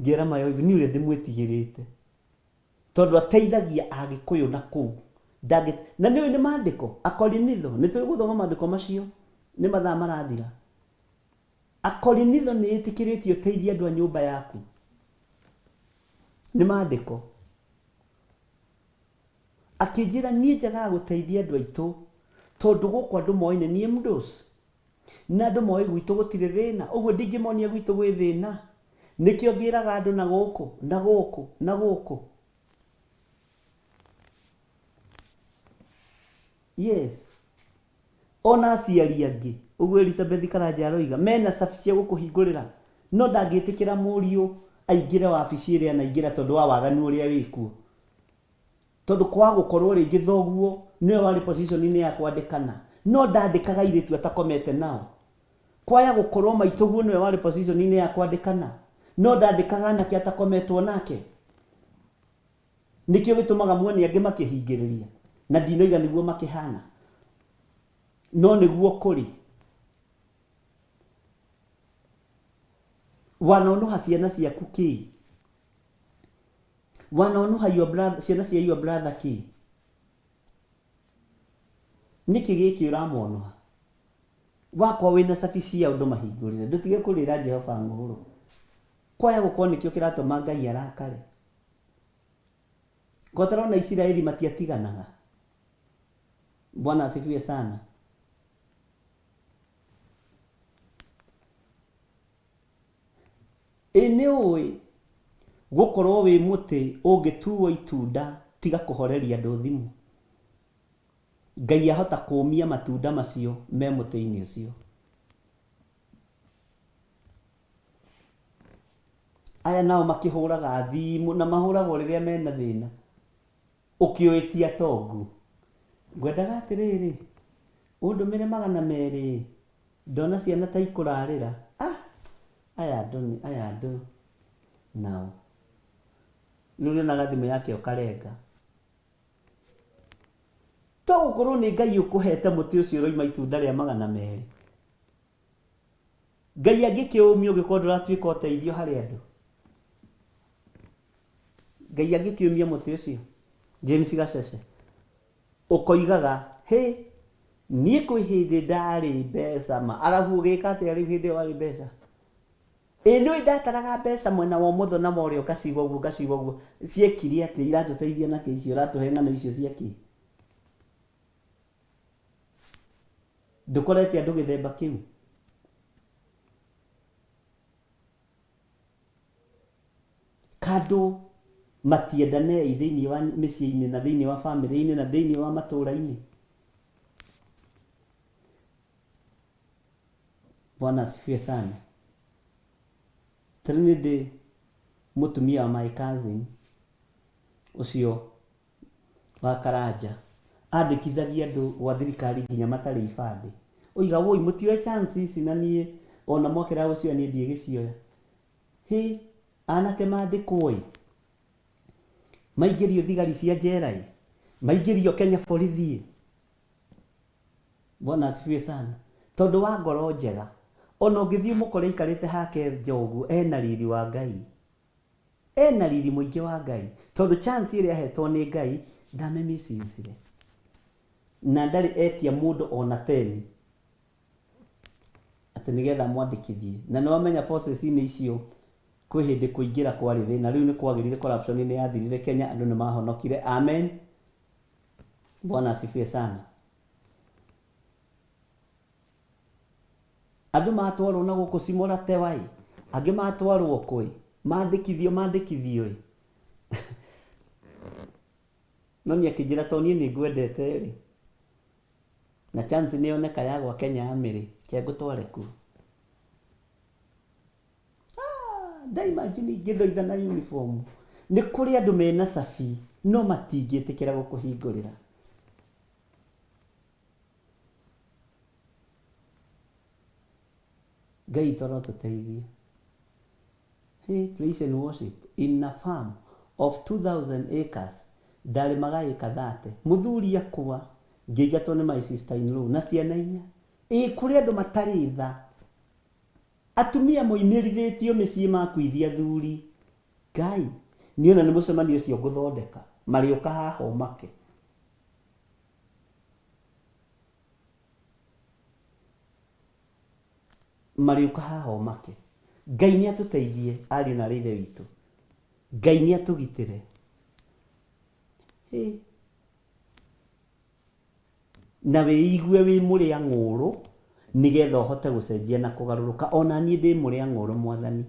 Speaker 3: ngĩra mayo nĩ ũrĩa ndĩmwĩtigĩrĩte, tondũ ateithagia Agĩkũyũ na kũu na nĩ ũyũ nĩ maandĩko Akorinitho. Nĩ tũrĩ gũthoma maandĩko macio, nĩ mathaa marathira. Akorinitho nĩ ĩtĩkĩrĩtio ũteithie andũ a nyũmba yaku, nĩ maandĩko. Akĩnjĩra niĩ njagaga gũteithia andũ aitũ tondũ gũkũ andũ moĩ nĩ niĩ mdosi na andũ moĩ gwitũ gũtirĩ thĩna, ũguo ndingĩmonia gwitũ gwĩ thĩna. Nĩkĩo ngĩraga andũ na gũkũ na gũkũ na gũkũ. Yes, ona aciari angĩ, ũguo Elizabeth Karanja aroiga, mena cabi cia gũkũhingũrĩra, no ndangĩtĩkĩra mũriũ aingĩre wabici ĩrĩa anaingĩra tondũ wa waganu ũrĩa wĩkuo. Tondũ kwa gũkorwo rĩngĩ thoguo nĩwe warĩ position-inĩ ya kwandĩkana, no ndandĩkaga airĩtu atakomete nao. Kwaya gũkorwo maitũguo nĩwe warĩ position-inĩ ya kwandĩkana, no ndandĩkaga anake atakometwo nake. Nĩkĩo gĩtũmaga muone angĩ makĩhingĩrĩria, na ndinoiga nĩguo makĩhana, no nĩguo kũrĩ. Wanonoha ciana ciaku kĩ? Wanonoha ciana cia your brother kĩ? Nĩkĩ gĩkĩ ũramonoha? Wakwa wĩna cabi cia ũndũ mahingũrĩre, ndũtige kũrĩra Jehova ng'ũrũ. Kwaya gũkorwo nĩkĩo kĩratũma Ngai arakare. Ngotarona Isiraeli matiatiganaga. Bwana asifiwe sana. Nĩ ũĩ gũkorwo wĩ mũtĩ ũngĩtuo itunda tiga kũhoreria andũ thimũ. Ngai ahota kũmia matunda macio me mũtĩ-inĩ ũcio. Aya nao makĩhũraga thimũ na mahũragwo rĩrĩa mena thĩna. Ũkĩoĩtia tongu. Ngwendaga atĩrĩrĩ, ũndũmĩre 200 ndona ciana ta ikũrarĩra. Aya andũ nao. Rĩu na gathimũ yake ũkarenga. To gũkorwo nĩ Ngai ũkũhete mũtĩ ũcio ũroima itunda rĩa 200. Ngai angĩkĩũmia ũngĩkorwo ndũratuĩka ũteithio harĩ andũ. Ngai angĩkĩũmia mũtĩ ũcio. James Gacece. ukoigaga he nie kwĩ hĩndĩ ndarĩ mbeca ma arabu ũgĩka atĩa rĩu hĩndĩ ĩyo warĩ mbeca nĩwe ndataraga mbeca mwena wa ũmotho na morĩo ngaciga ũguo ciekire atĩ iratũteithia na kĩ icio ũratũhe ng'ano icio cia kĩ ndũkorete andũ gĩthemba kĩu kandũ matiendanei thĩinĩ wa mĩciĩ-inĩ na thĩinĩ wa bamĩrĩ-inĩ na thĩinĩ wa matũũra-inĩ. Bwana asifiwe sana. Trinity mũtumia wa my cousin ũcio wa Karanja andĩkithagia andũ gwa thirikari nginya matarĩ ibandĩ. Oiga woi mũtioe chance ici na niĩ ona mokĩra gũcioya niĩ ndigĩcioya. Hĩ anake mandĩkwo maingĩrio thigari cia njera maingĩrio Kenya borithi. Bwana asifiwe sana. Tondũ wa ngoro njega ona ũngĩthiĩ mũkore ikarĩte hake njogu ena riri wa Ngai, ena riri mũingĩ wa Ngai tondũ chance ĩrĩa ahetwo nĩ Ngai ndamemicire na ndarĩ etia mũndũ ona 10 atĩ nĩgetha mwandĩkithie. Na nĩwamenya forces-inĩ icio kwĩ hĩndĩ kũingĩra kwarĩ thĩna, rĩu nĩ kwagĩrĩire corruption nĩ yathirire Kenya, andũ nĩ mahonokire. Amen. Bwana asifiwe sana. Andũ matwarwo na gũkũ Simora Tewai, angĩ matwarwo kwĩ mandĩkithio no niĩ akĩnjĩra to niĩ nĩ ngwendete rĩ na chance nĩ yoneka ya gwa Kenya ya mĩrĩ kĩangũtware kuo. Ndaimagine ingĩthoitha na uniform nĩ kũrĩ andũ mena cabi no matingĩtĩkĩra gũkũhingũrĩra. Ngai toro tũteithie. Hey, praise and worship in a farm of 2,000 acres ndarĩmaga ĩka 30 mũthuri akua ngĩingatwo nĩ my sister in law na ciana 4. Kũrĩ andũ matarĩ tha, atumia moimĩrithĩtio mĩciĩ makuithia thuri. Ngai niona nĩ mũcemanio ũcio ngũthondeka marĩũka haha ũmake. Mariũka haha ũmake. Ngai nĩ atũteithie ariũ na ithe witũ. Ngai nĩ atũgitĩre. Na wĩigue wĩ mũrĩa ng'ũrũ nĩgetha ũhote gũcenjia na kũgarũrũka. Ona niĩ ndĩ mũrĩa ng'ũrũ Mwathani,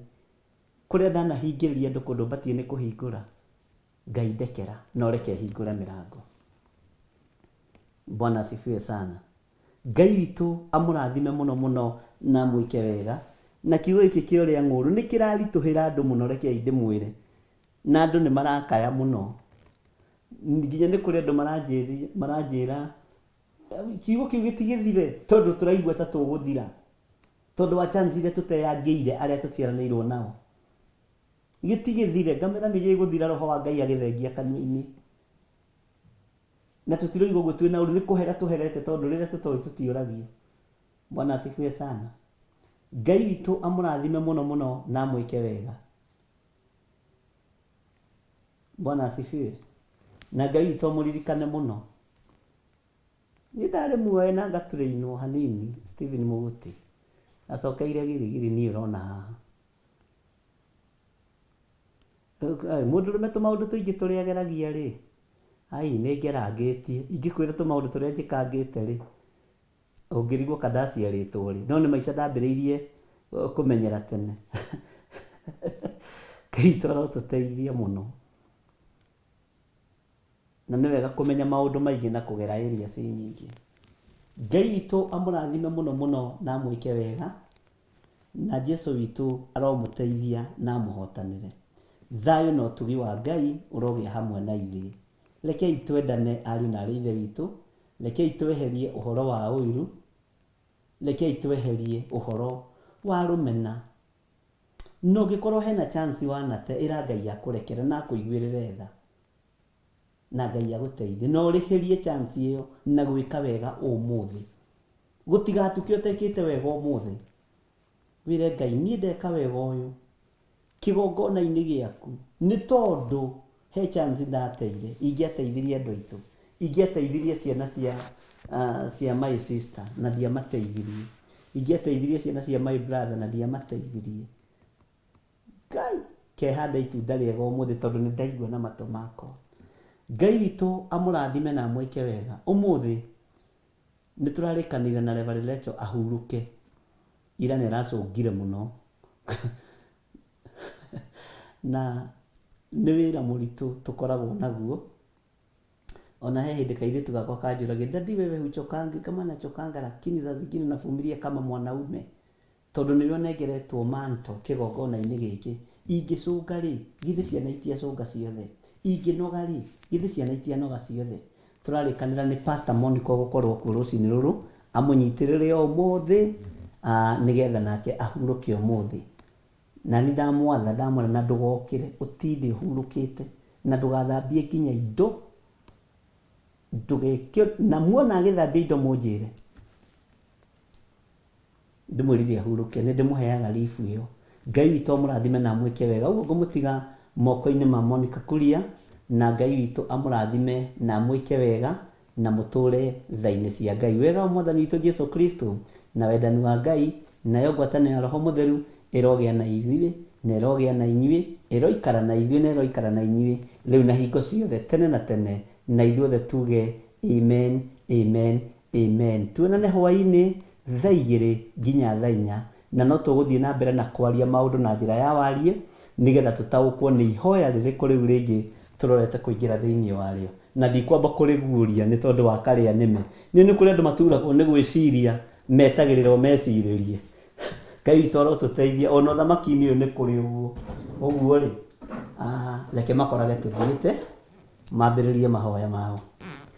Speaker 3: kũrĩa ndanahingĩrĩria andũ kũndũ batie nĩ kũhingũra. Ngai ndekera na ũreke hingũre mĩrango. Bwana asifiwe sana. Ngai witũ amũrathime mũno mũno na mwĩke wega. Na kiugo gĩkĩ kĩa ũrĩa ng'ũrũ nĩ kĩraritũhĩra andũ mũno, rekei ndĩmwĩre. Na andũ nĩ marakaya mũno. Nginya nĩ kũrĩ andũ maranjĩra kiugo kĩu gĩtigĩthire tondũ tũraigua ta tũgũthira. Tondũ wa chance iria tũteyangĩire arĩa tũciaranĩirwo nao. Gĩtigĩthire, ngamera nĩ gĩgũthira, roho wa Ngai agĩthengia kanua-inĩ. Na tũtiroigwo ũguo twĩna ũru, nĩ kũhera tũherete tondũ rĩrĩa tũtoĩ tũtiũragio. Bwana asifiwe sana. Ngai witũ amũrathime mũno mũno na mwĩke wega. Bwana asifiwe. Na Ngai witũ amũririkane mũno. Nĩ ndarĩ muoyo na ngatũrĩinwo hanini Stephen Mũgũti. Acokeire girigiri niĩ ũrona haha. Mũndũrũme tũmaũndũ tũingĩ tũrĩa ageragia rĩ. Ai nĩ ngerangĩtie. Ingĩkwĩra tũmaũndũ tũrĩa njĩkangĩte rĩ. Ũngĩrigwo kandaciarĩtwo rĩ. No nĩ maica ndambĩrĩirie kũmenyera tene. Ngai toro tũteithie mũno. Na nĩ wega kũmenya maũndũ maingĩ na kũgera area nyingĩ. Ngai witũ amũrathime mũno mũno na mwĩke wega. Na Jesũ witũ aromũteithia na mũhotanĩre. Thayũ na ũtugi wa Ngai ũrogĩa hamwe na ithuĩ. Rekei twendane ariũ na ithe witũ. Rekei tweherie ũhoro wa ũiru. Rekei tweherie ũhoro wa rũmena. No gĩkorwo hena chance wanate ĩra Ngai akũrekere na akũiguĩrĩre tha. Na Ngai agũteithie. No rĩhĩrie chance ĩyo na gwĩka wega ũmũthĩ. Gũtigatuke ũtekĩte wega ũmũthĩ. Wĩre Ngai niĩ ndeka wega ũyũ kĩgongona-inĩ gĩaku nĩ tondũ he chance ndateire ingĩateithirie andũ aitũ, ingĩateithirie ciana cia my sister na ndiamateithirie, ingĩateithirie ciana cia my brother na ndiamateithirie. Ngai kehanda itunda rĩega ũmũthĩ tondũ nĩ ndaigua na matũ makwa. Ngai witũ amũrathime na amwĩke wega. Ũmũthĩ nĩ tũrarĩkanĩire na Reverend Rachel ahurũke. Ira nĩ aracũngire mũno na nĩ wĩra mũritũ tũkoragwo naguo. Ona he hĩndĩ kairĩtu gakwa kanjũragĩra, "Daddy wewe huchokangi kama nachokanga lakini saa zingine navumilia kama mwanaume." Tondũ nĩrĩo nengeretwo manto kĩgongona-inĩ gĩkĩ. Ingĩcũnga rĩ, githĩ ciana itiacũnga ciothe? Ingĩnoga rĩ, githĩ ciana itianoga ciothe? Tũrarĩkanĩra nĩ Pastor Monica gũkorwo kuo rũcinĩ rũrũ, amũnyitĩrĩre ũmũthĩ nĩgetha nake ahurũke ũmũthĩ. Na nĩ ndamwatha ndamwĩra na ndũgokĩre ũtinde ũhurũkĩte na ndũgathambie nginya indo. Ndũgekio na muona agĩthambia indo mũnjĩre. Ndĩmwĩrire ahurũke, nĩ ndĩmũheaga lifu ĩyo. Ngai witũ amũrathime na amwĩke wega. Ũguo ngũmũtiga moko-inĩ ma Monica Kuria, na Ngai witũ amũrathime na amwĩke wega na mũtũre tha-inĩ cia Ngai. Wega wa Mwathani witũ Jesu Kristo na wendani wa Ngai nayo ngwatanĩro ya Roho Mũtheru ĩrogĩa na ithuĩ na ĩrogĩa na inyuĩ, ĩroikara na ithuĩ na ĩroikara na inyuĩ rĩu na hingo ciothe tene na tene, na ithuothe tuge amen, amen, amen. Tuonane hwaĩ-inĩ thaa 2 nginya thaa 4, na no tũgũthiĩ na mbere na kwaria maũndũ na njĩra ya warie nĩgetha tũtaũkwo nĩ ihoya rĩrĩkũ rĩu rĩngĩ tũrorete kũingĩra thĩinĩ warĩo. Na ndikwamba kũrĩguũria nĩ tondũ wa karĩa nĩme. Nĩ kũrĩ andũ maturagwo nĩ gwĩciria metagĩrĩrwo mecirĩrie. Ngai witũ arotũteithia, ona ũthamaki-inĩ ũyũ nĩ kũrĩ ũguo. Ũguo rĩ, reke makorage tũthiĩte mambĩrĩrie mahoya mao.